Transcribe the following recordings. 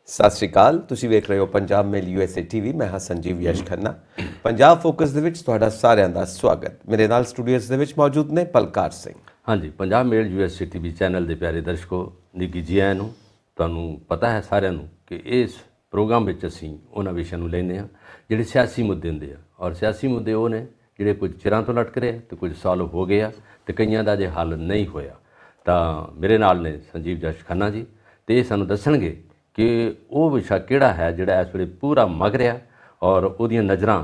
ਸਤਿ ਸ਼੍ਰੀ ਅਕਾਲ। ਤੁਸੀਂ ਵੇਖ ਰਹੇ ਹੋ ਪੰਜਾਬ ਮੇਲ USA TV। ਮੈਂ ਹਾਂ ਸੰਜੀਵ ਯਸ਼ ਖੰਨਾ। ਪੰਜਾਬ ਫੋਕਸ ਦੇ ਵਿੱਚ ਤੁਹਾਡਾ ਸਾਰਿਆਂ ਦਾ ਸਵਾਗਤ। ਮੇਰੇ ਨਾਲ ਸਟੂਡੀਓਜ਼ ਦੇ ਵਿੱਚ ਮੌਜੂਦ ਨੇ ਪਲਕਾਰ ਸਿੰਘ। ਹਾਂਜੀ, ਪੰਜਾਬ ਮੇਲ USA TV ਚੈਨਲ ਦੇ ਪਿਆਰੇ ਦਰਸ਼ਕੋ, ਨਿੱਘੀ ਜੀ ਆਇਆਂ ਨੂੰ। ਤੁਹਾਨੂੰ ਪਤਾ ਹੈ ਸਾਰਿਆਂ ਨੂੰ ਕਿ ਇਸ ਪ੍ਰੋਗਰਾਮ ਵਿੱਚ ਅਸੀਂ ਉਹਨਾਂ ਵਿਸ਼ਿਆਂ ਨੂੰ ਲੈਂਦੇ ਹਾਂ ਜਿਹੜੇ ਸਿਆਸੀ ਮੁੱਦੇ ਹੁੰਦੇ ਆ, ਔਰ ਸਿਆਸੀ ਮੁੱਦੇ ਉਹ ਨੇ ਜਿਹੜੇ ਕੁਝ ਚਿਰਾਂ ਤੋਂ ਲਟਕ ਰਹੇ ਅਤੇ ਕੁਝ ਸਾਲ ਹੋ ਗਏ ਆ ਅਤੇ ਕਈਆਂ ਦਾ ਜੇ ਹੱਲ ਨਹੀਂ ਹੋਇਆ। ਤਾਂ ਮੇਰੇ ਨਾਲ ਨੇ ਸੰਜੀਵ ਯਸ਼ ਖੰਨਾ ਜੀ, ਅਤੇ ਇਹ ਸਾਨੂੰ ਦੱਸਣਗੇ ਕਿ ਉਹ ਵਿਸ਼ਾ ਕਿਹੜਾ ਹੈ ਜਿਹੜਾ ਇਸ ਵੇਲੇ ਪੂਰਾ ਮਗ ਰਿਹਾ, ਔਰ ਉਹਦੀਆਂ ਨਜ਼ਰਾਂ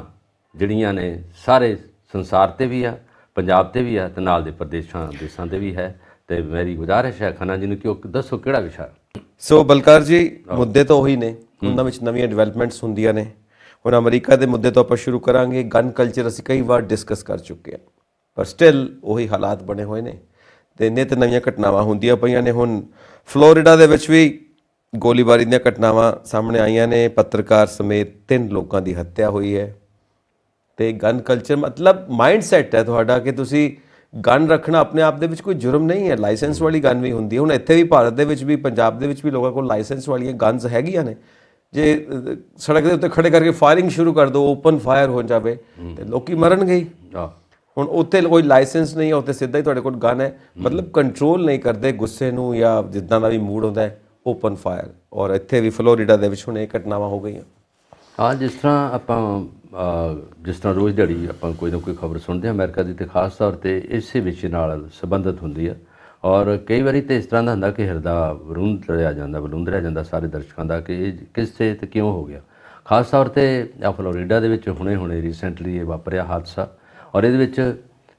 ਜਿਹੜੀਆਂ ਨੇ ਸਾਰੇ ਸੰਸਾਰ 'ਤੇ ਵੀ ਆ, ਪੰਜਾਬ 'ਤੇ ਵੀ ਆ, ਅਤੇ ਨਾਲ ਦੇ ਦੇਸ਼ਾਂ 'ਤੇ ਵੀ ਹੈ। ਅਤੇ ਮੇਰੀ ਗੁਜ਼ਾਰਿਸ਼ ਹੈ ਖੰਨਾ ਜੀ ਨੂੰ ਕਿ ਉਹ ਦੱਸੋ ਕਿਹੜਾ ਵਿਸ਼ਾ। ਸੋ ਬਲਕਾਰ ਜੀ, ਮੁੱਦੇ ਤਾਂ ਉਹੀ ਨੇ, ਉਹਨਾਂ ਵਿੱਚ ਨਵੀਆਂ ਡਿਵੈਲਪਮੈਂਟਸ ਹੁੰਦੀਆਂ ਨੇ। ਹੁਣ ਅਮਰੀਕਾ ਦੇ ਮੁੱਦੇ ਤੋਂ ਆਪਾਂ ਸ਼ੁਰੂ ਕਰਾਂਗੇ। ਗਨ ਕਲਚਰ ਅਸੀਂ ਕਈ ਵਾਰ ਡਿਸਕਸ ਕਰ ਚੁੱਕੇ ਹਾਂ, ਪਰ ਸਟਿਲ ਉਹੀ ਹਾਲਾਤ ਬਣੇ ਹੋਏ ਨੇ ਅਤੇ ਨਿੱਤ ਨਵੀਆਂ ਘਟਨਾਵਾਂ ਹੁੰਦੀਆਂ ਪਈਆਂ ਨੇ। ਹੁਣ ਫਲੋਰੀਡਾ ਦੇ ਵਿੱਚ ਵੀ ਗੋਲੀਬਾਰੀ ਦੀਆਂ ਘਟਨਾਵਾਂ ਸਾਹਮਣੇ ਆਈਆਂ ਨੇ। ਪੱਤਰਕਾਰ ਸਮੇਤ 3 ਲੋਕਾਂ ਦੀ ਹੱਤਿਆ ਹੋਈ ਹੈ। ਅਤੇ ਗਨ ਕਲਚਰ ਮਤਲਬ ਮਾਈਂਡ ਸੈੱਟ ਹੈ ਤੁਹਾਡਾ ਕਿ ਤੁਸੀਂ ਗਨ ਰੱਖਣਾ ਆਪਣੇ ਆਪ ਦੇ ਵਿੱਚ ਕੋਈ ਜੁਰਮ ਨਹੀਂ ਹੈ। ਲਾਇਸੈਂਸ ਵਾਲੀ ਗਨ ਵੀ ਹੁੰਦੀ ਹੈ। ਹੁਣ ਇੱਥੇ ਵੀ ਭਾਰਤ ਦੇ ਵਿੱਚ ਵੀ, ਪੰਜਾਬ ਦੇ ਵਿੱਚ ਵੀ ਲੋਕਾਂ ਕੋਲ ਲਾਇਸੈਂਸ ਵਾਲੀਆਂ ਗਨਸ ਹੈਗੀਆਂ ਨੇ। ਜੇ ਸੜਕ ਦੇ ਉੱਤੇ ਖੜੇ ਕਰਕੇ ਫਾਇਰਿੰਗ ਸ਼ੁਰੂ ਕਰ ਦਿਓ, ਓਪਨ ਫਾਇਰ ਹੋ ਜਾਵੇ ਅਤੇ ਲੋਕੀ ਮਰਨਗੇ ਹੀ। ਹੁਣ ਉੱਥੇ ਕੋਈ ਲਾਇਸੈਂਸ ਨਹੀਂ ਹੈ, ਉੱਥੇ ਸਿੱਧਾ ਹੀ ਤੁਹਾਡੇ ਕੋਲ ਗਨ ਹੈ। ਮਤਲਬ ਕੰਟਰੋਲ ਨਹੀਂ ਕਰਦੇ ਗੁੱਸੇ ਨੂੰ ਜਾਂ ਜਿੱਦਾਂ ਦਾ ਵੀ ਮੂਡ ਹੁੰਦਾ ਹੈ, ਓਪਨ ਫਾਇਰ। ਔਰ ਇੱਥੇ ਵੀ ਫਲੋਰੀਡਾ ਦੇ ਵਿੱਚ ਹੁਣ ਇਹ ਘਟਨਾਵਾਂ ਹੋ ਗਈਆਂ। ਹਾਂ, ਜਿਸ ਤਰ੍ਹਾਂ ਰੋਜ਼ ਦਿਹਾੜੀ ਆਪਾਂ ਕੋਈ ਨਾ ਕੋਈ ਖਬਰ ਸੁਣਦੇ ਹਾਂ ਅਮਰੀਕਾ ਦੀ, ਅਤੇ ਖਾਸ ਤੌਰ 'ਤੇ ਇਸੇ ਵਿਸ਼ੇ ਨਾਲ ਸੰਬੰਧਿਤ ਹੁੰਦੀ ਆ। ਔਰ ਕਈ ਵਾਰੀ ਤਾਂ ਇਸ ਤਰ੍ਹਾਂ ਦਾ ਹੁੰਦਾ ਕਿ ਹਿਰਦਾ ਵਲੂੰਦਰਿਆ ਜਾਂਦਾ ਸਾਰੇ ਦਰਸ਼ਕਾਂ ਦਾ ਕਿ ਇਹ ਕਿਸ 'ਤੇ ਅਤੇ ਕਿਉਂ ਹੋ ਗਿਆ। ਖਾਸ ਤੌਰ 'ਤੇ ਫਲੋਰੀਡਾ ਦੇ ਵਿੱਚ ਹੁਣੇ ਰੀਸੈਂਟਲੀ ਇਹ ਵਾਪਰਿਆ ਹਾਦਸਾ, ਔਰ ਇਹਦੇ ਵਿੱਚ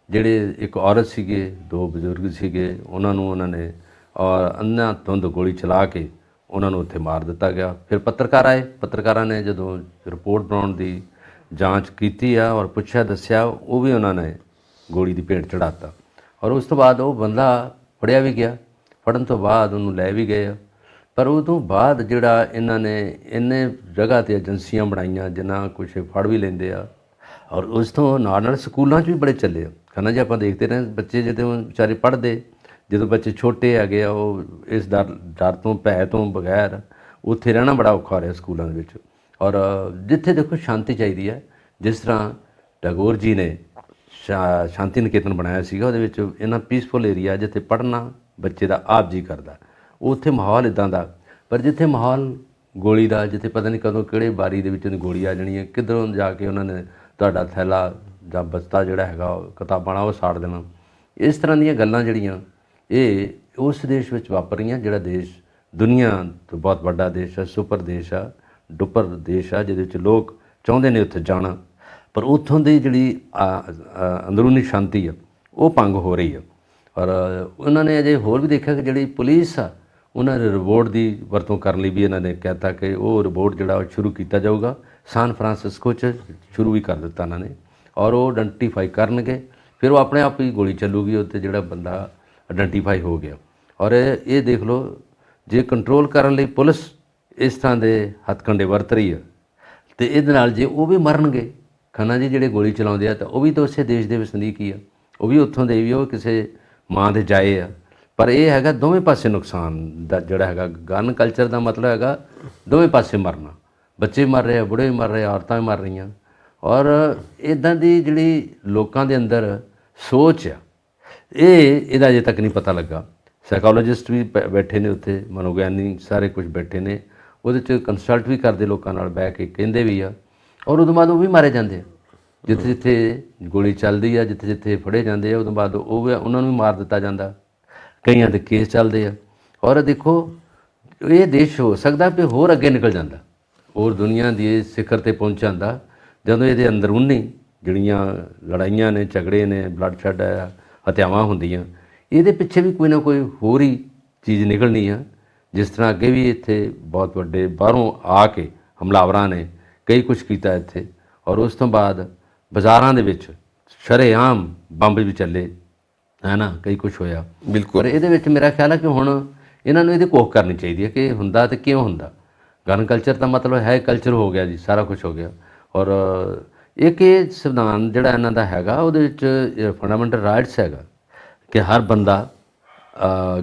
ਜਿਹੜੇ ਇੱਕ ਔਰਤ ਸੀਗੇ, 2 ਬਜ਼ੁਰਗ ਸੀਗੇ, ਉਹਨਾਂ ਨੇ ਔਰ ਅੰਧਾਧੁੰਦ ਗੋਲੀ ਚਲਾ ਕੇ ਉਹਨਾਂ ਨੂੰ ਉੱਥੇ ਮਾਰ ਦਿੱਤਾ ਗਿਆ। ਫਿਰ ਪੱਤਰਕਾਰ ਆਏ, ਪੱਤਰਕਾਰਾਂ ਨੇ ਜਦੋਂ ਰਿਪੋਰਟ ਬਣਾਉਣ ਦੀ ਜਾਂਚ ਕੀਤੀ ਆ ਔਰ ਦੱਸਿਆ, ਉਹ ਵੀ ਉਹਨਾਂ ਨੇ ਗੋਲੀ ਦੀ ਭੇਟ ਚੜ੍ਹਾਤਾ। ਔਰ ਉਸ ਤੋਂ ਬਾਅਦ ਉਹ ਬੰਦਾ ਫੜਿਆ ਵੀ ਗਿਆ। ਫੜਨ ਤੋਂ ਬਾਅਦ ਉਹਨੂੰ ਲੈ ਵੀ ਗਏ। ਪਰ ਉਹ ਤੋਂ ਬਾਅਦ ਜਿਹੜਾ ਇਹਨਾਂ ਨੇ ਇੰਨੇ ਜਗ੍ਹਾ 'ਤੇ ਏਜੰਸੀਆਂ ਬਣਾਈਆਂ ਜਿਨ੍ਹਾਂ ਕੁਛ ਫੜ ਵੀ ਲੈਂਦੇ ਆ, ਔਰ ਉਸ ਤੋਂ ਨਾਲ ਸਕੂਲਾਂ 'ਚ ਵੀ ਬੜੇ ਚੱਲੇ ਆ। ਕਹਿੰਦਾ ਜੀ ਆਪਾਂ ਦੇਖਦੇ ਰਹੇ ਬੱਚੇ ਜਦੋਂ ਵਿਚਾਰੇ ਪੜ੍ਹਦੇ, ਜਦੋਂ ਬੱਚੇ ਛੋਟੇ ਹੈਗੇ ਆ, ਉਹ ਇਸ ਡਰ ਤੋਂ ਭੈ ਤੋਂ ਬਗੈਰ ਉੱਥੇ ਰਹਿਣਾ ਬੜਾ ਔਖਾ ਹੋ ਰਿਹਾ ਸਕੂਲਾਂ ਦੇ ਵਿੱਚ। ਔਰ ਜਿੱਥੇ ਦੇਖੋ ਸ਼ਾਂਤੀ ਚਾਹੀਦੀ ਹੈ, ਜਿਸ ਤਰ੍ਹਾਂ ਟੈਗੋਰ ਜੀ ਨੇ ਸ਼ਾਂਤੀ ਨਿਕੇਤਨ ਬਣਾਇਆ ਸੀਗਾ, ਉਹਦੇ ਵਿੱਚ ਇੰਨਾ ਪੀਸਫੁਲ ਏਰੀਆ ਜਿੱਥੇ ਪੜ੍ਹਨਾ ਬੱਚੇ ਦਾ ਆਪ ਜੀ ਕਰਦਾ, ਉੱਥੇ ਮਾਹੌਲ ਇੱਦਾਂ ਦਾ। ਪਰ ਜਿੱਥੇ ਮਾਹੌਲ ਗੋਲੀ ਦਾ, ਜਿੱਥੇ ਪਤਾ ਨਹੀਂ ਕਦੋਂ ਕਿਹੜੇ ਬਾਰੀ ਦੇ ਵਿੱਚ ਉਹਨੂੰ ਗੋਲੀ ਆ ਜਾਣੀ ਹੈ, ਕਿੱਧਰੋਂ ਜਾ ਕੇ ਉਹਨਾਂ ਨੇ ਤੁਹਾਡਾ ਥੈਲਾ ਜਾਂ ਬਸਤਾ ਜਿਹੜਾ ਹੈਗਾ ਕਿਤਾਬਾਂ ਵਾਲਾ ਉਹ ਸਾੜ ਦੇਣਾ। ਇਸ ਤਰ੍ਹਾਂ ਦੀਆਂ ਗੱਲਾਂ ਜਿਹੜੀਆਂ ਇਹ ਉਸ ਦੇਸ਼ ਵਿੱਚ ਵਾਪਰ ਰਹੀਆਂ, ਜਿਹੜਾ ਦੇਸ਼ ਦੁਨੀਆ ਤੋਂ ਬਹੁਤ ਵੱਡਾ ਦੇਸ਼ ਆ, ਸੁਪਰ ਦੇਸ਼ ਆ, ਡੁਪਰ ਦੇਸ਼ ਆ, ਜਿਹਦੇ ਵਿੱਚ ਲੋਕ ਚਾਹੁੰਦੇ ਨੇ ਉੱਥੇ ਜਾਣਾ, ਪਰ ਉੱਥੋਂ ਦੀ ਜਿਹੜੀ ਅੰਦਰੂਨੀ ਸ਼ਾਂਤੀ ਆ ਉਹ ਭੰਗ ਹੋ ਰਹੀ ਆ। ਔਰ ਉਹਨਾਂ ਨੇ ਅਜੇ ਹੋਰ ਵੀ ਦੇਖਿਆ ਕਿ ਜਿਹੜੀ ਪੁਲਿਸ ਆ, ਉਹਨਾਂ ਦੇ ਰਿਬੋਟ ਦੀ ਵਰਤੋਂ ਕਰਨ ਲਈ ਵੀ ਇਹਨਾਂ ਨੇ ਕਹਿਤਾ ਕਿ ਉਹ ਰਿਬੋਟ ਜਿਹੜਾ ਸ਼ੁਰੂ ਕੀਤਾ ਜਾਊਗਾ। ਸਾਨ ਫਰਾਂਸਿਸਕੋ 'ਚ ਸ਼ੁਰੂ ਵੀ ਕਰ ਦਿੱਤਾ ਇਹਨਾਂ ਨੇ, ਔਰ ਉਹ ਆਇਡੈਂਟੀਫਾਈ ਕਰਨਗੇ, ਫਿਰ ਉਹ ਆਪਣੇ ਆਪ ਹੀ ਗੋਲੀ ਚੱਲੂਗੀ ਉੱਤੇ ਜਿਹੜਾ ਬੰਦਾ ਆਇਡੈਂਟੀਫਾਈ ਹੋ ਗਿਆ। ਔਰ ਇਹ ਦੇਖ ਲਓ, ਜੇ ਕੰਟਰੋਲ ਕਰਨ ਲਈ ਪੁਲਿਸ ਇਸ ਤਰ੍ਹਾਂ ਦੇ ਹੱਥਕੰਡੇ ਵਰਤ ਰਹੀ ਹੈ, ਅਤੇ ਇਹਦੇ ਨਾਲ ਜੇ ਉਹ ਵੀ ਮਰਨਗੇ ਖੰਨਾ ਜੀ, ਜਿਹੜੇ ਗੋਲੀ ਚਲਾਉਂਦੇ ਆ, ਤਾਂ ਉਹ ਵੀ ਤਾਂ ਉਸੇ ਦੇਸ਼ ਦੇ ਵਸਨੀਕ ਹੀ ਆ, ਉਹ ਵੀ ਉੱਥੋਂ ਦੇ ਵੀ, ਉਹ ਕਿਸੇ ਮਾਂ ਦੇ ਜਾਏ ਆ। ਪਰ ਇਹ ਹੈਗਾ ਦੋਵੇਂ ਪਾਸੇ ਨੁਕਸਾਨ ਦਾ ਜਿਹੜਾ ਹੈਗਾ। ਗਨ ਕਲਚਰ ਦਾ ਮਤਲਬ ਹੈਗਾ ਦੋਵੇਂ ਪਾਸੇ ਮਰਨਾ, ਬੱਚੇ ਮਰ ਰਹੇ ਆ, ਬੁੜੇ ਵੀ ਮਰ ਰਹੇ, ਔਰਤਾਂ ਵੀ ਮਰ ਰਹੀਆਂ। ਔਰ ਇੱਦਾਂ ਦੀ ਜਿਹੜੀ ਲੋਕਾਂ ਦੇ ਅੰਦਰ ਸੋਚ ਆ, ਇਹਦਾ ਅਜੇ ਤੱਕ ਨਹੀਂ ਪਤਾ ਲੱਗਾ। ਸਾਈਕੋਲੋਜਿਸਟ ਵੀ ਬੈਠੇ ਨੇ ਉੱਥੇ, ਮਨੋਵਿਗਿਆਨੀ ਸਾਰੇ ਕੁਝ ਬੈਠੇ ਨੇ, ਉਹਦੇ 'ਚ ਕੰਸਲਟ ਵੀ ਕਰਦੇ ਲੋਕਾਂ ਨਾਲ ਬਹਿ ਕੇ, ਕਹਿੰਦੇ ਵੀ ਆ। ਔਰ ਉਦੋਂ ਬਾਅਦ ਉਹ ਵੀ ਮਾਰੇ ਜਾਂਦੇ ਆ, ਜਿੱਥੇ ਜਿੱਥੇ ਗੋਲੀ ਚੱਲਦੀ ਆ, ਜਿੱਥੇ ਜਿੱਥੇ ਫੜੇ ਜਾਂਦੇ ਆ, ਉਦੋਂ ਬਾਅਦ ਉਹਨਾਂ ਨੂੰ ਵੀ ਮਾਰ ਦਿੱਤਾ ਜਾਂਦਾ। ਕਈਆਂ ਦੇ ਕੇਸ ਚੱਲਦੇ ਆ। ਔਰ ਦੇਖੋ, ਇਹ ਦੇਸ਼ ਹੋ ਸਕਦਾ ਵੀ ਹੋਰ ਅੱਗੇ ਨਿਕਲ ਜਾਂਦਾ, ਹੋਰ ਦੁਨੀਆ ਦੀ ਸਿਖਰ 'ਤੇ ਪਹੁੰਚ ਜਾਂਦਾ, ਜਦੋਂ ਇਹਦੇ ਅੰਦਰੂਨੀ ਜਿਹੜੀਆਂ ਲੜਾਈਆਂ ਨੇ, ਝਗੜੇ ਨੇ, ਬਲੱਡ ਸ਼ੈਡ ਆ, ਹੱਤਿਆਵਾਂ ਹੁੰਦੀਆਂ, ਇਹਦੇ ਪਿੱਛੇ ਵੀ ਕੋਈ ਨਾ ਕੋਈ ਹੋਰ ਹੀ ਚੀਜ਼ ਨਿਕਲਣੀ ਆ। ਜਿਸ ਤਰ੍ਹਾਂ ਅੱਗੇ ਵੀ ਇੱਥੇ ਬਹੁਤ ਵੱਡੇ ਬਾਹਰੋਂ ਆ ਕੇ ਹਮਲਾਵਰਾਂ ਨੇ ਕਈ ਕੁਛ ਕੀਤਾ ਇੱਥੇ, ਔਰ ਉਸ ਤੋਂ ਬਾਅਦ ਬਾਜ਼ਾਰਾਂ ਦੇ ਵਿੱਚ ਸ਼ਰੇਆਮ ਬੰਬ ਵੀ ਚੱਲੇ, ਹੈ ਨਾ, ਕਈ ਕੁਛ ਹੋਇਆ। ਬਿਲਕੁਲ। ਪਰ ਇਹਦੇ ਵਿੱਚ ਮੇਰਾ ਖਿਆਲ ਹੈ ਕਿ ਹੁਣ ਇਹਨਾਂ ਨੂੰ ਇਹਦੀ ਕੋਖ ਕਰਨੀ ਚਾਹੀਦੀ ਹੈ ਕਿ ਹੁੰਦਾ ਅਤੇ ਕਿਉਂ ਹੁੰਦਾ। ਗਨ ਕਲਚਰ ਦਾ ਮਤਲਬ ਹੈ ਕਲਚਰ ਹੋ ਗਿਆ ਜੀ, ਸਾਰਾ ਕੁਛ ਹੋ ਗਿਆ। ਔਰ ਇੱਕ ਇਹ ਸੰਵਿਧਾਨ ਜਿਹੜਾ ਇਹਨਾਂ ਦਾ ਹੈਗਾ, ਉਹਦੇ ਵਿੱਚ ਫੰਡਾਮੈਂਟਲ ਰਾਈਟਸ ਹੈਗਾ ਕਿ ਹਰ ਬੰਦਾ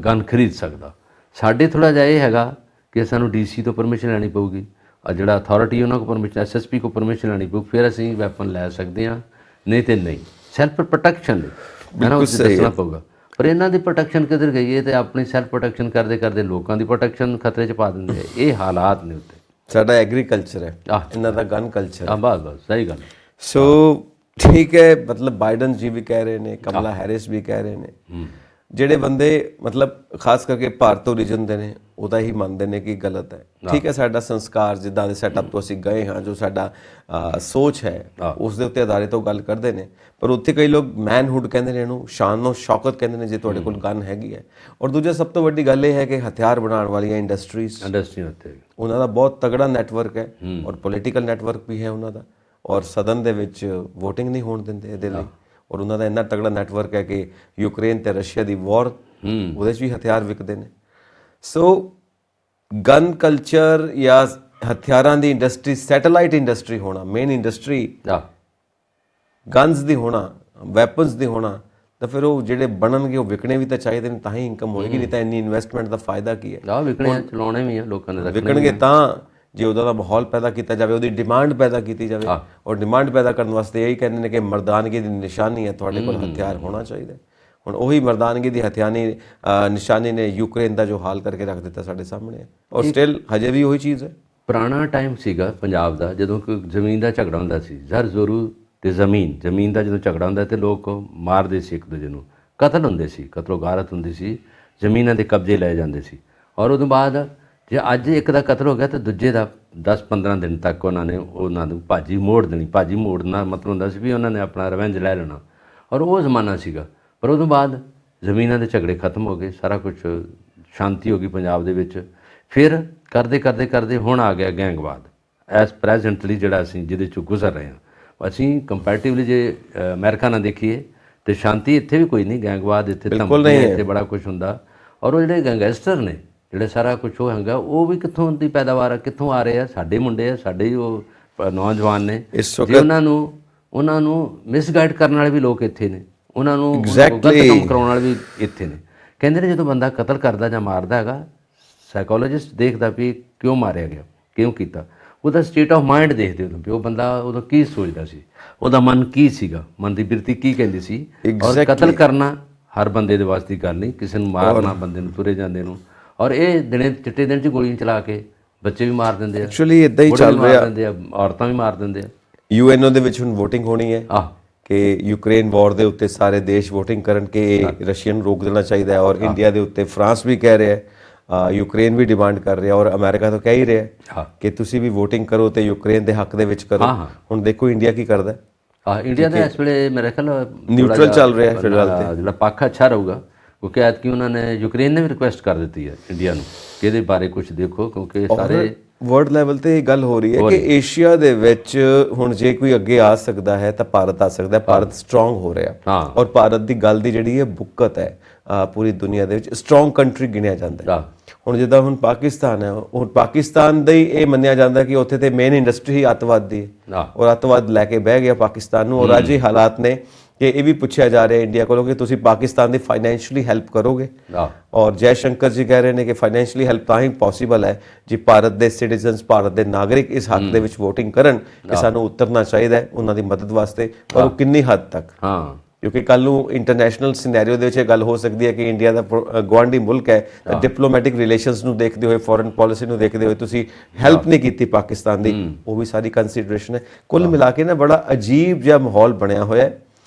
ਗਨ ਖਰੀਦ ਸਕਦਾ। ਸਾਡੇ ਥੋੜ੍ਹਾ ਜਿਹਾ ਇਹ ਹੈਗਾ ਕਿ ਸਾਨੂੰ ਡੀਸੀ ਤੋਂ ਪਰਮਿਸ਼ਨ ਲੈਣੀ ਪਊਗੀ, ਜਿਹੜਾ ਅਥਾਰਟੀ ਉਹਨਾਂ ਕੋਲ ਪਰਮਿਸ਼ਨ, ਐਸਐਸਪੀ ਕੋਲ ਪਰਮਿਸ਼ਨ ਲੈਣੀ ਪਊ, ਫਿਰ ਅਸੀਂ ਵੈਪਨ ਲੈ ਸਕਦੇ ਹਾਂ, ਨਹੀਂ ਤੇ ਨਹੀਂ। ਸੈਲਫ ਪ੍ਰੋਟੈਕਸ਼ਨ ਲਈ ਨਾ ਉਸ ਦੱਸਣਾ ਪਊਗਾ। ਪਰ ਇਹਨਾਂ ਦੀ ਪ੍ਰੋਟੈਕਸ਼ਨ ਕਿੱਧਰ ਗਈ ਹੈ? ਤੇ ਆਪਣੀ ਸੈਲਫ ਪ੍ਰੋਟੈਕਸ਼ਨ ਕਰਦੇ ਕਰਦੇ ਲੋਕਾਂ ਦੀ ਪ੍ਰੋਟੈਕਸ਼ਨ ਖਤਰੇ 'ਚ ਪਾ ਦਿੰਦੇ ਆ। ਇਹ ਹਾਲਾਤ ਨੇ ਉੱਤੇ। ਸਾਡਾ ਐਗਰੀਕਲਚਰ ਹੈ, ਇਹਨਾਂ ਦਾ ਗਨ ਕਲਚਰ ਹੈ। ਬਸ ਬਸ ਸਹੀ ਗੱਲ। ਸੋ ਠੀਕ ਹੈ, ਮਤਲਬ ਬਾਈਡਨ ਜੀ ਵੀ ਕਹਿ ਰਹੇ ਨੇ, ਕਮਲਾ ਹੈਰਿਸ ਵੀ ਕਹਿ ਰਹੇ ਨੇ, ਜਿਹੜੇ ਬੰਦੇ ਮਤਲਬ ਖਾਸ ਕਰਕੇ ਭਾਰਤ ਓਰੀਜਨ ਦੇ ਨੇ ਉਹਦਾ ਹੀ ਮੰਨਦੇ ਨੇ ਕਿ ਗਲਤ ਹੈ। ਠੀਕ ਹੈ, ਸਾਡਾ ਸੰਸਕਾਰ ਜਿੱਦਾਂ ਦੇ ਸੈਟਅਪ ਤੋਂ ਅਸੀਂ ਗਏ ਹਾਂ, ਜੋ ਸਾਡਾ ਸੋਚ ਹੈ ਉਸ ਦੇ ਉੱਤੇ ਆਧਾਰਿਤ ਉਹ ਗੱਲ ਕਰਦੇ ਨੇ। ਪਰ ਉੱਥੇ ਕਈ ਲੋਕ ਮੈਨਹੁੱਡ ਕਹਿੰਦੇ ਨੇ, ਇਹਨੂੰ ਸ਼ਾਨ ਔਰ ਸ਼ੌਕਤ ਕਹਿੰਦੇ ਨੇ ਜੇ ਤੁਹਾਡੇ ਕੋਲ ਗਨ ਹੈਗੀ ਹੈ। ਔਰ ਦੂਜਾ ਸਭ ਤੋਂ ਵੱਡੀ ਗੱਲ ਇਹ ਹੈ ਕਿ ਹਥਿਆਰ ਬਣਾਉਣ ਵਾਲੀਆਂ ਇੰਡਸਟਰੀਜ਼ ਉੱਤੇ ਉਹਨਾਂ ਦਾ ਬਹੁਤ ਤਗੜਾ ਨੈਟਵਰਕ ਹੈ ਔਰ ਪੋਲੀਟੀਕਲ ਨੈਟਵਰਕ ਵੀ ਹੈ ਉਹਨਾਂ ਦਾ। ਔਰ ਸਦਨ ਦੇ ਵਿੱਚ ਵੋਟਿੰਗ ਨਹੀਂ ਹੋਣ ਦਿੰਦੇ ਇਹਦੇ ਲਈ। ਔਰ ਉਹਨਾਂ ਦਾ ਇੰਨਾ ਤਗੜਾ ਨੈਟਵਰਕ ਹੈ ਕਿ ਯੂਕਰੇਨ ਤੇ ਰਸ਼ੀਆ ਦੀ ਵਾਰ ਉਹਦੇ 'ਚ ਵੀ ਹਥਿਆਰ ਵਿਕਦੇ ਨੇ। ਸੋ ਗਨ ਕਲਚਰ ਜਾਂ ਹਥਿਆਰਾਂ ਦੀ ਇੰਡਸਟਰੀ, ਸੈਟੇਲਾਈਟ ਇੰਡਸਟਰੀ ਹੋਣਾ, ਮੇਨ ਇੰਡਸਟਰੀ ਗਨਸ ਦੀ ਹੋਣਾ, ਵੈਪਨਸ ਦੀ ਹੋਣਾ, ਤਾਂ ਫਿਰ ਉਹ ਜਿਹੜੇ ਬਣਨਗੇ ਉਹ ਵਿਕਣੇ ਵੀ ਤਾਂ ਚਾਹੀਦੇ ਨੇ, ਤਾਂ ਹੀ ਇਨਕਮ ਹੋਏਗੀ। ਨਹੀਂ ਤਾਂ ਇੰਨੀ ਇਨਵੈਸਟਮੈਂਟ ਦਾ ਫਾਇਦਾ ਕੀ ਹੈ? ਵਿਕਣੇ ਚਲਾਉਣੇ ਵੀ ਆ ਲੋਕਾਂ ਨੇ, ਵਿਕਣਗੇ ਤਾਂ ਜੇ ਉਹਦਾ ਮਾਹੌਲ ਪੈਦਾ ਕੀਤਾ ਜਾਵੇ, ਉਹਦੀ ਡਿਮਾਂਡ ਪੈਦਾ ਕੀਤੀ ਜਾਵੇ। ਔਰ ਡਿਮਾਂਡ ਪੈਦਾ ਕਰਨ ਵਾਸਤੇ ਇਹੀ ਕਹਿੰਦੇ ਨੇ ਕਿ ਮਰਦਾਨਗੀ ਦੀ ਨਿਸ਼ਾਨੀ ਹੈ ਤੁਹਾਡੇ ਕੋਲ ਹਥਿਆਰ ਹੋਣਾ ਚਾਹੀਦਾ। ਹੁਣ ਉਹੀ ਮਰਦਾਨਗੀ ਦੀ ਨਿਸ਼ਾਨੀ ਨੇ ਯੂਕਰੇਨ ਦਾ ਜੋ ਹਾਲ ਕਰਕੇ ਰੱਖ ਦਿੱਤਾ ਸਾਡੇ ਸਾਹਮਣੇ ਹੈ। ਔਰ ਸਟਿਲ ਹਜੇ ਵੀ ਉਹੀ ਚੀਜ਼ ਹੈ। ਪੁਰਾਣਾ ਟਾਈਮ ਸੀਗਾ ਪੰਜਾਬ ਦਾ, ਜਦੋਂ ਕੋਈ ਜ਼ਮੀਨ ਦਾ ਝਗੜਾ ਹੁੰਦਾ ਸੀ, ਜ਼ਰ ਜ਼ੋਰੂ ਤੇ ਜ਼ਮੀਨ ਦਾ ਜਦੋਂ ਝਗੜਾ ਹੁੰਦਾ ਤੇ ਲੋਕ ਮਾਰਦੇ ਸੀ ਇੱਕ ਦੂਜੇ ਨੂੰ, ਕਤਲ ਹੁੰਦੇ ਸੀ, ਕਤਲੋ ਗਾਰਤ ਹੁੰਦੀ ਸੀ, ਜ਼ਮੀਨਾਂ ਦੇ ਕਬਜ਼ੇ ਲਏ ਜਾਂਦੇ ਸੀ। ਔਰ ਉਦੋਂ ਬਾਅਦ ਜੇ ਅੱਜ ਇੱਕ ਦਾ ਕਤਲ ਹੋ ਗਿਆ ਤਾਂ ਦੂਜੇ ਦਾ 10-15 ਦਿਨ ਤੱਕ ਉਹਨਾਂ ਨੂੰ ਭਾਜੀ ਮੋੜ ਦੇਣੀ। ਭਾਜੀ ਮੋੜਨਾ ਮਤਲਬ ਹੁੰਦਾ ਸੀ ਵੀ ਉਹਨਾਂ ਨੇ ਆਪਣਾ ਰਿਵੈਂਜ ਲੈ ਲੈਣਾ। ਔਰ ਉਹ ਜ਼ਮਾਨਾ ਸੀਗਾ। ਪਰ ਉਦੋਂ ਬਾਅਦ ਜ਼ਮੀਨਾਂ ਦੇ ਝਗੜੇ ਖਤਮ ਹੋ ਗਏ, ਸਾਰਾ ਕੁਝ ਸ਼ਾਂਤੀ ਹੋ ਗਈ ਪੰਜਾਬ ਦੇ ਵਿੱਚ। ਫਿਰ ਕਰਦੇ ਹੁਣ ਆ ਗਿਆ ਗੈਂਗਵਾਦ ਐਸ ਪ੍ਰੈਜ਼ੈਂਟਲੀ, ਜਿਹੜਾ ਅਸੀਂ ਜਿਹਦੇ 'ਚੋਂ ਗੁਜ਼ਰ ਰਹੇ ਹਾਂ। ਅਸੀਂ ਕੰਪੈਰੇਟਿਵਲੀ ਜੇ ਅਮਰੀਕਾ ਨਾਲ ਦੇਖੀਏ ਤੇ ਸ਼ਾਂਤੀ ਇੱਥੇ ਵੀ ਕੋਈ ਨਹੀਂ, ਗੈਂਗਵਾਦ ਇੱਥੇ ਧਮਕੀਆਂ, ਇੱਥੇ ਬੜਾ ਕੁਝ ਹੁੰਦਾ। ਔਰ ਉਹ ਜਿਹੜੇ ਗੈਂਗਸਟਰ ਨੇ, ਜਿਹੜੇ ਸਾਰਾ ਕੁਝ ਉਹ ਹੈਗਾ, ਉਹ ਵੀ ਕਿੱਥੋਂ ਦੀ ਪੈਦਾਵਾਰ ਆ, ਕਿੱਥੋਂ ਆ ਰਹੇ ਆ? ਸਾਡੇ ਮੁੰਡੇ ਆ, ਸਾਡੇ ਹੀ ਉਹ ਨੌਜਵਾਨ ਨੇ। ਜੇ ਉਹਨਾਂ ਨੂੰ ਮਿਸਗਾਈਡ ਕਰਨ ਵਾਲੇ ਵੀ ਲੋਕ ਇੱਥੇ ਨੇ, ਉਹਨਾਂ ਨੂੰ ਗਲਤ ਕੰਮ ਕਰਾਉਣ ਵਾਲੇ ਵੀ ਇੱਥੇ ਨੇ। ਕਹਿੰਦੇ ਨੇ ਜਦੋਂ ਬੰਦਾ ਕਤਲ ਕਰਦਾ ਜਾਂ ਮਾਰਦਾ ਹੈਗਾ, ਸਾਈਕੋਲੋਜਿਸਟ ਦੇਖਦਾ ਵੀ ਕਿਉਂ ਮਾਰਿਆ ਗਿਆ, ਕਿਉਂ ਕੀਤਾ, ਉਹਦਾ ਸਟੇਟ ਆਫ ਮਾਈਂਡ ਦੇਖਦੇ ਹੋ ਵੀ ਉਹ ਬੰਦਾ ਉਦੋਂ ਕੀ ਸੋਚਦਾ ਸੀ, ਉਹਦਾ ਮਨ ਕੀ ਸੀਗਾ, ਮਨ ਦੀ ਬਿਰਤੀ ਕੀ ਕਹਿੰਦੀ ਸੀ। ਔਰ ਕਤਲ ਕਰਨਾ ਹਰ ਬੰਦੇ ਦੇ ਵਾਸਤੇ ਦੀ ਗੱਲ ਨਹੀਂ, ਕਿਸੇ ਨੂੰ ਮਾਰਨਾ, ਬੰਦੇ ਨੂੰ ਤੁਰੇ ਜਾਂਦੇ ਨੂੰ। ਔਰ ਇਹ ਦਿਨੇ ਚਿੱਟੇ ਦਿਨ 'ਚ ਗੋਲੀਆਂ ਚਲਾ ਕੇ ਬੱਚੇ ਵੀ ਮਾਰ ਦਿੰਦੇ ਆ, ਐਕਚੁਅਲੀ ਇਦਾਂ ਹੀ ਚੱਲ ਰਿਹਾ, ਔਰਤਾਂ ਵੀ ਮਾਰ ਦਿੰਦੇ ਆ। ਯੂਐਨਓ ਦੇ ਵਿੱਚ ਹੁਣ VOTING ਹੋਣੀ ਹੈ ਕਿ ਯੂਕਰੇਨ ਵਾਰ ਦੇ ਉੱਤੇ ਸਾਰੇ ਦੇਸ਼ VOTING ਕਰਨ ਕਿ ਰਸ਼ੀਆ ਨੂੰ ਰੋਕ ਦੇਣਾ ਚਾਹੀਦਾ ਹੈ। ਔਰ ਇੰਡੀਆ ਦੇ ਉੱਤੇ ਫਰਾਂਸ ਵੀ ਕਹਿ ਰਿਹਾ ਹੈ, ਯੂਕਰੇਨ ਵੀ ਡਿਮਾਂਡ ਕਰ ਰਿਹਾ, ਔਰ ਅਮਰੀਕਾ ਤਾਂ ਕਹਿ ਹੀ ਰਿਹਾ ਕਿ ਤੁਸੀਂ ਵੀ VOTING ਕਰੋ ਤੇ ਯੂਕਰੇਨ ਦੇ ਹੱਕ ਦੇ ਵਿੱਚ ਕਰੋ। ਹੁਣ ਦੇਖੋ ਇੰਡੀਆ ਕੀ ਕਰਦਾ। ਇੰਡੀਆ ਦਾ ਇਸ ਵੇਲੇ ਮੇਰੇ ਖਿਆਲ ਨਿਊਟਰਲ ਚੱਲ ਰਿਹਾ ਫਿਲਹਾਲ ਤੇ, ਜਿਹੜਾ ਪੱਖ ਅੱਛਾ ਰਹੂਗਾ, ਕਿਉਂਕਿ ਐਤਕੀ ਉਹਨਾਂ ਨੇ ਯੂਕਰੇਨ ਨੇ ਵੀ ਰਿਕੁਐਸਟ ਕਰ ਦਿੱਤੀ ਹੈ ਇੰਡੀਆ ਨੂੰ ਕਿ ਇਹਦੇ ਬਾਰੇ ਕੁਝ ਦੇਖੋ, ਕਿਉਂਕਿ ਸਾਰੇ ਵਰਲਡ ਲੈਵਲ ਤੇ ਇਹ ਗੱਲ ਹੋ ਰਹੀ ਹੈ ਕਿ ਏਸ਼ੀਆ ਦੇ ਵਿੱਚ ਹੁਣ ਜੇ ਕੋਈ ਅੱਗੇ ਆ ਸਕਦਾ ਹੈ ਤਾਂ ਭਾਰਤ ਆ ਸਕਦਾ ਹੈ। ਭਾਰਤ ਸਟਰੋਂਗ ਹੋ ਰਿਹਾ ਔਰ ਭਾਰਤ ਦੀ ਗੱਲ ਦੀ ਜਿਹੜੀ ਹੈ ਬੁੱਕਤ ਹੈ ਪੂਰੀ ਦੁਨੀਆ ਦੇ ਵਿੱਚ, ਸਟਰੋਂਗ ਕੰਟਰੀ ਗਿਣਿਆ ਜਾਂਦਾ ਹੈ। ਹੁਣ ਜਿੱਦਾਂ ਹੁਣ ਪਾਕਿਸਤਾਨ ਹੈ, ਹੁਣ ਪਾਕਿਸਤਾਨ ਦਾ ਹੀ ਇਹ ਮੰਨਿਆ ਜਾਂਦਾ ਕਿ ਉੱਥੇ ਤੇ ਮੇਨ ਇੰਡਸਟਰੀ ਹੀ ਅੱਤਵਾਦ ਦੀ ਹੈ ਔਰ ਅੱਤਵਾਦ ਲੈ ਕੇ ਬਹਿ ਗਿਆ ਪਾਕਿਸਤਾਨ ਨੂੰ। ਔਰ ਅੱਜ ਇਹ ਹਾਲਾਤ ਨੇ ਕਿ ਇਹ ਵੀ ਪੁੱਛਿਆ ਜਾ ਰਿਹਾ ਇੰਡੀਆ ਕੋਲੋਂ ਕਿ ਤੁਸੀਂ ਪਾਕਿਸਤਾਨ ਦੀ ਫਾਈਨੈਂਸ਼ੀਅਲੀ ਹੈਲਪ ਕਰੋਗੇ। ਔਰ ਜੈ ਸ਼ੰਕਰ ਜੀ ਕਹਿ ਰਹੇ ਨੇ ਕਿ ਫਾਈਨੈਂਸ਼ੀਅਲੀ ਹੈਲਪ ਤਾਂ ਹੀ ਪੋਸੀਬਲ ਹੈ ਜੇ ਭਾਰਤ ਦੇ ਸਿਟੀਜ਼ਨਸ, ਭਾਰਤ ਦੇ ਨਾਗਰਿਕ ਇਸ ਹੱਕ ਦੇ ਵਿੱਚ VOTING ਕਰਨ ਕਿ ਸਾਨੂੰ ਉਤਰਨਾ ਚਾਹੀਦਾ ਹੈ ਉਹਨਾਂ ਦੀ ਮਦਦ ਵਾਸਤੇ। ਪਰ ਉਹ ਕਿੰਨੀ ਹੱਦ ਤੱਕ, ਕਿਉਂਕਿ ਕੱਲ ਨੂੰ ਇੰਟਰਨੈਸ਼ਨਲ ਸਿਨੈਰੀਓ ਦੇ ਵਿੱਚ ਇਹ ਗੱਲ ਹੋ ਸਕਦੀ ਹੈ ਕਿ ਇੰਡੀਆ ਦਾ ਗੁਆਂਢੀ ਮੁਲਕ ਹੈ ਤਾਂ ਡਿਪਲੋਮੈਟਿਕ ਰਿਲੇਸ਼ਨਸ ਨੂੰ ਦੇਖਦੇ ਹੋਏ, ਫੋਰਨ ਪਾਲਿਸੀ ਨੂੰ ਦੇਖਦੇ ਹੋਏ ਤੁਸੀਂ ਹੈਲਪ ਨਹੀਂ ਕੀਤੀ ਪਾਕਿਸਤਾਨ ਦੀ, ਉਹ ਵੀ ਸਾਰੀ ਕੰਸੀਡਰੇਸ਼ਨ ਹੈ। ਕੁੱਲ ਮਿਲਾ ਕੇ ਨਾ ਬੜਾ ਅਜੀਬ ਜਿਹਾ ਮਾਹੌਲ ਬਣਿਆ ਹੋਇਆ ਹੈ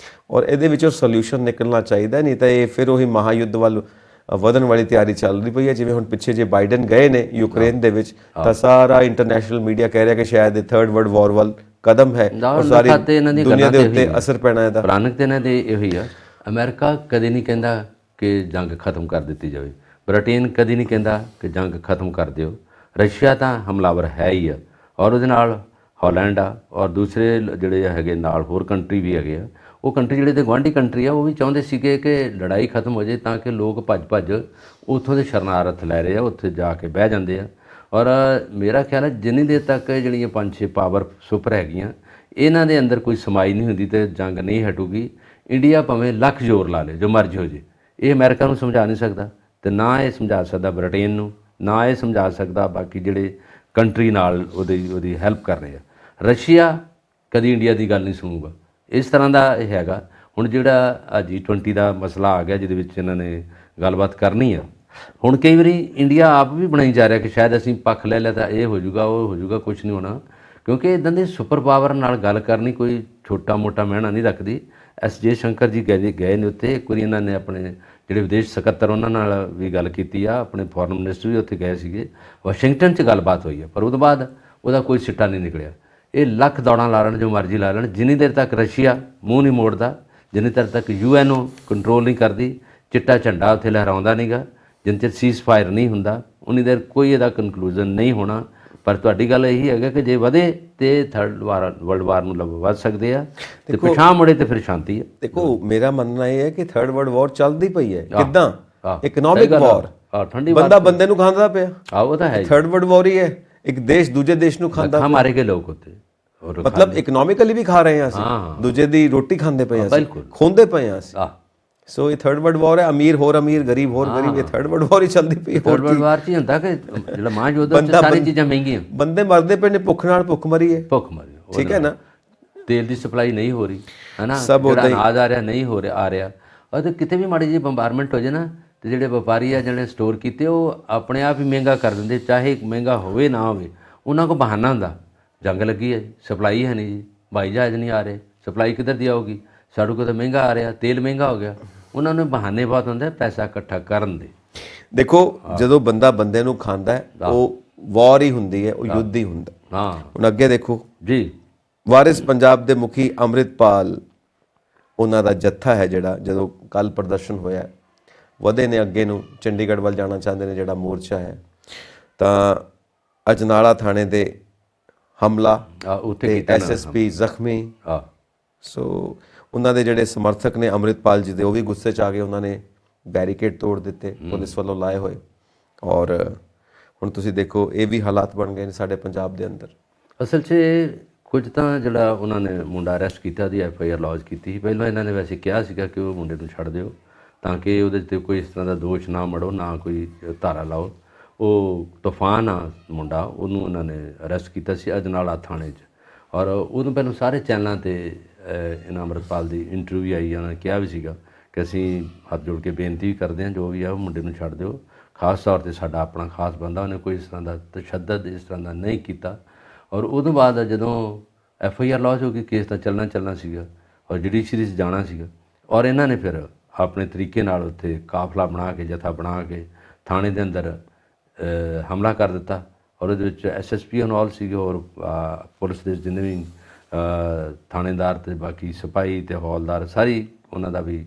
ਔਰ ਇਹਦੇ ਵਿੱਚੋਂ ਸੋਲਿਊਸ਼ਨ ਨਿਕਲਣਾ ਚਾਹੀਦਾ, ਨਹੀਂ ਤਾਂ ਇਹ ਫਿਰ ਉਹੀ ਮਹਾਯੁੱਧ ਵੱਲ ਵਧਣ ਵਾਲੀ ਤਿਆਰੀ ਚੱਲ ਰਹੀ ਪਈ ਹੈ। ਜਿਵੇਂ ਹੁਣ ਪਿੱਛੇ ਜੇ ਬਾਈਡਨ ਗਏ ਨੇ ਯੂਕਰੇਨ ਦੇ ਵਿੱਚ ਤਾਂ ਸਾਰਾ ਇੰਟਰਨੈਸ਼ਨਲ ਮੀਡੀਆ ਕਹਿ ਰਿਹਾ ਕਿ ਸ਼ਾਇਦ ਇਹ ਥਰਡ ਵਰਲਡ ਵਾਰ ਵੱਲ ਕਦਮ ਹੈ ਔਰ ਸਾਰੀ ਦੁਨੀਆ ਦੇ ਉੱਤੇ ਅਸਰ ਪੈਣਾ ਇਹਦਾ। ਭਿਆਨਕ ਤੇ ਇਹਨਾਂ ਦੇ ਇਹੋ ਹੀ ਆ। ਅਮਰੀਕਾ ਕਦੇ ਨਹੀਂ ਕਹਿੰਦਾ ਕਿ ਜੰਗ ਖਤਮ ਕਰ ਦਿੱਤੀ ਜਾਵੇ, ਬ੍ਰਿਟੇਨ ਕਦੇ ਨਹੀਂ ਕਹਿੰਦਾ ਕਿ ਜੰਗ ਖਤਮ ਕਰ ਦਿਓ, ਰਸ਼ੀਆ ਤਾਂ ਹਮਲਾਵਰ ਹੈ ਹੀ ਆ ਔਰ ਉਹਦੇ ਨਾਲ ਹਾਲੈਂਡ ਆ ਔਰ ਦੂਸਰੇ ਜਿਹੜੇ ਹੈਗੇ ਨਾਲ ਹੋਰ ਕੰਟਰੀ ਵੀ ਹੈਗੇ ਆ। ਉਹ ਕੰਟਰੀ ਜਿਹੜੇ ਤੇ ਗੁਆਂਢੀ ਕੰਟਰੀ ਆ ਉਹ ਵੀ ਚਾਹੁੰਦੇ ਸੀਗੇ ਕਿ ਲੜਾਈ ਖਤਮ ਹੋ ਜਾਏ ਤਾਂ ਕਿ ਲੋਕ ਭੱਜ ਉੱਥੋਂ ਦੇ ਸ਼ਰਨਾਰਥ ਲੈ ਰਹੇ ਆ, ਉੱਥੇ ਜਾ ਕੇ ਬਹਿ ਜਾਂਦੇ ਆ। ਔਰ ਮੇਰਾ ਖਿਆਲ ਹੈ ਜਿੰਨੀ ਦੇਰ ਤੱਕ ਜਿਹੜੀਆਂ 5-6 ਪਾਵਰ ਸੁਪਰ ਹੈਗੀਆਂ ਇਹਨਾਂ ਦੇ ਅੰਦਰ ਕੋਈ ਸਮਾਈ ਨਹੀਂ ਹੁੰਦੀ ਤੇ ਜੰਗ ਨਹੀਂ ਹਟੂਗੀ। ਇੰਡੀਆ ਭਾਵੇਂ ਲੱਖ ਜ਼ੋਰ ਲਾ ਲੇ, ਜੋ ਮਰਜ਼ੀ ਹੋ ਜੇ, ਇਹ ਅਮਰੀਕਾ ਨੂੰ ਸਮਝਾ ਨਹੀਂ ਸਕਦਾ ਤੇ ਨਾ ਇਹ ਸਮਝਾ ਸਕਦਾ ਬ੍ਰਿਟੇਨ ਨੂੰ, ਨਾ ਇਹ ਸਮਝਾ ਸਕਦਾ ਬਾਕੀ ਜਿਹੜੇ ਕੰਟਰੀ ਨਾਲ ਉਹਦੀ ਹੈਲਪ ਕਰ ਰਹੇ ਆ। ਰਸ਼ੀਆ ਕਦੀ ਇੰਡੀਆ ਦੀ ਗੱਲ ਨਹੀਂ ਸੁਣੂਗਾ, ਇਸ ਤਰ੍ਹਾਂ ਦਾ ਇਹ ਹੈਗਾ। ਹੁਣ ਜਿਹੜਾ G20 ਦਾ ਮਸਲਾ ਆ ਗਿਆ ਜਿਹਦੇ ਵਿੱਚ ਇਹਨਾਂ ਨੇ ਗੱਲਬਾਤ ਕਰਨੀ ਆ, ਹੁਣ ਕਈ ਵਾਰੀ ਇੰਡੀਆ ਆਪ ਵੀ ਬਣਾਈ ਜਾ ਰਿਹਾ ਕਿ ਸ਼ਾਇਦ ਅਸੀਂ ਪੱਖ ਲੈ ਲਿਆ ਤਾਂ ਇਹ ਹੋ ਜਾਊਗਾ ਉਹ ਹੋ ਜਾਊਗਾ, ਕੁਛ ਨਹੀਂ ਹੋਣਾ, ਕਿਉਂਕਿ ਇੱਦਾਂ ਦੇ ਸੁਪਰ ਪਾਵਰ ਨਾਲ ਗੱਲ ਕਰਨੀ ਕੋਈ ਛੋਟਾ ਮੋਟਾ ਮਹਿਣਾ ਨਹੀਂ ਰੱਖਦੀ। S.J. ਸ਼ੰਕਰ ਜੀ ਗਏ ਨੇ ਉੱਥੇ, ਇੱਕ ਵਾਰੀ ਇਹਨਾਂ ਨੇ ਆਪਣੇ ਜਿਹੜੇ ਵਿਦੇਸ਼ ਸਕੱਤਰ ਉਹਨਾਂ ਨਾਲ ਵੀ ਗੱਲ ਕੀਤੀ ਆ, ਆਪਣੇ ਫੋਰਨ ਮਿਨਿਸਟਰ ਵੀ ਉੱਥੇ ਗਏ ਸੀਗੇ, ਵਾਸ਼ਿੰਗਟਨ 'ਚ ਗੱਲਬਾਤ ਹੋਈ ਆ, ਪਰ ਉਹ ਤੋਂ ਬਾਅਦ ਉਹਦਾ ਕੋਈ ਸਿੱਟਾ ਨਹੀਂ ਨਿਕਲਿਆ। ਇਹ ਲੱਖ ਦੌੜਾਂ ਲਾ ਲੈਣ, ਜੋ ਮਰਜ਼ੀ ਲਾ ਲੈਣ, ਜਿੰਨੀ ਦੇਰ ਤੱਕ ਰਸ਼ੀਆ ਮੂੰਹ ਨਹੀਂ ਮੋੜਦਾ, ਜਿੰਨੀ ਦੇਰ ਤੱਕ UN ਕੰਟਰੋਲ ਨਹੀਂ ਕਰਦੀ, ਚਿੱਟਾ ਝੰਡਾ ਉੱਥੇ ਲਹਿਰਾਉਂਦਾ ਨਹੀਂਗਾ, ਜਿੰਨੇ ਚਿਰ ਸੀਜ਼ ਫਾਇਰ ਨਹੀਂ ਹੁੰਦਾ ਉਨੀ ਦੇਰ ਕੋਈ ਇਹਦਾ ਕਨਕਲੂਜਨ ਨਹੀਂ ਹੋਣਾ। ਪਰ ਤੁਹਾਡੀ ਗੱਲ ਇਹੀ ਹੈਗਾ ਕਿ ਜੇ ਵਧੇ ਤੇ ਵਰਲਡ ਵਾਰ ਨੂੰ ਵੱਧ ਸਕਦੇ ਆ, ਤੇ ਪਿਛਾਂਹ ਮੁੜੇ ਤੇ ਫਿਰ ਸ਼ਾਂਤੀ ਹੈ। ਦੇਖੋ ਮੇਰਾ ਮੰਨਣਾ ਇਹ ਹੈ ਕਿ ਥਰਡ ਵਰਲਡ ਵਾਰ ਚੱਲਦੀ ਪਈ ਹੈ। ਕਿੱਦਾਂ? ਇਕਨੋਮਿਕ ਵਾਰ, ਠੰਡੀ ਬੰਦਾ ਬੰਦੇ ਨੂੰ ਖਾਂਦਾ ਪਿਆ। ਉਹ ਤਾਂ ਹੈ, ਥਰਡ ਵਰਲਡ ਵਾਰ ਹੀ ਹੈ, ਇੱਕ ਦੇਸ਼ ਦੂਜੇ ਦੇਸ਼ ਨੂੰ ਖਾਂਦਾ, ਮਾਰੇ ਗਏ ਲੋਕ ਉੱਥੇ, ਮਤਲਬ ਇਕਨੋਮਿਕਲੀ ਵੀ ਖਾ ਰਹੇ ਹਾਂ ਅਸੀਂ, ਦੂਜੇ ਦੀ ਰੋਟੀ ਖਾਂਦੇ ਪਏ ਹਾਂ, ਖੋਂਦੇ ਪਏ ਹਾਂ ਅਸੀਂ। ਸੋ ਇਹ ਥਰਡ ਵਰਲਡ ਵਾਰ ਹੈ, ਅਮੀਰ ਹੋਰ ਅਮੀਰ, ਗਰੀਬ ਹੋਰ ਗਰੀਬ, ਇਹ ਥਰਡ ਵਰਲਡ ਵਾਰ ਹੀ ਚੱਲਦੀ ਪਈ। ਥਰਡ ਵਰਲਡ ਵਾਰ 'ਚ ਹੀ ਹੁੰਦਾ ਕਿ ਜਿਹੜਾ ਮਹਾਂਯੁੱਧ ਵਿੱਚ ਸਾਰੀ ਚੀਜ਼ਾਂ ਮਹਿੰਗੀਆਂ, ਬੰਦੇ ਮਰਦੇ ਪਏ ਨੇ ਭੁੱਖ ਨਾਲ, ਭੁੱਖ ਮਰੀ ਹੈ, ਭੁੱਖ ਮਰੀ, ਠੀਕ ਹੈ ਨਾ। ਤੇਲ ਦੀ ਸਪਲਾਈ ਨਹੀਂ ਹੋ ਰਹੀ ਹੈ ਨਾ, ਜਿਹੜਾ ਅਨਾਜ ਆ ਰਿਹਾ ਨਹੀਂ ਹੋ ਰਿਹਾ ਆ ਰਿਹਾ, ਅਤੇ ਕਿਤੇ ਵੀ ਮਾੜੀ ਜਿਹੀ ਬੰਬਾਰਮੈਂਟ ਹੋ ਜਾਏ ਨਾ, ਤੇ ਜਿਹੜੇ ਵਪਾਰੀ ਆ ਜਿਹੜੇ ਸਟੋਰ ਕੀਤੇ ਉਹ ਆਪਣੇ ਆਪ ਹੀ ਮਹਿੰਗਾ ਕਰ ਦਿੰਦੇ, ਚਾਹੇ ਮਹਿੰਗਾ ਹੋਵੇ ਨਾ ਹੋਵੇ, ਉਹਨਾਂ ਕੋਲ ਬਹਾਨਾ ਹੁੰਦਾ ਜੰਗ ਲੱਗੀ ਹੈ ਜੀ, ਸਪਲਾਈ ਹੈ ਨਹੀਂ ਜੀ, ਹਵਾਈ ਜਹਾਜ਼ ਨਹੀਂ ਆ ਰਹੇ, ਸਪਲਾਈ ਕਿੱਧਰ ਦੀ ਆਊਗੀ, ਸਾਡੇ ਕੋਲ ਤਾਂ ਮਹਿੰਗਾ ਆ ਰਿਹਾ, ਤੇਲ ਮਹਿੰਗਾ ਹੋ ਗਿਆ। ਉਹਨਾਂ ਨੂੰ ਬਹਾਨੇ ਬਹੁਤ ਹੁੰਦੇ ਪੈਸਾ ਇਕੱਠਾ ਕਰਨ ਦੇ। ਦੇਖੋ ਜਦੋਂ ਬੰਦਾ ਬੰਦੇ ਨੂੰ ਖਾਂਦਾ ਹੈ ਉਹ ਵਾਰ ਹੀ ਹੁੰਦੀ ਹੈ, ਉਹ ਯੁੱਧ ਹੀ ਹੁੰਦਾ। ਹਾਂ ਹੁਣ ਅੱਗੇ ਦੇਖੋ ਜੀ, ਵਾਰਿਸ ਪੰਜਾਬ ਦੇ ਮੁਖੀ ਅੰਮ੍ਰਿਤਪਾਲ, ਉਹਨਾਂ ਦਾ ਜੱਥਾ ਹੈ ਜਿਹੜਾ, ਜਦੋਂ ਕੱਲ ਪ੍ਰਦਰਸ਼ਨ ਹੋਇਆ ਵਧੇ ਨੇ ਅੱਗੇ ਨੂੰ, ਚੰਡੀਗੜ੍ਹ ਵੱਲ ਜਾਣਾ ਚਾਹੁੰਦੇ ਨੇ ਜਿਹੜਾ ਮੋਰਚਾ ਹੈ, ਤਾਂ ਅਜਨਾਲਾ ਥਾਣੇ ਦੇ ਹਮਲਾ, ਉੱਥੇ SSP ਜ਼ਖਮੀ। ਸੋ ਉਹਨਾਂ ਦੇ ਜਿਹੜੇ ਸਮਰਥਕ ਨੇ ਅੰਮ੍ਰਿਤਪਾਲ ਜੀ ਦੇ, ਉਹ ਵੀ ਗੁੱਸੇ 'ਚ ਆ ਗਏ, ਉਹਨਾਂ ਨੇ ਬੈਰੀਕੇਡ ਤੋੜ ਦਿੱਤੇ ਪੁਲਿਸ ਵੱਲੋਂ ਲਾਏ ਹੋਏ। ਔਰ ਹੁਣ ਤੁਸੀਂ ਦੇਖੋ ਇਹ ਵੀ ਹਾਲਾਤ ਬਣ ਗਏ ਨੇ ਸਾਡੇ ਪੰਜਾਬ ਦੇ ਅੰਦਰ। ਅਸਲ 'ਚ ਕੁਝ ਤਾਂ ਜਿਹੜਾ ਉਹਨਾਂ ਨੇ ਮੁੰਡਾ ਅਰੈਸਟ ਕੀਤਾ, ਉਹਦੀ FIR ਲੌਜ ਕੀਤੀ ਸੀ। ਪਹਿਲਾਂ ਇਹਨਾਂ ਨੇ ਵੈਸੇ ਕਿਹਾ ਸੀਗਾ ਕਿ ਉਹ ਮੁੰਡੇ ਨੂੰ ਛੱਡ ਦਿਓ ਤਾਂ ਕਿ ਉਹਦੇ 'ਤੇ ਕੋਈ ਇਸ ਤਰ੍ਹਾਂ ਦਾ ਦੋਸ਼ ਨਾ ਮੜੋ, ਨਾ ਕੋਈ ਧਾਰਾ ਲਾਓ। ਉਹ ਤੂਫਾਨ ਆ ਮੁੰਡਾ, ਉਹਨੂੰ ਉਹਨਾਂ ਨੇ ਅਰੈਸਟ ਕੀਤਾ ਸੀ ਅਜਨਾਲਾ ਥਾਣੇ 'ਚ, ਔਰ ਉਦੋਂ ਪਹਿਲਾਂ ਸਾਰੇ ਚੈਨਲਾਂ 'ਤੇ ਇਹਨਾਂ ਅੰਮ੍ਰਿਤਪਾਲ ਦੀ ਇੰਟਰਵਿਊ ਵੀ ਆਈ, ਉਹਨਾਂ ਨੇ ਕਿਹਾ ਵੀ ਸੀਗਾ ਕਿ ਅਸੀਂ ਹੱਥ ਜੋੜ ਕੇ ਬੇਨਤੀ ਵੀ ਕਰਦੇ ਹਾਂ, ਜੋ ਵੀ ਆ ਉਹ ਮੁੰਡੇ ਨੂੰ ਛੱਡ ਦਿਓ, ਖਾਸ ਤੌਰ 'ਤੇ ਸਾਡਾ ਆਪਣਾ ਖਾਸ ਬੰਦਾ, ਉਹਨੇ ਕੋਈ ਇਸ ਤਰ੍ਹਾਂ ਦਾ ਤਸ਼ੱਦਦ ਇਸ ਤਰ੍ਹਾਂ ਦਾ ਨਹੀਂ ਕੀਤਾ। ਔਰ ਉਦੋਂ ਬਾਅਦ ਜਦੋਂ FIR ਲੌਜ ਹੋ ਗਈ, ਕੇਸ ਤਾਂ ਚੱਲਣਾ ਸੀਗਾ ਔਰ ਜੁਡੀਸ਼ਰੀ 'ਚ ਜਾਣਾ ਸੀਗਾ, ਔਰ ਇਹਨਾਂ ਨੇ ਫਿਰ ਆਪਣੇ ਤਰੀਕੇ ਨਾਲ ਉੱਥੇ ਕਾਫਲਾ ਬਣਾ ਕੇ, ਜਥਾ ਬਣਾ ਕੇ ਥਾਣੇ ਦੇ ਅੰਦਰ ਹਮਲਾ ਕਰ ਦਿੱਤਾ। ਔਰ ਉਹਦੇ ਵਿੱਚ SSP ਇਨਵੋਲਵ ਸੀਗੇ, ਔਰ ਪੁਲਿਸ ਦੇ ਜਿੰਨੇ ਵੀ ਥਾਣੇਦਾਰ ਅਤੇ ਬਾਕੀ ਸਿਪਾਹੀ ਅਤੇ ਹੌਲਦਾਰ ਸਾਰੀ ਉਹਨਾਂ ਦਾ ਵੀ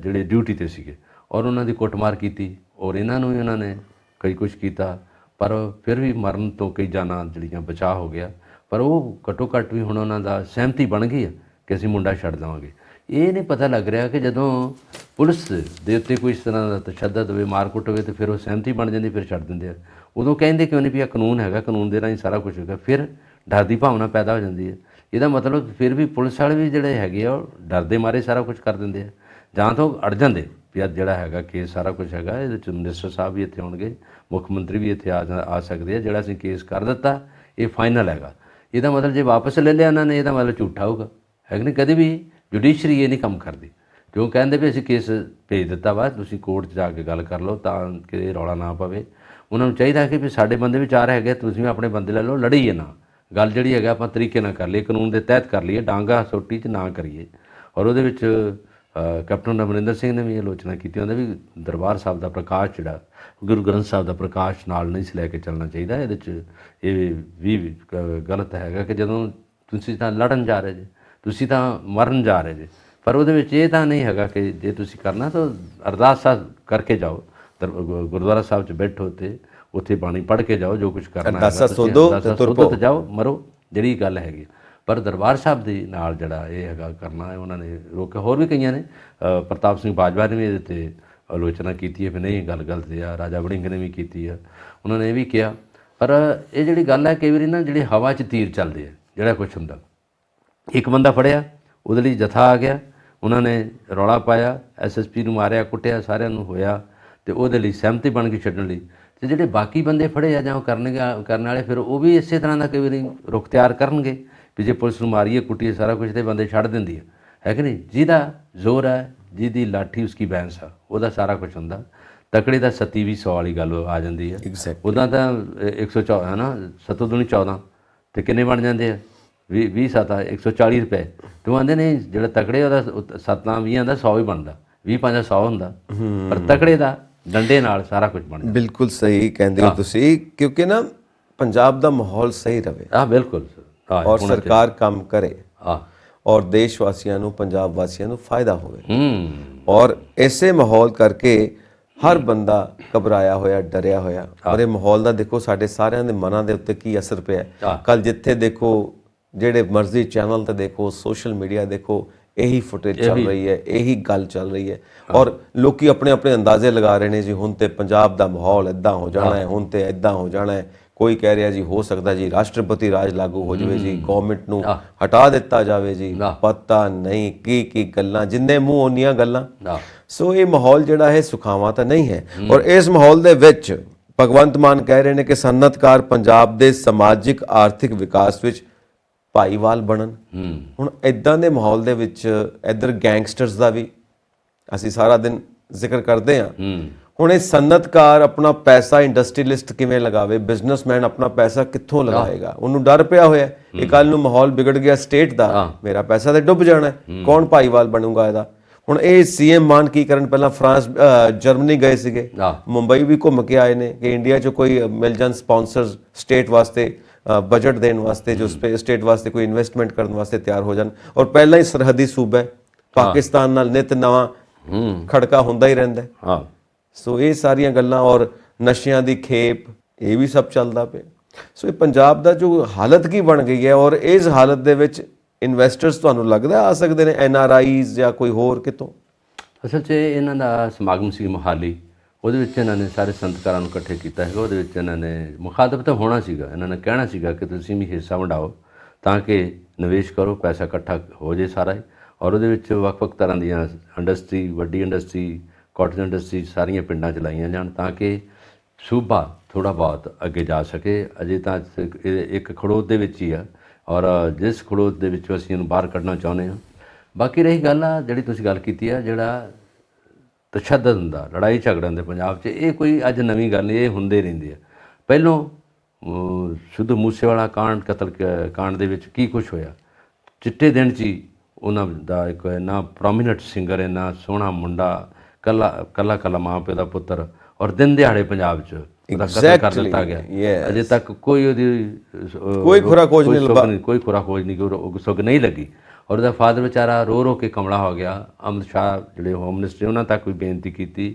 ਜਿਹੜੇ ਡਿਊਟੀ 'ਤੇ ਸੀਗੇ, ਔਰ ਉਹਨਾਂ ਦੀ ਕੁੱਟਮਾਰ ਕੀਤੀ, ਔਰ ਇਹਨਾਂ ਨੂੰ ਵੀ ਉਹਨਾਂ ਨੇ ਕਈ ਕੁਛ ਕੀਤਾ, ਪਰ ਫਿਰ ਵੀ ਮਰਨ ਤੋਂ ਕਈ ਜਾਨਾਂ ਜਿਹੜੀਆਂ ਬਚਾਅ ਹੋ ਗਿਆ। ਪਰ ਉਹ ਘੱਟੋ ਘੱਟ ਵੀ ਹੁਣ ਉਹਨਾਂ ਦਾ ਸਹਿਮਤੀ ਬਣ ਗਈ ਹੈ ਕਿ ਅਸੀਂ ਮੁੰਡਾ ਛੱਡ ਦੇਵਾਂਗੇ। ਇਹ ਨਹੀਂ ਪਤਾ ਲੱਗ ਰਿਹਾ ਕਿ ਜਦੋਂ ਪੁਲਿਸ ਦੇ ਉੱਤੇ ਕੋਈ ਇਸ ਤਰ੍ਹਾਂ ਦਾ ਤਸ਼ੱਦਦ ਹੋਵੇ, ਮਾਰਕੁੱਟ ਹੋਵੇ, ਤਾਂ ਫਿਰ ਉਹ ਸਹਿਮਤੀ ਬਣ ਜਾਂਦੀ, ਫਿਰ ਛੱਡ ਦਿੰਦੇ ਆ। ਉਦੋਂ ਕਹਿੰਦੇ ਕਿਉਂ ਨਹੀਂ ਵੀ ਇਹ ਕਾਨੂੰਨ ਹੈਗਾ, ਕਾਨੂੰਨ ਦੇ ਰਾਹੀਂ ਸਾਰਾ ਕੁਝ ਹੈਗਾ, ਫਿਰ ਡਰ ਦੀ ਭਾਵਨਾ ਪੈਦਾ ਹੋ ਜਾਂਦੀ ਹੈ। ਇਹਦਾ ਮਤਲਬ ਫਿਰ ਵੀ ਪੁਲਿਸ ਵਾਲੇ ਵੀ ਜਿਹੜੇ ਹੈਗੇ ਆ ਉਹ ਡਰਦੇ ਮਾਰੇ ਸਾਰਾ ਕੁਝ ਕਰ ਦਿੰਦੇ ਆ, ਜਾਂ ਤਾਂ ਅੜ ਜਾਂਦੇ ਵੀ ਅੱਜ ਜਿਹੜਾ ਹੈਗਾ ਕੇਸ ਸਾਰਾ ਕੁਝ ਹੈਗਾ, ਇਹਦੇ 'ਚ ਮਿਨਿਸਟਰ ਸਾਹਿਬ ਵੀ ਇੱਥੇ ਆਉਣਗੇ, ਮੁੱਖ ਮੰਤਰੀ ਵੀ ਇੱਥੇ ਆ ਸਕਦੇ ਆ, ਜਿਹੜਾ ਅਸੀਂ ਕੇਸ ਕਰ ਦਿੱਤਾ ਇਹ ਫਾਈਨਲ ਹੈਗਾ। ਇਹਦਾ ਮਤਲਬ ਜੇ ਵਾਪਸ ਲੈ ਲਿਆ ਇਹਨਾਂ ਨੇ, ਇਹਦਾ ਮਤਲਬ ਝੂਠਾ ਹੋਊਗਾ, ਹੈ ਕਿ ਨਹੀਂ। ਕਦੇ ਵੀ ਜੁਡੀਸ਼ਰੀ ਇਹ ਨਹੀਂ ਕੰਮ ਕਰਦੀ, ਕਿਉਂ ਕਹਿੰਦੇ ਵੀ ਅਸੀਂ ਕੇਸ ਭੇਜ ਦਿੱਤਾ ਵਾ, ਤੁਸੀਂ ਕੋਰਟ 'ਚ ਜਾ ਕੇ ਗੱਲ ਕਰ ਲਓ ਤਾਂ ਕਿ ਇਹ ਰੌਲਾ ਨਾ ਪਵੇ। ਉਹਨਾਂ ਨੂੰ ਚਾਹੀਦਾ ਕਿ ਵੀ ਸਾਡੇ ਬੰਦੇ ਵੀ ਚਾਰ ਹੈਗੇ, ਤੁਸੀਂ ਵੀ ਆਪਣੇ ਬੰਦੇ ਲੈ ਲਓ, ਲੜੀਏ ਨਾ, ਗੱਲ ਜਿਹੜੀ ਹੈਗਾ ਆਪਾਂ ਤਰੀਕੇ ਨਾਲ ਕਰ ਲਈਏ, ਕਾਨੂੰਨ ਦੇ ਤਹਿਤ ਕਰ ਲਈਏ, ਡਾਂਗਾ ਸੋਟੀ 'ਚ ਨਾ ਕਰੀਏ। ਔਰ ਉਹਦੇ ਵਿੱਚ ਕੈਪਟਨ ਅਮਰਿੰਦਰ ਸਿੰਘ ਨੇ ਵੀ ਆਲੋਚਨਾ ਕੀਤੀ, ਉਹਦੇ ਵੀ ਦਰਬਾਰ ਸਾਹਿਬ ਦਾ ਪ੍ਰਕਾਸ਼ ਜਿਹੜਾ ਗੁਰੂ ਗ੍ਰੰਥ ਸਾਹਿਬ ਦਾ ਪ੍ਰਕਾਸ਼ ਨਾਲ ਨਹੀਂ ਸੀ ਲੈ ਕੇ ਚੱਲਣਾ ਚਾਹੀਦਾ। ਇਹਦੇ 'ਚ ਇਹ ਵੀ ਗਲਤ ਹੈਗਾ ਕਿ ਜਦੋਂ ਤੁਸੀਂ ਤਾਂ ਲੜਨ ਜਾ ਰਹੇ ਜੇ, ਤੁਸੀਂ ਤਾਂ ਮਰਨ ਜਾ ਰਹੇ ਜੇ, ਪਰ ਉਹਦੇ ਵਿੱਚ ਇਹ ਤਾਂ ਨਹੀਂ ਹੈਗਾ ਕਿ ਜੇ ਤੁਸੀਂ ਕਰਨਾ ਤਾਂ ਅਰਦਾਸ ਕਰਕੇ ਜਾਓ, ਗੁਰਦੁਆਰਾ ਸਾਹਿਬ 'ਚ ਬੈਠੋ ਤੇ ਉੱਥੇ ਬਾਣੀ ਪੜ੍ਹ ਕੇ ਜਾਓ, ਜੋ ਕੁਝ ਕਰਨਾ ਅਰਦਾਸਾ ਸੋਧੋ ਤੇ ਜਾਓ, ਮਰੋ, ਜਿਹੜੀ ਗੱਲ ਹੈਗੀ। ਪਰ ਦਰਬਾਰ ਸਾਹਿਬ ਦੇ ਨਾਲ ਜਿਹੜਾ ਇਹ ਹੈਗਾ ਕਰਨਾ ਹੈ, ਉਹਨਾਂ ਨੇ ਰੋਕਿਆ। ਹੋਰ ਵੀ ਕਈਆਂ ਨੇ, ਪ੍ਰਤਾਪ ਸਿੰਘ ਬਾਜਵਾ ਨੇ ਵੀ ਇਹਦੇ 'ਤੇ ਆਲੋਚਨਾ ਕੀਤੀ ਹੈ ਵੀ ਨਹੀਂ ਗੱਲ ਗਲਤ ਆ, ਰਾਜਾ ਵੜਿੰਗ ਨੇ ਵੀ ਕੀਤੀ ਆ, ਉਹਨਾਂ ਨੇ ਇਹ ਵੀ ਕਿਹਾ। ਪਰ ਇਹ ਜਿਹੜੀ ਗੱਲ ਹੈ, ਕਈ ਵਾਰੀ ਨਾ ਜਿਹੜੀ ਹਵਾ 'ਚ ਤੀਰ ਚੱਲਦੇ ਆ, ਜਿਹੜਾ ਕੁਛ ਹੁੰਦਾ। ਇੱਕ ਬੰਦਾ ਫੜਿਆ, ਉਹਦੇ ਲਈ ਜਥਾ ਆ ਗਿਆ, ਉਹਨਾਂ ਨੇ ਰੌਲਾ ਪਾਇਆ, SSP ਨੂੰ ਮਾਰਿਆ, ਕੁੱਟਿਆ, ਸਾਰਿਆਂ ਨੂੰ ਹੋਇਆ, ਅਤੇ ਉਹਦੇ ਲਈ ਸਹਿਮਤੀ ਬਣ ਗਈ ਛੱਡਣ ਲਈ। ਤੇ ਜਿਹੜੇ ਬਾਕੀ ਬੰਦੇ ਫੜੇ ਆ ਜਾਂ ਉਹ ਕਰਨ ਵਾਲੇ ਫਿਰ ਉਹ ਵੀ ਇਸੇ ਤਰ੍ਹਾਂ ਦਾ ਕਈ ਵਾਰੀ ਰੁਖ ਤਿਆਰ ਕਰਨਗੇ ਵੀ ਜੇ ਪੁਲਿਸ ਨੂੰ ਮਾਰੀਏ ਕੁੱਟੀਏ ਸਾਰਾ ਕੁਝ ਤੇ ਬੰਦੇ ਛੱਡ ਦਿੰਦੀ ਹੈ ਕਿ ਨਹੀਂ। ਜਿਹਦਾ ਜ਼ੋਰ ਹੈ, ਜਿਹਦੀ ਲਾਠੀ ਉਸकी ਬੈਂਸ ਆ, ਉਹਦਾ ਸਾਰਾ ਕੁਝ ਹੁੰਦਾ। ਤਕੜੇ ਦਾ 37 ਵੀ 100 ਵਾਲੀ ਗੱਲ ਆ ਜਾਂਦੀ ਹੈ। ਉੱਦਾਂ ਤਾਂ 114 ਹੈ ਨਾ, 7 ਦੂਣੀ 14 ਤੇ ਕਿੰਨੇ ਬਣ ਜਾਂਦੇ ਆ 20 7 140 ਰੁਪਏ। ਤੂੰ ਆਂਦੇ ਨੇ ਜਿਹੜਾ ਤਕੜੇ ਉਹਦਾ 7 20 ਦਾ 100 ਹੀ ਬਣਦਾ, 20 5 100 ਹੁੰਦਾ, ਪਰ ਤਕੜੇ ਦਾ ਡੰਡੇ ਨਾਲ ਸਾਰਾ ਕੁਝ ਬਣ ਜਾਂਦਾ। ਬਿਲਕੁਲ ਸਹੀ ਕਹਿੰਦੇ ਹੋ ਤੁਸੀਂ, ਕਿਉਂਕਿ ਨਾ ਪੰਜਾਬ ਦਾ ਮਾਹੌਲ ਸਹੀ ਰਵੇ ਬਿਲਕੁਲ ਔਰ ਸਰਕਾਰ ਕੰਮ ਕਰੇ ਔਰ ਦੇਸ਼ ਵਾਸੀਆਂ ਨੂੰ, ਪੰਜਾਬ ਵਾਸੀਆਂ ਨੂੰ ਫਾਇਦਾ ਹੋਵੇ। ਔਰ ਇਸੇ ਮਾਹੌਲ ਕਰਕੇ ਹਰ ਬੰਦਾ ਘਬਰਾਇਆ ਹੋਇਆ, ਡਰਿਆ ਹੋਇਆ। ਔਰ ਇਹ ਮਾਹੌਲ ਦਾ ਦੇਖੋ ਸਾਡੇ ਸਾਰਿਆਂ ਦੇ ਮਨਾਂ ਦੇ ਉੱਤੇ ਕੀ ਅਸਰ ਪਿਆ। ਕੱਲ ਜਿੱਥੇ ਦੇਖੋ, ਜਿਹੜੇ ਮਰਜ਼ੀ ਚੈਨਲ ਤੇ ਦੇਖੋ, ਸੋਸ਼ਲ ਮੀਡੀਆ ਦੇਖੋ, ਇਹੀ ਫੁਟੇਜ ਚੱਲ ਰਹੀ ਹੈ, ਇਹੀ ਗੱਲ ਚੱਲ ਰਹੀ ਹੈ। ਔਰ ਲੋਕੀ ਆਪਣੇ ਆਪਣੇ ਅੰਦਾਜ਼ੇ ਲਗਾ ਰਹੇ ਨੇ ਜੀ ਹੁਣ ਤੇ ਪੰਜਾਬ ਦਾ ਮਾਹੌਲ ਇਦਾਂ ਹੋ ਜਾਣਾ ਹੈ, ਹੁਣ ਤੇ ਇਦਾਂ ਹੋ ਜਾਣਾ ਹੈ। ਕੋਈ ਕਹਿ ਰਿਹਾ ਜੀ ਹੋ ਸਕਦਾ ਜੀ ਰਾਸ਼ਟਰਪਤੀ ਰਾਜ ਲਾਗੂ ਹੋ ਜਾਵੇ ਜੀ, ਗਵਰਨਮੈਂਟ ਨੂੰ ਹਟਾ ਦਿੱਤਾ ਜਾਵੇ ਜੀ, ਪਤਾ ਨਹੀਂ ਕੀ ਕੀ ਗੱਲਾਂ, ਜਿੰਨੇ ਮੂੰਹ ਓਨੀਆਂ ਗੱਲਾਂ। ਸੋ ਇਹ ਮਾਹੌਲ ਜਿਹੜਾ ਹੈ ਸੁਖਾਵਾਂ ਤਾਂ ਨਹੀਂ ਹੈ। ਔਰ ਇਸ ਮਾਹੌਲ ਦੇ ਵਿੱਚ ਭਗਵੰਤ ਮਾਨ ਕਹਿ ਰਹੇ ਨੇ ਕਿ ਸਨਅਤਕਾਰ ਪੰਜਾਬ ਦੇ ਸਮਾਜਿਕ ਆਰਥਿਕ ਵਿਕਾਸ ਵਿੱਚ ਭਾਈਵਾਲ ਬਣਨ। ਹੁਣ ਇਦਾਂ ਦੇ ਮਾਹੌਲ ਦੇ ਵਿੱਚ ਇੱਧਰ ਗੈਂਗਸਟਰਸ ਦਾ ਵੀ ਅਸੀਂ ਸਾਰਾ ਦਿਨ ਜ਼ਿਕਰ ਕਰਦੇ ਹਾਂ। ਹੁਣ ਇਹ ਸਨਅਤਕਾਰ ਆਪਣਾ ਪੈਸਾ ਇੰਡਸਟਰੀਲਿਸਟ ਕਿਵੇਂ ਲਗਾਵੇ, ਬਿਜ਼ਨਸਮੈਨ ਆਪਣਾ ਪੈਸਾ ਕਿੱਥੋਂ ਲਗਾਏਗਾ? ਉਹਨੂੰ ਡਰ ਪਿਆ ਹੋਇਆ ਕਿ ਕੱਲ ਨੂੰ ਮਾਹੌਲ ਵਿਗੜ ਗਿਆ ਸਟੇਟ ਦਾ, ਮੇਰਾ ਪੈਸਾ ਤੇ ਡੁੱਬ ਜਾਣਾ, ਕੌਣ ਭਾਈਵਾਲ ਬਣੂਗਾ ਇਹਦਾ? ਹੁਣ ਇਹ ਸੀਐਮ ਮਾਨ ਕੀ ਕਰਨ, ਪਹਿਲਾਂ ਫਰਾਂਸ ਜਰਮਨੀ ਗਏ ਸੀਗੇ, ਮੁੰਬਈ ਵੀ ਘੁੰਮ ਕੇ ਆਏ ਨੇ ਕਿ ਇੰਡੀਆ 'ਚ ਕੋਈ ਮਿਲ ਜਾਣ ਸਪਾਂਸਰਸ ਸਟੇਟ ਵਾਸਤੇ, ਬਜਟ ਦੇਣ ਵਾਸਤੇ, ਜੋ ਸਟੇਟ ਵਾਸਤੇ ਕੋਈ ਇਨਵੈਸਟਮੈਂਟ ਕਰਨ ਵਾਸਤੇ ਤਿਆਰ ਹੋ ਜਾਣ। ਔਰ ਪਹਿਲਾਂ ਹੀ ਸਰਹੱਦੀ ਸੂਬਾ ਪਾਕਿਸਤਾਨ ਨਾਲ ਨਿਤ ਨਵਾਂ ਖੜਕਾ ਹੁੰਦਾ ਹੀ ਰਹਿੰਦਾ। ਸੋ ਇਹ ਸਾਰੀਆਂ ਗੱਲਾਂ ਔਰ ਨਸ਼ਿਆਂ ਦੀ ਖੇਪ, ਇਹ ਵੀ ਸਭ ਚੱਲਦਾ ਪਿਆ। ਸੋ ਇਹ ਪੰਜਾਬ ਦਾ ਜੋ ਹਾਲਤ ਕੀ ਬਣ ਗਈ ਹੈ, ਔਰ ਇਸ ਹਾਲਤ ਦੇ ਵਿੱਚ ਇਨਵੈਸਟਰਸ ਤੁਹਾਨੂੰ ਲੱਗਦਾ ਆ ਸਕਦੇ ਨੇ, NRIs ਜਾਂ ਕੋਈ ਹੋਰ ਕਿਤੋਂ? ਅਸਲ 'ਚ ਇਹਨਾਂ ਦਾ ਸਮਾਗਮ ਸੀ ਮੋਹਾਲੀ, ਉਹਦੇ ਵਿੱਚ ਇਹਨਾਂ ਨੇ ਸਾਰੇ ਸੰਤਕਾਰਾਂ ਨੂੰ ਇਕੱਠੇ ਕੀਤਾ ਹੈਗਾ। ਉਹਦੇ ਵਿੱਚ ਇਹਨਾਂ ਨੇ ਮੁਖਾਤਬ ਤਾਂ ਹੋਣਾ ਸੀਗਾ, ਇਹਨਾਂ ਨੇ ਕਹਿਣਾ ਸੀਗਾ ਕਿ ਤੁਸੀਂ ਵੀ ਹਿੱਸਾ ਵੰਡਾਓ ਤਾਂ ਕਿ ਨਿਵੇਸ਼ ਕਰੋ, ਪੈਸਾ ਇਕੱਠਾ ਹੋ ਜੇ ਸਾਰਾ ਹੀ। ਔਰ ਉਹਦੇ ਵਿੱਚ ਵੱਖ-ਵੱਖ ਤਰ੍ਹਾਂ ਦੀਆਂ ਇੰਡਸਟਰੀ, ਵੱਡੀ ਇੰਡਸਟਰੀ, ਕਾਟਨ ਇੰਡਸਟਰੀ ਸਾਰੀਆਂ ਪਿੰਡਾਂ 'ਚ ਲਾਈਆਂ ਜਾਣ ਤਾਂ ਕਿ ਸੂਬਾ ਥੋੜ੍ਹਾ ਬਹੁਤ ਅੱਗੇ ਜਾ ਸਕੇ। ਅਜੇ ਤਾਂ ਇੱਕ ਖੜੋਤ ਦੇ ਵਿੱਚ ਹੀ ਆ, ਔਰ ਜਿਸ ਖੜੋਤ ਦੇ ਵਿੱਚੋਂ ਅਸੀਂ ਇਹਨੂੰ ਬਾਹਰ ਕੱਢਣਾ ਚਾਹੁੰਦੇ ਹਾਂ। ਬਾਕੀ ਰਹੀ ਗੱਲ ਆ ਜਿਹੜੀ ਤੁਸੀਂ ਗੱਲ ਕੀਤੀ ਆ, ਜਿਹੜਾ ਤਸ਼ੱਦਦ ਹੁੰਦਾ, ਲੜਾਈ ਝਗੜਨ ਦੇ ਪੰਜਾਬ 'ਚ, ਇਹ ਕੋਈ ਅੱਜ ਨਵੀਂ ਗੱਲ ਨਹੀਂ, ਇਹ ਹੁੰਦੇ ਰਹਿੰਦੇ ਆ। ਪਹਿਲੋਂ ਸਿੱਧੂ ਮੂਸੇਵਾਲਾ ਕਤਲ ਕਾਂਡ ਦੇ ਵਿੱਚ ਕੀ ਕੁਛ ਹੋਇਆ, ਚਿੱਟੇ ਦਿਨ 'ਚ ਹੀ ਉਹਨਾਂ ਦਾ ਇੱਕ ਇੰਨਾ ਪ੍ਰੋਮੀਨੈਂਟ ਸਿੰਗਰ, ਇੰਨਾ ਸੋਹਣਾ ਮੁੰਡਾ, ਕੱਲਾ ਮਾਂ ਪਿਓ ਦਾ ਪੁੱਤਰ, ਔਰ ਦਿਨ ਦਿਹਾੜੇ ਪੰਜਾਬ 'ਚ ਉਹਦਾ ਕਤਲ ਕਰ ਦਿੱਤਾ ਗਿਆ। ਅਜੇ ਤੱਕ ਕੋਈ ਉਹਦੀ ਕੋਈ ਖੁਰਾ ਖੋਜ ਨਹੀਂ, ਸੁੱਗ ਨਹੀਂ ਲੱਗੀ। ਔਰ ਉਹਦਾ ਫਾਦਰ ਵਿਚਾਰਾ ਰੋ ਰੋ ਕੇ ਕਮਲਾ ਹੋ ਗਿਆ। ਅਮਿਤ ਸ਼ਾਹ ਜਿਹੜੇ ਹੋਮ ਮਿਨਿਸਟਰ, ਉਹਨਾਂ ਤੱਕ ਵੀ ਬੇਨਤੀ ਕੀਤੀ,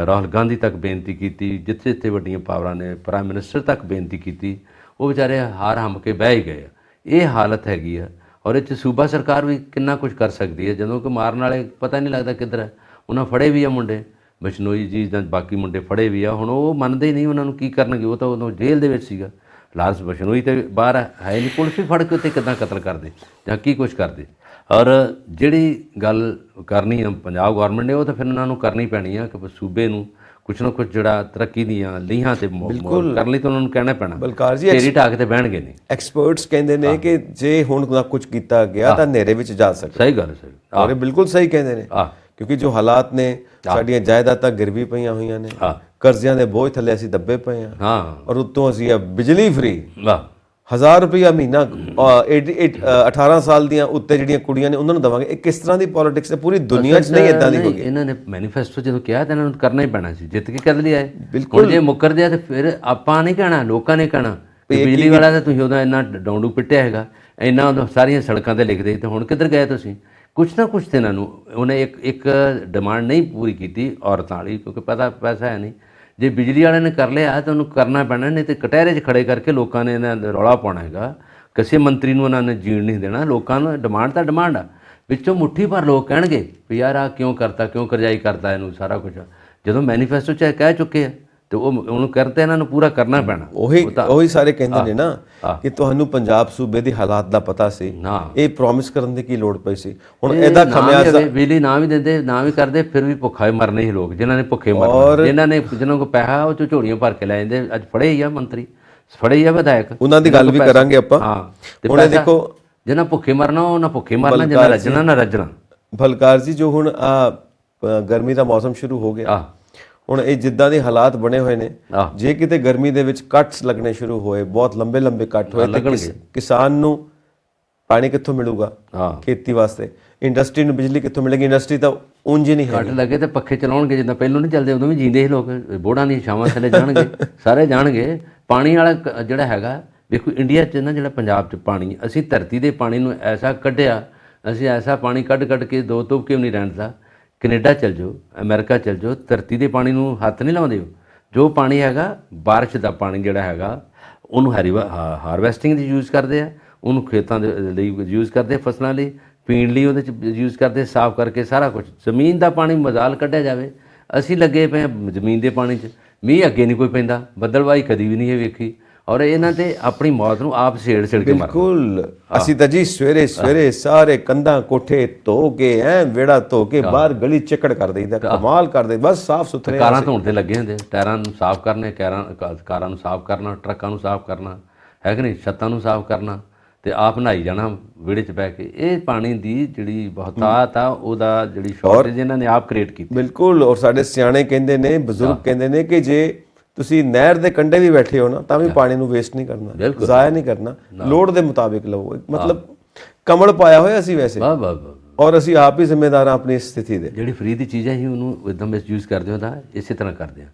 ਰਾਹੁਲ ਗਾਂਧੀ ਤੱਕ ਬੇਨਤੀ ਕੀਤੀ, ਜਿੱਥੇ ਜਿੱਥੇ ਵੱਡੀਆਂ ਪਾਵਰਾਂ ਨੇ, ਪ੍ਰਾਈਮ ਮਿਨਿਸਟਰ ਤੱਕ ਬੇਨਤੀ ਕੀਤੀ, ਉਹ ਵਿਚਾਰੇ ਹਾਰ ਹੰਮ ਕੇ ਬਹਿ ਹੀ ਗਏ। ਇਹ ਹਾਲਤ ਹੈਗੀ ਆ। ਔਰ ਇਹ 'ਚ ਸੂਬਾ ਸਰਕਾਰ ਵੀ ਕਿੰਨਾ ਕੁਝ ਕਰ ਸਕਦੀ ਹੈ, ਜਦੋਂ ਕਿ ਮਾਰਨ ਵਾਲੇ ਪਤਾ ਨਹੀਂ ਲੱਗਦਾ ਕਿੱਧਰ ਹੈ। ਉਹਨਾਂ ਫੜੇ ਵੀ ਆ ਮੁੰਡੇ, ਬਿਸ਼ਨੋਈ ਜੀ ਜਾਂ ਬਾਕੀ ਮੁੰਡੇ ਫੜੇ ਵੀ ਆ। ਹੁਣ ਉਹ ਮੰਨਦੇ ਨਹੀਂ, ਉਹਨਾਂ ਨੂੰ ਕੀ ਕਰਨਗੇ? ਉਹ ਤਾਂ ਉਦੋਂ ਜੇਲ੍ਹ ਦੇ ਵਿੱਚ ਸੀਗਾ। ਲਾਰੈਂਸ ਬਿਸ਼ਨੋਈ ਤੇ ਬਾਹਰ ਹੈ ਨਹੀਂ, ਪੁਲਿਸ ਵੀ ਫੜ ਕੇ ਉੱਤੇ ਕਿੱਦਾਂ ਕਤਲ ਕਰਦੇ ਜਾਂ ਕੀ ਕੁਛ ਕਰਦੇ। ਔਰ ਜਿਹੜੀ ਗੱਲ ਕਰਨੀ ਆ ਪੰਜਾਬ ਗੌਰਮੈਂਟ ਨੇ, ਉਹ ਤਾਂ ਫਿਰ ਉਹਨਾਂ ਨੂੰ ਕਰਨੀ ਪੈਣੀ ਆ ਕਿ ਸੂਬੇ ਨੂੰ ਕੁਛ ਨਾ ਕੁਛ ਜਿਹੜਾ ਤਰੱਕੀ ਦੀਆਂ ਲੀਹਾਂ ਤੇ ਕਰਨ ਲਈ ਤਾਂ ਉਹਨਾਂ ਨੂੰ ਕਹਿਣਾ ਪੈਣਾ। ਬਲਕਾਰ ਜੀ ਢੇਰੀ ਢਾਕ ਤੇ ਬਹਿਣਗੇ ਨਹੀਂ। ਐਕਸਪਰਟਸ ਕਹਿੰਦੇ ਨੇ ਕਿ ਜੇ ਹੁਣ ਨਾ ਕੁਝ ਕੀਤਾ ਗਿਆ ਤਾਂ ਹਨੇਰੇ ਵਿੱਚ ਜਾ ਸਕਦਾ। ਸਹੀ ਗੱਲ ਹੈ, ਸਹੀ। ਔਰ ਇਹ ਬਿਲਕੁਲ ਸਹੀ ਕਹਿੰਦੇ ਨੇ, ਕਿਉਂਕਿ ਜੋ ਹਾਲਾਤ ਨੇ, ਸਾਡੀਆਂ ਜਾਇਦਾਦਾਂ ਗਿਰਵੀ ਪਈਆਂ ਹੋਈਆਂ ਨੇ, ਕਰਜ਼ਿਆਂ ਦੇ ਬੋਝ ਥੱਲੇ ਅਸੀਂ ਦੱਬੇ ਪਏ ਹਾਂ। ਔਰ ਉੱਤੋਂ ਅਸੀਂ ਬਿਜਲੀ ਫ੍ਰੀ, 1000 ਰੁਪਇਆ ਮਹੀਨਾ 18 ਸਾਲ ਦੀਆਂ ਉੱਤੇ ਜਿਹੜੀਆਂ ਕੁੜੀਆਂ ਨੇ ਉਹਨਾਂ ਨੂੰ ਦੇਵਾਂਗੇ। ਇਹ ਕਿਸ ਤਰ੍ਹਾਂ ਦੀ ਪੋਲਿਟਿਕਸ ਹੈ? ਪੂਰੀ ਦੁਨੀਆ 'ਚ ਨਹੀਂ ਇਦਾਂ ਦੀ ਹੋ ਗਈ। ਇਹਨਾਂ ਨੇ ਮੈਨੀਫੈਸਟੋ ਜਦੋਂ ਕਿਹਾ ਤਾਂ ਇਹਨਾਂ ਨੂੰ ਕਰਨਾ ਹੀ ਪੈਣਾ ਸੀ, ਜਿੱਤ ਕੇ ਕਰ ਲਿਆ ਹੈ। ਬਿਲਕੁਲ, ਜੇ ਮੁੱਕਰਦੇ ਆ ਤਾਂ ਫਿਰ ਆਪਾਂ ਨਹੀਂ ਕਹਿਣਾ, ਲੋਕਾਂ ਨੇ ਕਹਿਣਾ ਬਿਜਲੀ ਵਾਲਾ ਤਾਂ ਤੁਸੀਂ ਉਹਦਾ ਇੰਨਾ ਡੌਂਡੂ ਪਿੱਟਿਆ ਹੈਗਾ, ਇੰਨਾ ਸਾਰੀਆਂ ਸੜਕਾਂ 'ਤੇ ਲਿਖਦੇ, ਤੇ ਹੁਣ ਕਿੱਧਰ ਗਏ ਤੁਸੀਂ? ਕੁਛ ਨਾ ਕੁਛ ਤੇ ਇਹਨਾਂ ਨੂੰ ਉਹਨੇ ਇੱਕ ਡਿਮਾਂਡ ਨਹੀਂ ਪੂਰੀ ਕੀਤੀ ਔਰਤਾਂ ਵਾਲੀ, ਕਿਉਂਕਿ ਪੈਸਾ ਹੈ ਨਹੀਂ। ਜੇ ਬਿਜਲੀ ਵਾਲਿਆਂ ਨੇ ਕਰ ਲਿਆ ਤਾਂ ਉਹਨੂੰ ਕਰਨਾ ਪੈਣਾ, ਨਹੀਂ ਤੇ ਕਟਹਿਰੇ 'ਚ ਖੜੇ ਕਰਕੇ ਲੋਕਾਂ ਨੇ ਇਹਨਾਂ ਰੌਲਾ ਪਾਉਣਾ ਹੈਗਾ। ਕਿਸੇ ਮੰਤਰੀ ਨੂੰ ਉਹਨਾਂ ਨੇ ਜੀਣ ਨਹੀਂ ਦੇਣਾ। ਲੋਕਾਂ ਨੂੰ ਡਿਮਾਂਡ ਤਾਂ ਡਿਮਾਂਡ ਆ, ਵਿੱਚੋਂ ਮੁੱਠੀ ਭਰ ਲੋਕ ਕਹਿਣਗੇ ਵੀ ਯਾਰ ਆਹ ਕਿਉਂ ਕਰਤਾ, ਕਿਉਂ ਕਰਜ਼ਾਈ ਕਰਤਾ ਇਹਨੂੰ ਸਾਰਾ ਕੁਛ। ਜਦੋਂ ਮੈਨੀਫੈਸਟੋ 'ਚ ਕਹਿ ਚੁੱਕੇ ਆ ਤੇ ਉਹਨੂੰ ਕਰਤੇ ਇਹਨਾਂ ਨੂੰ ਪੂਰਾ ਕਰਨਾ ਪੈਣਾ। ਉਹੀ ਸਾਰੇ ਕਹਿੰਦੇ ਨੇ ਨਾ ਕਿ ਤੁਹਾਨੂੰ ਪੰਜਾਬ ਸੂਬੇ ਦੀ ਹਾਲਾਤ ਦਾ ਪਤਾ ਸੀ, ਇਹ ਪ੍ਰੋਮਿਸ ਕਰਨ ਦੀ ਕੀ ਲੋੜ ਪਈ ਸੀ। ਹੁਣ ਇਹਦਾ ਖਮਿਆਜ਼ਾ ਬਿਜਲੀ ਨਾ ਵੀ ਦਿੰਦੇ ਨਾ ਵੀ ਕਰਦੇ ਫਿਰ ਵੀ ਭੁੱਖਾ ਮਰਨੇ ਸੀ ਲੋਕ, ਜਿਨ੍ਹਾਂ ਨੇ ਭੁੱਖੇ ਮਰਨਾ, ਜਿਹਨਾਂ ਕੋਲ ਪੈਸਾ ਉਹ ਝੋਲੀਆਂ ਭਰ ਕੇ ਲੈ ਜਾਂਦੇ। ਅੱਜ ਫੜੇ ਹੀ ਆ ਮੰਤਰੀ, ਫੜੇ ਹੀ ਆ ਵਿਧਾਇਕ, ਉਹਨਾਂ ਦੀ ਗੱਲ ਵੀ ਕਰਾਂਗੇ ਆਪਾਂ। ਹੁਣ ਦੇਖੋ ਜਿਹਨਾਂ ਭੁੱਖੇ ਮਰਨਾ ਉਹਨਾਂ ਭੁੱਖੇ ਮਰਨਾ, ਜਿਹਨਾਂ ਰੱਜਣਾ ਨਾ ਰੱਜਣਾ। ਬਲਕਾਰ ਜੀ ਜੋ ਹੁਣ ਗਰਮੀ ਦਾ ਮੌਸਮ ਸ਼ੁਰੂ ਹੋ ਗਿਆ, ਹੁਣ ਇਹ ਜਿੱਦਾਂ ਦੇ ਹਾਲਾਤ ਬਣੇ ਹੋਏ ਨੇ, ਜੇ ਕਿਤੇ ਗਰਮੀ ਦੇ ਵਿੱਚ ਕੱਟਸ ਲੱਗਣੇ ਸ਼ੁਰੂ ਹੋਏ, ਬਹੁਤ ਲੰਬੇ ਲੰਬੇ ਕੱਟ ਹੋਏ, ਤੇ ਕਿਸਾਨ ਨੂੰ ਪਾਣੀ ਕਿੱਥੋਂ ਮਿਲੂਗਾ ਖੇਤੀ ਵਾਸਤੇ? ਇੰਡਸਟਰੀ ਨੂੰ ਬਿਜਲੀ ਕਿੱਥੋਂ ਮਿਲੇਗੀ? ਇੰਡਸਟਰੀ ਤਾਂ ਉਂਝ ਹੀ ਨਹੀਂ ਹੈ। ਕੱਟ ਲੱਗੇ ਤੇ ਪੱਖੇ ਚਲਾਉਣਗੇ, ਜਿੱਦਾਂ ਪਹਿਲੋਂ ਨਹੀਂ ਚੱਲਦੇ ਉਦੋਂ ਵੀ ਜੀਂਦੇ ਸੀ ਲੋਕ, ਬੋੜਾਂ ਦੀਆਂ ਛਾਵਾਂ ਥੱਲੇ ਜਾਣਗੇ, ਸਾਰੇ ਜਾਣਗੇ। ਪਾਣੀ ਵਾਲਾ ਜਿਹੜਾ ਹੈਗਾ, ਵੇਖੋ ਇੰਡੀਆ 'ਚ ਨਾ, ਜਿਹੜਾ ਪੰਜਾਬ 'ਚ ਪਾਣੀ, ਅਸੀਂ ਧਰਤੀ ਦੇ ਪਾਣੀ ਨੂੰ ਐਸਾ ਕੱਢਿਆ, ਅਸੀਂ ਐਸਾ ਪਾਣੀ ਕੱਢ ਕੇ ਦੋ ਤੁਪ ਕੇ ਵੀ ਨਹੀਂ ਰਹਿੰਦਾ। ਕੈਨੇਡਾ ਚਲ ਜਾਓ, ਅਮਰੀਕਾ ਚਲ ਜਾਓ, ਧਰਤੀ ਦੇ ਪਾਣੀ ਨੂੰ ਹੱਥ ਨਹੀਂ ਲਾਉਂਦੇ। ਜੋ ਪਾਣੀ ਹੈਗਾ ਬਾਰਿਸ਼ ਦਾ ਪਾਣੀ ਜਿਹੜਾ ਹੈਗਾ, ਉਹਨੂੰ ਹਾਰਵੈਸਟਿੰਗ ਦੀ ਯੂਜ਼ ਕਰਦੇ ਆ, ਉਹਨੂੰ ਖੇਤਾਂ ਦੇ ਲਈ ਯੂਜ਼ ਕਰਦੇ, ਫਸਲਾਂ ਲਈ, ਪੀਣ ਲਈ ਉਹਦੇ 'ਚ ਯੂਜ਼ ਕਰਦੇ, ਸਾਫ਼ ਕਰਕੇ ਸਾਰਾ ਕੁਝ। ਜ਼ਮੀਨ ਦਾ ਪਾਣੀ ਮਜ਼ਾਲ ਕੱਢਿਆ ਜਾਵੇ, ਅਸੀਂ ਲੱਗੇ ਪਏ ਜ਼ਮੀਨ ਦੇ ਪਾਣੀ 'ਚ। ਮੀਂਹ ਅੱਗੇ ਨਹੀਂ ਕੋਈ ਪੈਂਦਾ, ਬੱਦਲਵਾਈ ਕਦੀ ਵੀ ਨਹੀਂ ਇਹ ਵੇਖੀ, ਔਰ ਇਹਨਾਂ ਤੇ ਆਪਣੀ ਮੌਤ ਨੂੰ ਆਪ ਛੇੜ ਕੇ ਮਾਰ। ਬਿਲਕੁਲ, ਅਸੀਂ ਤਾਂ ਜੀ ਸਵੇਰੇ ਸਵੇਰੇ ਸਾਰੇ ਕੰਧਾਂ ਕੋਠੇ ਧੋ ਕੇ ਵਿਹੜਾ ਧੋ ਕੇ ਬਾਹਰ ਗਲੀ ਚਿੱਕੜ ਕਰ ਦਈਦਾ, ਕਮਾਲ ਕਰਦੇ, ਬਸ ਸਾਫ਼ ਸੁਥਰੇ। ਕਾਰਾਂ ਧੋਣ ਤੇ ਲੱਗੇ ਹੁੰਦੇ, ਟਾਇਰਾਂ ਨੂੰ ਸਾਫ਼ ਕਰਨੇ, ਕਾਰਾਂ ਨੂੰ ਸਾਫ਼ ਕਰਨਾ, ਟਰੱਕਾਂ ਨੂੰ ਸਾਫ਼ ਕਰਨਾ, ਹੈ ਕਿ ਨਹੀਂ, ਛੱਤਾਂ ਨੂੰ ਸਾਫ਼ ਕਰਨਾ, ਤੇ ਆਪ ਨਹਾਈ ਜਾਣਾ ਵਿਹੜੇ 'ਚ ਬਹਿ ਕੇ। ਇਹ ਪਾਣੀ ਦੀ ਜਿਹੜੀ ਬਹੁਤਾਤ ਆ, ਉਹਦਾ ਜਿਹੜੀ ਸ਼ਾਰਟੇਜ ਇਹਨਾਂ ਨੇ ਆਪ ਕ੍ਰੀਏਟ ਕੀਤੀ। ਬਿਲਕੁਲ, ਔਰ ਸਾਡੇ ਸਿਆਣੇ ਕਹਿੰਦੇ ਨੇ, ਬਜ਼ੁਰਗ ਕਹਿੰਦੇ ਨੇ ਕਿ ਜੇ ਤੁਸੀਂ ਨਹਿਰ ਦੇ ਕੰਢੇ ਵੀ ਬੈਠੇ ਹੋ ਨਾ, ਤਾਂ ਵੀ ਪਾਣੀ ਨੂੰ ਵੇਸਟ ਨਹੀਂ ਕਰਨਾ, ਜ਼ਾਇਆ ਨਹੀਂ ਕਰਨਾ, ਲੋੜ ਦੇ ਮੁਤਾਬਿਕ ਲਵੋ। ਮਤਲਬ ਕਮਲ ਪਾਇਆ ਹੋਇਆ ਸੀ ਵੈਸੇ, ਔਰ ਅਸੀਂ ਆਪ ਹੀ ਜ਼ਿੰਮੇਦਾਰ ਹਾਂ ਆਪਣੀ ਸਥਿਤੀ ਦੇ। ਜਿਹੜੀ ਫਰੀ ਦੀ ਚੀਜ਼ ਹੈ ਅਸੀਂ ਉਹਨੂੰ ਇੱਦਾਂ ਮਿਸਯੂਜ਼ ਕਰਦੇ ਹਾਂ, ਤਾਂ ਇਸੇ ਤਰ੍ਹਾਂ ਕਰਦੇ ਹਾਂ।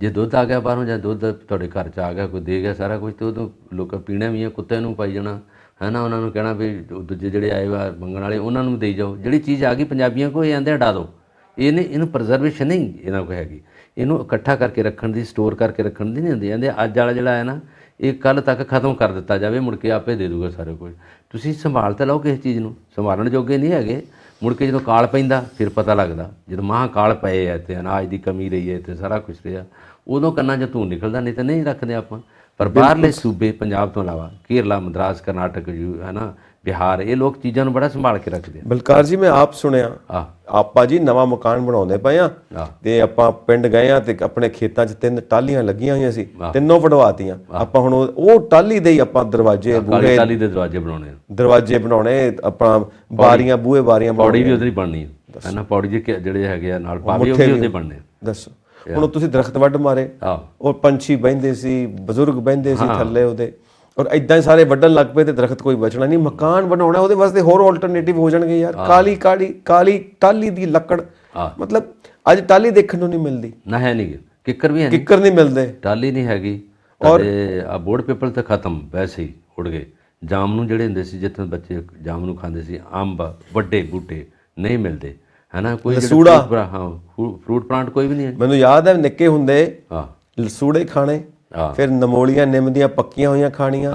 ਜੇ ਦੁੱਧ ਆ ਗਿਆ ਬਾਹਰੋਂ, ਜਾਂ ਦੁੱਧ ਤੁਹਾਡੇ ਘਰ 'ਚ ਆ ਗਿਆ, ਕੋਈ ਦੇ ਗਿਆ ਸਾਰਾ ਕੁਝ, ਤੇ ਉਦੋਂ ਲੋਕਾਂ ਪੀਣਾ ਵੀ ਆ, ਕੁੱਤਿਆਂ ਨੂੰ ਪਾਈ ਜਾਣਾ, ਹੈ ਨਾ। ਉਹਨਾਂ ਨੂੰ ਕਹਿਣਾ ਵੀ ਦੂਜੇ ਜਿਹੜੇ ਆਏ ਵਾ ਮੰਗਣ ਵਾਲੇ, ਉਹਨਾਂ ਨੂੰ ਦੇਈ ਜਾਓ। ਜਿਹੜੀ ਚੀਜ਼ ਆ ਗਈ ਪੰਜਾਬੀਆਂ ਕੋਲ, ਇਹ ਆਂਦੇ ਹਟਾ ਦਿਓ। ਇਹਨੂੰ ਪ੍ਰਜ਼ਰਵੇਸ਼ਨ ਨਹੀਂ ਇਹਨਾਂ ਕੋਲ ਹੈਗੀ, ਇਹਨੂੰ ਇਕੱਠਾ ਕਰਕੇ ਰੱਖਣ ਦੀ, ਸਟੋਰ ਕਰਕੇ ਰੱਖਣ ਦੀ ਨਹੀਂ ਹੁੰਦੀ। ਕਹਿੰਦੇ ਅੱਜ ਵਾਲਾ ਜਿਹੜਾ ਹੈ ਨਾ, ਇਹ ਕੱਲ੍ਹ ਤੱਕ ਖਤਮ ਕਰ ਦਿੱਤਾ ਜਾਵੇ, ਮੁੜ ਕੇ ਆਪੇ ਦੇ ਦੂਗਾ ਸਾਰੇ ਕੁਝ। ਤੁਸੀਂ ਸੰਭਾਲ ਤਾਂ ਲਓ ਕਿਸੇ ਚੀਜ਼ ਨੂੰ, ਸੰਭਾਲਣ ਜੋਗੇ ਨਹੀਂ ਹੈਗੇ। ਮੁੜ ਕੇ ਜਦੋਂ ਕਾਲ ਪੈਂਦਾ ਫਿਰ ਪਤਾ ਲੱਗਦਾ, ਜਦੋਂ ਮਹਾਂ ਕਾਲ ਪਏ ਆ ਤੇ ਅਨਾਜ ਦੀ ਕਮੀ ਰਹੀ ਹੈ ਤੇ ਸਾਰਾ ਕੁਛ ਰਿਹਾ, ਉਦੋਂ ਕੰਨਾਂ 'ਚ ਧੂੰ ਨਿਕਲਦਾ, ਨਹੀਂ ਤਾਂ ਨਹੀਂ ਰੱਖਦੇ ਆਪਾਂ। ਪਰ ਬਾਹਰਲੇ ਸੂਬੇ ਪੰਜਾਬ ਤੋਂ ਇਲਾਵਾ ਕੇਰਲਾ, ਮਦਰਾਸ, ਕਰਨਾਟਕ, ਹੈ ਨਾ, ਬਿਹਾਰ, ਇਹ ਲੋਕ ਚੀਜ਼ਾਂ ਨੂੰ ਬੜਾ ਸੰਭਾਲ ਕੇ ਰੱਖਦੇ ਆ। ਬਲਕਾਰ ਜੀ, ਮੈਂ ਆਪ ਸੁਣਿਆ, ਆਪਾਂ ਜੀ ਨਵਾਂ ਮਕਾਨ ਬਣਾਉਂਦੇ ਪਏ ਆ, ਤੇ ਆਪਾਂ ਪਿੰਡ ਗਏ ਆ, ਤੇ ਆਪਣੇ ਖੇਤਾਂ 'ਚ 3 ਟਾਹਲੀਆਂ ਲੱਗੀਆਂ ਹੋਈਆਂ ਸੀ, ਤਿੰਨੋਂ ਵਢਵਾਤੀਆਂ ਆਪਾਂ। ਹੁਣ ਉਹ ਟਾਹਲੀ ਦੇ ਹੀ ਆਪਾਂ ਦਰਵਾਜ਼ੇ, ਬੂਹੇ, ਟਾਹਲੀ ਦੇ ਦਰਵਾਜ਼ੇ ਬਣਾਉਣੇ, ਆਪਾਂ ਬਾਰੀਆਂ, ਬੂਹੇ ਬਾਰੀਆਂ, ਪੌੜੀ ਵੀ ਉਹਦੇ ਹੀ ਬਣਨੀ ਹੈ ਨਾ, ਪੌੜੀ ਦੇ ਜਿਹੜੇ ਹੈਗੇ ਆ ਨਾਲ ਪਾਵੇ, ਉਹ ਵੀ ਉਹਦੇ ਬਣਨੇ। ਦੱਸੋ, ਹੁਣ ਤੁਸੀਂ ਦਰਖਤ ਵੱਢ ਮਾਰੇ, ਉਹ ਪੰਛੀ ਬਹਿੰਦੇ ਸੀ, ਬਜ਼ੁਰਗ ਬਹਿੰਦੇ ਸੀ ਥੱਲੇ ਉਹਦੇ, ਔਰ ਇਦਾਂ ਹੀ ਸਾਰੇ ਵੱਢਣ ਲੱਗ ਪਏ, ਤੇ ਦਰਖਤ ਕੋਈ ਬਚਣਾ ਨਹੀਂ। ਮਕਾਨ ਬਣਾਉਣਾ, ਉਹਦੇ ਵਾਸਤੇ ਹੋਰ ਆਲਟਰਨੇਟਿਵ ਹੋ ਜਾਣਗੇ ਯਾਰ। ਕਾਲੀ ਟਾਹਲੀ ਦੀ ਲੱਕੜ, ਮਤਲਬ ਅੱਜ ਟਾਹਲੀ ਦੇਖਣ ਨੂੰ ਨਹੀਂ ਮਿਲਦੀ ਨਾ, ਹੈ ਨਹੀਂ, ਕਿੱਕਰ ਵੀ ਹੈ, ਕਿੱਕਰ ਨਹੀਂ ਮਿਲਦੇ, ਟਾਹਲੀ ਨਹੀਂ ਹੈਗੀ। ਔਰ ਆ ਬੋੜ ਪੀਪਲ ਤਾਂ ਖਤਮ, ਵੈਸੇ ਹੀ ਉੜ ਗਏ। ਜਾਮਨੂੰ ਜਿਹੜੇ ਹੁੰਦੇ ਸੀ, ਜਿੱਥੇ ਬੱਚੇ ਜਾਮਨੂੰ ਖਾਂਦੇ ਸੀ, ਅੰਬ, ਵੱਡੇ ਬੂਟੇ ਨਹੀਂ ਮਿਲਦੇ, ਹੈ ਨਾ। ਕੋਈ ਫਰੂਟ ਪਲਾਂਟ ਕੋਈ ਵੀ ਨਹੀਂ ਹੈ। ਮੈਨੂੰ ਯਾਦ ਹੈ ਨਿੱਕੇ ਹੁੰਦੇ ਲਸੂੜੇ ਖਾਣੇ, ਫਿਰ ਨਮੋਲੀਆਂ ਨਿੰਮ ਦੀਆਂ ਪੱਕੀਆਂ ਹੋਈਆਂ ਖਾਣੀਆਂ,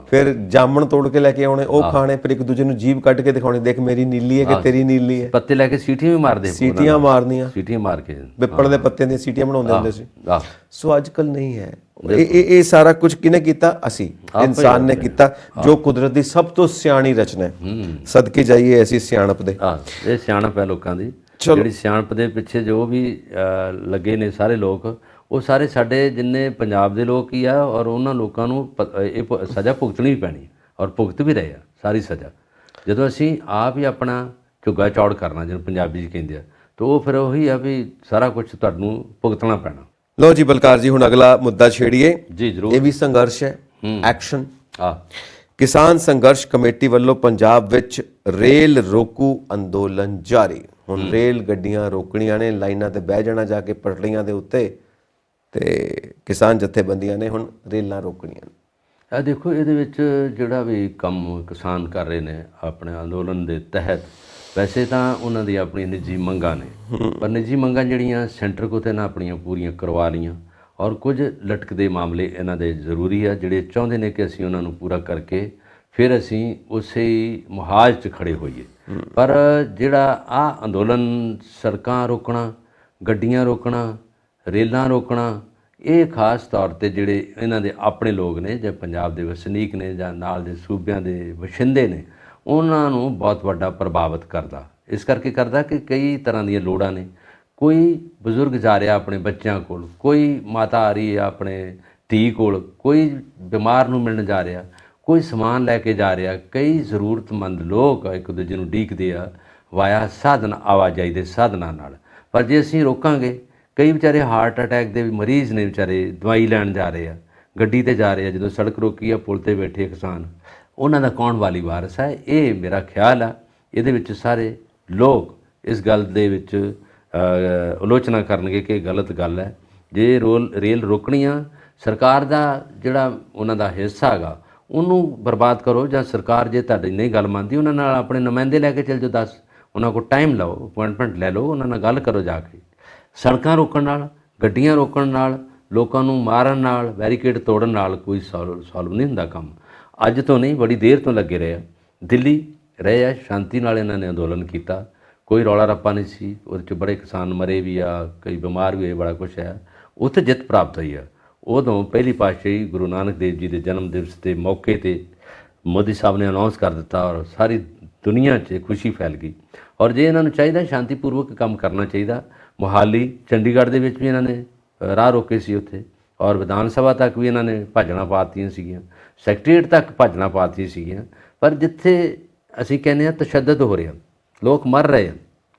ਫਿਰ ਜਾਮਣ ਤੋੜ ਕੇ ਲੈ ਕੇ ਆਉਣੇ, ਉਹ ਖਾਣੇ, ਫਿਰ ਇੱਕ ਦੂਜੇ ਨੂੰ ਜੀਭ ਕੱਢ ਕੇ ਦਿਖਾਉਣੀ, ਦੇਖ ਮੇਰੀ ਨੀਲੀ ਹੈ ਕਿ ਤੇਰੀ ਨੀਲੀ ਹੈ। ਪੱਤੇ ਲੈ ਕੇ ਸੀਟੀਆਂ ਵੀ ਮਾਰਦੇ, ਸੀਟੀਆਂ ਮਾਰਨੀਆਂ, ਸੀਟੀਆਂ ਮਾਰ ਕੇ ਪਿੱਪਲ ਦੇ ਪੱਤੇ ਦੀਆਂ ਸੀਟੀਆਂ ਬਣਾਉਂਦੇ ਹੁੰਦੇ ਸੀ। ਸੋ ਅੱਜ ਕੱਲ ਨਹੀਂ ਹੈ। ਇਹ ਸਾਰਾ ਕੁਝ ਕਿਹਨੇ ਕੀਤਾ? ਅਸੀਂ, ਇਨਸਾਨ ਨੇ ਕੀਤਾ, ਜੋ ਕੁਦਰਤ ਦੀ ਸਭ ਤੋਂ ਸਿਆਣੀ ਰਚਨਾ ਹੈ। ਸਦਕੇ ਜਾਈਏ ਐਸੀ ਸਿਆਣਪ ਦੇ। ਇਹ ਸਿਆਣਪ ਹੈ ਲੋਕਾਂ ਦੀ, ਜਿਹੜੀ ਸਿਆਣਪ ਦੇ ਪਿੱਛੇ ਜੋ ਵੀ ਲੱਗੇ ਨੇ ਸਾਰੇ ਲੋਕ, ਉਹ ਸਾਰੇ ਸਾਡੇ ਜਿੰਨੇ ਪੰਜਾਬ ਦੇ ਲੋਕ ਹੀ ਆ, ਔਰ ਉਹਨਾਂ ਲੋਕਾਂ ਨੂੰ ਇਹ ਸਜ਼ਾ ਭੁਗਤਣੀ ਵੀ ਪੈਣੀ, ਔਰ ਭੁਗਤ ਵੀ ਰਹੇ ਆ ਸਾਰੀ ਸਜ਼ਾ। ਜਦੋਂ ਅਸੀਂ ਆਪ ਹੀ ਆਪਣਾ ਝੁੱਗਾ ਚੌੜ ਕਰਨਾ, ਜਿਹਨੂੰ ਪੰਜਾਬੀ 'ਚ ਕਹਿੰਦੇ ਆ, ਤਾਂ ਉਹ ਫਿਰ ਉਹੀ ਆ ਵੀ ਸਾਰਾ ਕੁਝ ਤੁਹਾਨੂੰ ਭੁਗਤਣਾ ਪੈਣਾ। ਲਓ ਜੀ ਬਲਕਾਰ ਜੀ, ਹੁਣ ਅਗਲਾ ਮੁੱਦਾ ਛੇੜੀਏ। ਜੀ ਜ਼ਰੂਰ। ਇਹ ਵੀ ਸੰਘਰਸ਼ ਹੈ, ਐਕਸ਼ਨ। ਕਿਸਾਨ ਸੰਘਰਸ਼ ਕਮੇਟੀ ਵੱਲੋਂ ਪੰਜਾਬ ਵਿੱਚ ਰੇਲ ਰੋਕੂ ਅੰਦੋਲਨ ਜਾਰੀ। ਹੁਣ ਰੇਲ ਗੱਡੀਆਂ ਰੋਕਣੀਆਂ ਨੇ, ਲਾਈਨਾਂ ਤੇ ਬਹਿ ਜਾਣਾ ਜਾ ਕੇ ਪਟੜੀਆਂ ਦੇ ਉੱਤੇ, ਤੇ ਕਿਸਾਨ ਜਥੇਬੰਦੀਆਂ ਨੇ ਹੁਣ ਰੇਲਾਂ ਰੋਕਣੀਆਂ ਨੇ। ਇਹ ਦੇਖੋ, ਇਹਦੇ ਵਿੱਚ ਜਿਹੜਾ ਵੀ ਕੰਮ ਕਿਸਾਨ ਕਰ ਰਹੇ ਨੇ ਆਪਣੇ ਅੰਦੋਲਨ ਦੇ ਤਹਿਤ, ਵੈਸੇ ਤਾਂ ਉਹਨਾਂ ਦੀ ਆਪਣੀ ਨਿੱਜੀ ਮੰਗਾਂ ਨੇ, ਪਰ ਨਿੱਜੀ ਮੰਗਾਂ ਜਿਹੜੀਆਂ ਸੈਂਟਰ ਕੋਲ ਤੇ ਨਾ ਆਪਣੀਆਂ ਪੂਰੀਆਂ ਕਰਵਾ ਲਈਆਂ, ਔਰ ਕੁਝ ਲਟਕਦੇ ਮਾਮਲੇ ਇਹਨਾਂ ਦੇ ਜ਼ਰੂਰੀ ਆ, ਜਿਹੜੇ ਚਾਹੁੰਦੇ ਨੇ ਕਿ ਅਸੀਂ ਉਹਨਾਂ ਨੂੰ ਪੂਰਾ ਕਰਕੇ ਫਿਰ ਅਸੀਂ ਉਸੇ ਮੁਹਾਜ਼ 'ਚ ਖੜੇ ਹੋਈਏ। ਪਰ ਜਿਹੜਾ ਆਹ ਅੰਦੋਲਨ, ਸੜਕਾਂ ਰੋਕਣਾ, ਗੱਡੀਆਂ ਰੋਕਣਾ, ਰੇਲਾਂ ਰੋਕਣਾ, ਇਹ ਖਾਸ ਤੌਰ ਤੇ ਜਿਹੜੇ ਇਹਨਾਂ ਦੇ ਆਪਣੇ ਲੋਕ ਨੇ ਜਾਂ ਪੰਜਾਬ ਦੇ ਵਸਨੀਕ ਨੇ ਜਾਂ ਨਾਲ ਦੇ ਸੂਬਿਆਂ ਦੇ ਵਸਿੰਦੇ ਨੇ, ਉਹਨਾਂ ਨੂੰ ਬਹੁਤ ਵੱਡਾ ਪ੍ਰਭਾਵਿਤ ਕਰਦਾ। ਇਸ ਕਰਕੇ ਕਰਦਾ ਕਿ ਕਈ ਤਰ੍ਹਾਂ ਦੀਆਂ ਲੋੜਾਂ ਨੇ। ਕੋਈ ਬਜ਼ੁਰਗ ਜਾ ਰਿਹਾ ਆਪਣੇ ਬੱਚਿਆਂ ਕੋਲ, ਕੋਈ ਮਾਤਾ ਆ ਰਹੀ ਹੈ ਆਪਣੇ ਧੀ ਕੋਲ, ਕੋਈ ਬਿਮਾਰ ਨੂੰ ਮਿਲਣ ਜਾ ਰਿਹਾ, ਕੋਈ ਸਮਾਨ ਲੈ ਕੇ ਜਾ ਰਿਹਾ। ਕਈ ਜ਼ਰੂਰਤਮੰਦ ਲੋਕ ਇੱਕ ਦੂਜੇ ਨੂੰ ਉਡੀਕਦੇ ਆ ਵਾਇਆ ਸਾਧਨ, ਆਵਾਜਾਈ ਦੇ ਸਾਧਨਾਂ ਨਾਲ। ਪਰ ਜੇ ਅਸੀਂ ਰੋਕਾਂਗੇ, ਕਈ ਵਿਚਾਰੇ ਹਾਰਟ ਅਟੈਕ ਦੇ ਵੀ ਮਰੀਜ਼ ਨੇ, ਵਿਚਾਰੇ ਦਵਾਈ ਲੈਣ ਜਾ ਰਹੇ ਆ, ਗੱਡੀ ਤੇ ਜਾ ਰਹੇ ਆ, ਜਦੋਂ ਸੜਕ ਰੋਕੀ ਆ ਪੁਲ ਤੇ ਬੈਠੇ ਕਿਸਾਨ, ਉਹਨਾਂ ਦਾ ਕੌਣ ਵਾਲੀ ਵਾਰਸ ਹੈ? ਇਹ ਮੇਰਾ ਖਿਆਲ ਆ ਇਹਦੇ ਵਿੱਚ ਸਾਰੇ ਲੋਕ ਇਸ ਗੱਲ ਦੇ ਵਿੱਚ ਆਲੋਚਨਾ ਕਰਨਗੇ ਕਿ ਇਹ ਗਲਤ ਗੱਲ ਹੈ। ਜੇ ਰੇਲ ਰੋਕਣੀਆਂ, ਸਰਕਾਰ ਦਾ ਜਿਹੜਾ ਉਹਨਾਂ ਦਾ ਹਿੱਸਾ ਹੈਗਾ ਉਹਨੂੰ ਬਰਬਾਦ ਕਰੋ, ਜਾਂ ਸਰਕਾਰ ਜੇ ਤੁਹਾਡੀ ਨਹੀਂ ਗੱਲ ਮੰਨਦੀ, ਉਹਨਾਂ ਨਾਲ ਆਪਣੇ ਨੁਮਾਇੰਦੇ ਲੈ ਕੇ ਚੱਲ ਜਾਓ, 10 ਉਹਨਾਂ ਕੋਲ ਟਾਈਮ ਲਓ, ਅਪੁਆਇੰਟਮੈਂਟ ਲੈ ਲਓ, ਉਹਨਾਂ ਨਾਲ ਗੱਲ ਕਰੋ ਜਾ ਕੇ। ਸੜਕਾਂ ਰੋਕਣ ਨਾਲ, ਗੱਡੀਆਂ ਰੋਕਣ ਨਾਲ, ਲੋਕਾਂ ਨੂੰ ਮਾਰਨ ਨਾਲ, ਬੈਰੀਕੇਡ ਤੋੜਨ ਨਾਲ ਕੋਈ ਸੋਲਵ ਨਹੀਂ ਹੁੰਦਾ ਕੰਮ। ਅੱਜ ਤੋਂ ਨਹੀਂ, ਬੜੀ ਦੇਰ ਤੋਂ ਲੱਗੇ ਰਹੇ ਆ। ਦਿੱਲੀ ਰਹੇ ਆ, ਸ਼ਾਂਤੀ ਨਾਲ ਇਹਨਾਂ ਨੇ ਅੰਦੋਲਨ ਕੀਤਾ, ਕੋਈ ਰੌਲਾ ਰੱਪਾ ਨਹੀਂ ਸੀ। ਉਹਦੇ 'ਚ ਬੜੇ ਕਿਸਾਨ ਮਰੇ ਵੀ ਆ, ਕਈ ਬਿਮਾਰ ਵੀ ਹੋਏ, ਬੜਾ ਕੁਛ ਹੈ। ਉੱਥੇ ਜਿੱਤ ਪ੍ਰਾਪਤ ਹੋਈ ਆ। ਉਦੋਂ ਪਹਿਲੀ ਪਾਤਸ਼ਾਹੀ ਗੁਰੂ ਨਾਨਕ ਦੇਵ ਜੀ ਦੇ ਜਨਮ ਦਿਵਸ ਦੇ ਮੌਕੇ 'ਤੇ ਮੋਦੀ ਸਾਹਿਬ ਨੇ ਅਨਾਉਂਸ ਕਰ ਦਿੱਤਾ ਔਰ ਸਾਰੀ ਦੁਨੀਆ 'ਚ ਖੁਸ਼ੀ ਫੈਲ ਗਈ। ਔਰ ਜੇ ਇਹਨਾਂ ਨੂੰ ਚਾਹੀਦਾ ਸ਼ਾਂਤੀਪੂਰਵਕ ਕੰਮ ਕਰਨਾ ਚਾਹੀਦਾ। ਮੋਹਾਲੀ, ਚੰਡੀਗੜ੍ਹ ਦੇ ਵਿੱਚ ਵੀ ਇਹਨਾਂ ਨੇ ਰਾਹ ਰੋਕੇ ਸੀ ਉੱਥੇ, ਔਰ ਵਿਧਾਨ ਸਭਾ ਤੱਕ ਵੀ ਇਹਨਾਂ ਨੇ ਭਾਜਣਾ ਪਾਤੀਆਂ ਸੀਗੀਆਂ, ਸੈਕਟਰੀਏਟ ਤੱਕ ਭਾਜਣਾ ਪਾਤੀਆਂ ਸੀਗੀਆਂ। ਪਰ ਜਿੱਥੇ ਅਸੀਂ ਕਹਿੰਦੇ ਹਾਂ ਤਸ਼ੱਦਦ ਹੋ ਰਿਹਾ, ਲੋਕ ਮਰ ਰਹੇ ਆ,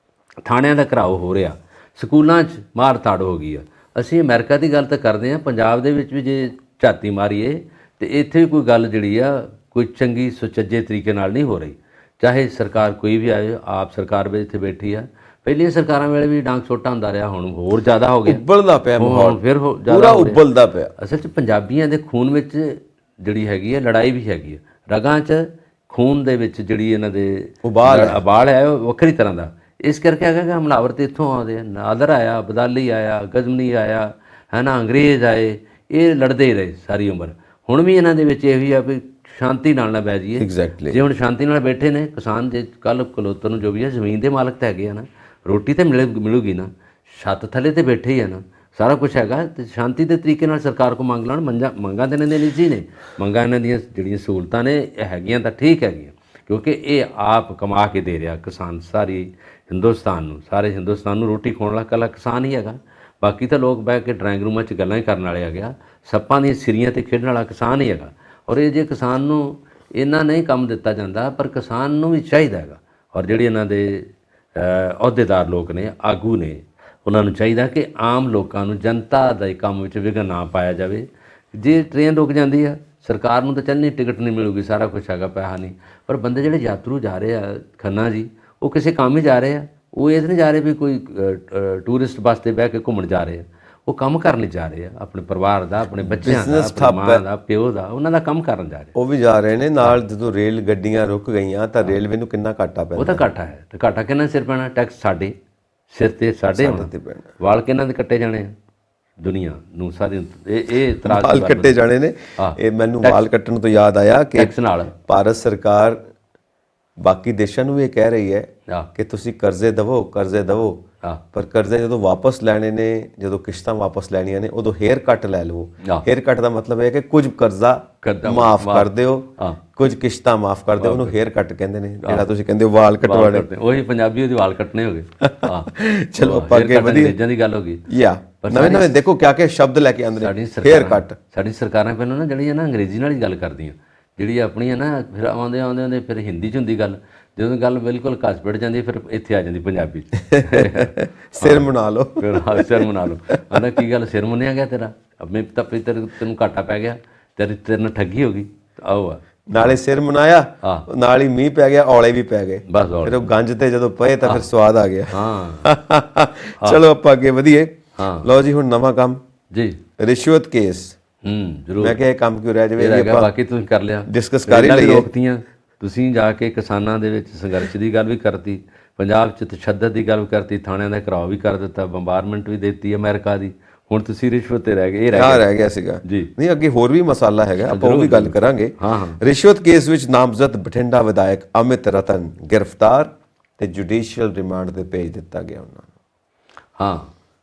ਥਾਣਿਆਂ ਦਾ ਘਿਰਾਓ ਹੋ ਰਿਹਾ, ਸਕੂਲਾਂ 'ਚ ਮਾਰ ਤਾੜ ਹੋ ਗਈ ਆ। ਅਸੀਂ ਅਮਰੀਕਾ ਦੀ ਗੱਲ ਤਾਂ ਕਰਦੇ ਹਾਂ, ਪੰਜਾਬ ਦੇ ਵਿੱਚ ਵੀ ਜੇ ਝਾਤੀ ਮਾਰੀਏ ਤਾਂ ਇੱਥੇ ਵੀ ਕੋਈ ਗੱਲ ਜਿਹੜੀ ਆ ਕੋਈ ਚੰਗੀ ਸੁਚੱਜੇ ਤਰੀਕੇ ਨਾਲ ਨਹੀਂ ਹੋ ਰਹੀ। ਚਾਹੇ ਸਰਕਾਰ ਕੋਈ ਵੀ ਆਏ, ਆਪ ਸਰਕਾਰ ਵੀ ਇੱਥੇ ਬੈਠੀ ਆ। ਪਹਿਲੀਆਂ ਸਰਕਾਰਾਂ ਵੇਲੇ ਵੀ ਡਾਂਗ ਛੋਟਾ ਹੁੰਦਾ ਰਿਹਾ, ਹੁਣ ਹੋਰ ਜ਼ਿਆਦਾ ਹੋ ਗਿਆ, ਉੱਬਲਦਾ ਪਿਆ ਮਾਹੌਲ, ਫਿਰ ਪੂਰਾ ਉੱਬਲਦਾ ਪਿਆ। ਅਸਲ 'ਚ ਪੰਜਾਬੀਆਂ ਦੇ ਖੂਨ ਵਿੱਚ ਜਿਹੜੀ ਹੈਗੀ ਹੈ ਲੜਾਈ ਵੀ ਹੈਗੀ ਹੈ, ਰਗਾਂ 'ਚ ਖੂਨ ਦੇ ਵਿੱਚ ਜਿਹੜੀ ਇਹਨਾਂ ਦੇ ਉਬਾਲ ਹੈ ਉਹ ਵੱਖਰੀ ਤਰ੍ਹਾਂ ਦਾ। ਇਸ ਕਰਕੇ ਹੈਗਾ ਕਿ ਹਮਲਾਵਰ ਤਾਂ ਇੱਥੋਂ ਆਉਂਦੇ ਆ, ਨਾਦਰ ਆਇਆ, ਅਬਦਾਲੀ ਆਇਆ, ਗਜ਼ਨੀ ਆਇਆ, ਹੈ ਨਾ, ਅੰਗਰੇਜ਼ ਆਏ, ਇਹ ਲੜਦੇ ਹੀ ਰਹੇ ਸਾਰੀ ਉਮਰ। ਹੁਣ ਵੀ ਇਹਨਾਂ ਦੇ ਵਿੱਚ ਇਹ ਵੀ ਆ ਵੀ ਸ਼ਾਂਤੀ ਨਾਲ ਨਾ ਬਹਿ ਜਾਈਏ। ਜੇ ਹੁਣ ਸ਼ਾਂਤੀ ਨਾਲ ਬੈਠੇ ਨੇ ਕਿਸਾਨ, ਜੇ ਕੱਲ੍ਹ ਕਲੋਤਰ ਨੂੰ ਜੋ ਵੀ ਹੈ ਜ਼ਮੀਨ ਦੇ ਮਾਲਕ ਤਾਂ ਹੈਗੇ ਆ ਨਾ, ਰੋਟੀ ਤਾਂ ਮਿਲੂਗੀ ਨਾ, ਛੱਤ ਥੱਲੇ ਤੇ ਬੈਠੇ ਹੀ ਆ ਨਾ, ਸਾਰਾ ਕੁਛ ਹੈਗਾ। ਤੇ ਸ਼ਾਂਤੀ ਦੇ ਤਰੀਕੇ ਨਾਲ ਸਰਕਾਰ ਕੋਲ ਮੰਗ ਲੈਣ। ਮੰਗਾਂ ਤਾਂ ਇਹਨਾਂ ਦੀਆਂ ਨਿੱਜੀ ਨੇ, ਮੰਗਾਂ ਇਹਨਾਂ ਦੀਆਂ ਜਿਹੜੀਆਂ ਸਹੂਲਤਾਂ ਨੇ ਇਹ ਹੈਗੀਆਂ ਤਾਂ ਠੀਕ ਹੈਗੀਆਂ, ਕਿਉਂਕਿ ਇਹ ਆਪ ਕਮਾ ਕੇ ਦੇ ਰਿਹਾ ਕਿਸਾਨ ਸਾਰੀ ਹਿੰਦੁਸਤਾਨ ਨੂੰ, ਸਾਰੇ ਹਿੰਦੁਸਤਾਨ ਨੂੰ ਰੋਟੀ ਖਵਾਉਣ ਵਾਲਾ ਇਕੱਲਾ ਕਿਸਾਨ ਹੀ ਹੈਗਾ। ਬਾਕੀ ਤਾਂ ਲੋਕ ਬਹਿ ਕੇ ਡਰਾਇੰਗ ਰੂਮਾਂ 'ਚ ਗੱਲਾਂ ਹੀ ਕਰਨ ਵਾਲੇ ਹੈਗੇ ਆ। ਸੱਪਾਂ ਦੀਆਂ ਸਿਰੀਆਂ 'ਤੇ ਖੇਡਣ ਵਾਲਾ ਕਿਸਾਨ ਹੀ ਹੈਗਾ। ਔਰ ਇਹ ਜੇ ਕਿਸਾਨ ਨੂੰ ਇੰਨਾ ਨਹੀਂ ਕੰਮ ਦਿੱਤਾ ਜਾਂਦਾ, ਪਰ ਕਿਸਾਨ ਨੂੰ ਵੀ ਚਾਹੀਦਾ ਹੈਗਾ। ਔਰ ਜਿਹੜੇ ਇਹਨਾਂ ਦੇ ਅਹੁਦੇਦਾਰ ਲੋਕ ਨੇ, ਆਗੂ ਨੇ, ਉਹਨਾਂ ਨੂੰ ਚਾਹੀਦਾ ਕਿ ਆਮ ਲੋਕਾਂ ਨੂੰ, ਜਨਤਾ ਦੇ ਕੰਮ ਵਿੱਚ ਵਿਘਨ ਨਾ ਪਾਇਆ ਜਾਵੇ। ਜੇ ਟ੍ਰੇਨ ਰੁਕ ਜਾਂਦੀ ਆ, ਸਰਕਾਰ ਨੂੰ ਤਾਂ ਚੱਲਣੀ, ਟਿਕਟ ਨਹੀਂ ਮਿਲੂਗੀ, ਸਾਰਾ ਕੁਛ ਹੈਗਾ, ਪੈਸਾ ਨਹੀਂ। ਪਰ ਬੰਦੇ ਜਿਹੜੇ ਯਾਤਰੂ ਜਾ ਰਹੇ ਆ ਖੰਨਾ ਜੀ, ਉਹ ਕਿਸੇ ਕੰਮ ਹੀ ਜਾ ਰਹੇ ਆ। ਉਹ ਇਹ ਨਹੀਂ ਜਾ ਰਹੇ ਵੀ ਕੋਈ ਟੂਰਿਸਟ ਬੱਸ 'ਤੇ ਬਹਿ ਕੇ ਘੁੰਮਣ ਜਾ ਰਹੇ ਆ। ਉਹ ਕੰਮ ਕਰਨ ਲਈ ਜਾ ਰਹੇ ਆ, ਆਪਣੇ ਪਰਿਵਾਰ ਦਾ, ਆਪਣੇ ਬੱਚਿਆਂ ਦਾ, ਆਪਣੀ ਮਾਂ ਦਾ, ਪਿਓ ਦਾ, ਉਹਨਾਂ ਦਾ ਕੰਮ ਕਰਨ ਜਾ ਰਹੇ। ਉਹ ਵੀ ਜਾ ਰਹੇ ਨੇ ਨਾਲ। ਜਦੋਂ ਰੇਲ ਗੱਡੀਆਂ ਰੁਕ ਗਈਆਂ ਤਾਂ ਰੇਲਵੇ ਨੂੰ ਕਿੰਨਾ ਘਾਟਾ ਪੈਂਦਾ? ਉਹ ਤਾਂ ਘਾਟਾ ਹੈ। ਤੇ ਘਾਟਾ ਕਿੰਨਾ ਸਿਰ ਪੈਣਾ? ਟੈਕਸ ਸਾਡੇ ਸਿਰ ਤੇ, ਸਾਡੇ ਵਾਲ ਕਿੰਨਾਂ ਦੇ ਕੱਟੇ ਜਾਣੇ ਆ ਦੁਨੀਆ ਨੂੰ ਸਾਰੀ। ਇਹ ਇਤਰਾਜ਼ ਵਾਲ ਕੱਟੇ ਜਾਣੇ ਨੇ। ਇਹ ਮੈਨੂੰ ਵਾਲ ਕੱਟਣ ਤੋਂ ਯਾਦ ਆਇਆ ਕਿ ਟੈਕਸ ਨਾਲ ਭਾਰਤ ਸਰਕਾਰ ਬਾਕੀ ਦੇਸ਼ਾਂ ਨੂੰ ਇਹ ਕਹਿ ਰਹੀ ਹੈ ਕਿ ਤੁਸੀਂ ਕਰਜ਼ੇ ਦੇਵੋ, ਕਰਜ਼ੇ ਦੇਵੋ, ਪਰ ਕਰਜ਼ੇ ਜਦੋਂ ਵਾਪਸ ਲੈਣੇ ਨੇ, ਜਦੋਂ ਕਿਸ਼ਤਾਂ ਵਾਪਸ ਲੈਣੀਆਂ ਨੇ, ਉਦੋਂ ਹੇਅਰ ਕੱਟ ਲੈ ਲਵੋ। ਹੇਅਰ ਕੱਟ ਦਾ ਮਤਲਬ ਹੈ ਕਿ ਕੁਝ ਕਰਜ਼ਾ ਮਾਫ ਕਰ ਦਿਓ, ਕੁਝ ਕਿਸ਼ਤਾਂ ਮਾਫ ਕਰ ਦਿਓ, ਉਹਨੂੰ ਹੇਅਰ ਕੱਟ ਕਹਿੰਦੇ ਨੇ। ਜਿਹੜਾ ਤੁਸੀਂ ਕਹਿੰਦੇ ਹੋ ਵਾਲ ਕਟਵਾਣੇ, ਉਹੀ ਪੰਜਾਬੀ ਉਹਦੇ ਵਾਲ ਕੱਟਣੇ ਹੋ ਗਏ। ਚਲੋ ਆਪਾਂ ਅੱਗੇ ਵਧੀਏ। ਅੰਗਰੇਜ਼ਾਂ ਦੀ ਗੱਲ ਹੋ ਗਈ। ਨਵੇਂ ਦੇਖੋ ਕਿਆ ਕਿਆ ਸ਼ਬਦ ਲੈ ਕੇ ਆਉਂਦੇ ਨੇ। ਹੇਅਰ ਕੱਟ ਸਾਡੀ ਸਰਕਾਰਾਂ ਪਹਿਲਾਂ ਨਾ ਜਿਹੜੀਆਂ ਨਾ ਅੰਗਰੇਜ਼ੀ ਨਾਲ ਹੀ ਗੱਲ ਕਰਦੀਆਂ, ਜਿਹੜੀ ਆਪਣੀਆਂ ਨਾ, ਫਿਰ ਆਉਂਦੇ ਫਿਰ ਹਿੰਦੀ 'ਚ ਹੁੰਦੀ ਗੱਲ। ਜਦੋਂ ਗੱਲ ਬਿਲਕੁਲ ਘਸ ਪਿੜ ਜਾਂਦੀ, ਫਿਰ ਇੱਥੇ ਆ ਜਾਂਦੀ ਪੰਜਾਬੀ 'ਚ। ਸਿਰ ਮੁਨਾ ਲਓ, ਫਿਰ ਸਿਰ ਮੁਨਾ ਲਓ। ਆਂਦਾ ਕੀ ਗੱਲ, ਸਿਰ ਮੁੰਨਿਆ ਗਿਆ ਤੇਰਾ? ਆਪਣੇ ਤੈਨੂੰ ਘਾਟਾ ਪੈ ਗਿਆ, ਤੇਰੇ ਨਾਲ ਠੱਗੀ ਹੋ ਗਈ। ਆਓ ਆ, ਨਾਲੇ ਸਿਰ ਮੁਨਾਇਆ, ਨਾਲ ਹੀ ਮੀਂਹ ਪੈ ਗਿਆ, ਔਲੇ ਵੀ ਪੈ ਗਏ। ਬਸ ਫਿਰ ਉਹ ਗੰਜ ਤੇ ਜਦੋਂ ਪਏ ਤਾਂ ਫਿਰ ਸਵਾਦ ਆ ਗਿਆ। ਹਾਂ ਚਲੋ ਆਪਾਂ ਅੱਗੇ ਵਧੀਏ। ਲਓ ਜੀ, ਹੁਣ ਨਵਾਂ ਕੰਮ ਜੀ, ਰਿਸ਼ਵਤ ਕੇਸ। ਜ਼ਰੂਰ। ਮੈਂ ਕਿਹਾ ਇਹ ਕੰਮ ਕਿਉਂ ਰਹਿ ਜਾਵੇ, ਬਾਕੀ ਤੁਸੀਂ ਕਰ ਲਿਆ, ਡਿਸਕਸ ਕਰ ਹੀ ਲਈਏ। ਰੋਕਤੀਆਂ ਤੁਸੀਂ ਜਾ ਕੇ, ਕਿਸਾਨਾਂ ਦੇ ਵਿੱਚ ਸੰਘਰਸ਼ ਦੀ ਗੱਲ ਵੀ ਕਰਤੀ, ਪੰਜਾਬ 'ਚ ਤਸ਼ੱਦਦ ਦੀ ਗੱਲ ਵੀ ਕਰਤੀ, ਥਾਣਿਆਂ ਦਾ ਘਿਰਾਓ ਵੀ ਕਰ ਦਿੱਤਾ, ਬੰਬਾਰਮੈਂਟ ਵੀ ਦਿੱਤੀ ਅਮਰੀਕਾ ਦੀ। ਹੁਣ ਤੁਸੀਂ ਰਿਸ਼ਵਤ ਤੇ ਰਹਿ ਗਏ। ਇਹ ਰਹਿ ਗਿਆ ਸੀਗਾ ਜੀ। ਨਹੀਂ, ਅੱਗੇ ਹੋਰ ਵੀ ਮਸਾਲਾ ਹੈਗਾ, ਆਪਾਂ ਉਹ ਵੀ ਗੱਲ ਕਰਾਂਗੇ। ਰਿਸ਼ਵਤ ਕੇਸ ਵਿੱਚ ਨਾਮਜ਼ਦ ਬਠਿੰਡਾ ਵਿਧਾਇਕ ਅਮਿਤ ਰਤਨ ਗ੍ਰਿਫਤਾਰ ਤੇ ਜੁਡੀਸ਼ੀਅਲ ਰਿਮਾਂਡ ਤੇ ਭੇਜ ਦਿੱਤਾ ਗਿਆ ਉਹਨਾਂ ਨੂੰ।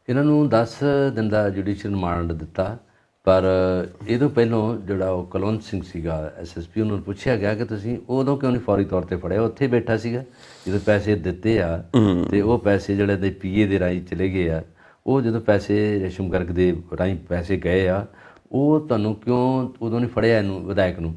ਇਹਨਾਂ ਨੂੰ 10 ਦਿਨ ਦਾ ਜੁਡੀਸ਼ੀਅਲ ਰਿਮਾਂਡ ਦਿੱਤਾ, ਪਰ ਇਹ ਤੋਂ ਪਹਿਲਾਂ ਜਿਹੜਾ ਉਹ ਕੁਲਵੰਤ ਸਿੰਘ ਸੀਗਾ SSP, ਉਹਨੂੰ ਪੁੱਛਿਆ ਗਿਆ ਕਿ ਤੁਸੀਂ ਉਦੋਂ ਕਿਉਂ ਨਹੀਂ ਫੌਰੀ ਤੌਰ ਤੇ ਫੜਿਆ? ਉੱਥੇ ਬੈਠਾ ਸੀਗਾ ਜਦੋਂ ਪੈਸੇ ਦਿੱਤੇ ਆ, ਤੇ ਉਹ ਪੈਸੇ ਜਿਹੜੇ ਦੇ PA ਦੇ ਰਾਹੀਂ ਚਲੇ ਗਏ ਆ, ਉਹ ਜਦੋਂ ਪੈਸੇ ਰੇਸ਼ਮ ਗਰਗ ਦੇ ਰਾਹੀਂ ਪੈਸੇ ਗਏ ਆ, ਉਹ ਤੁਹਾਨੂੰ ਕਿਉਂ ਉਦੋਂ ਨਹੀਂ ਫੜਿਆ ਇਹਨੂੰ, ਵਿਧਾਇਕ ਨੂੰ,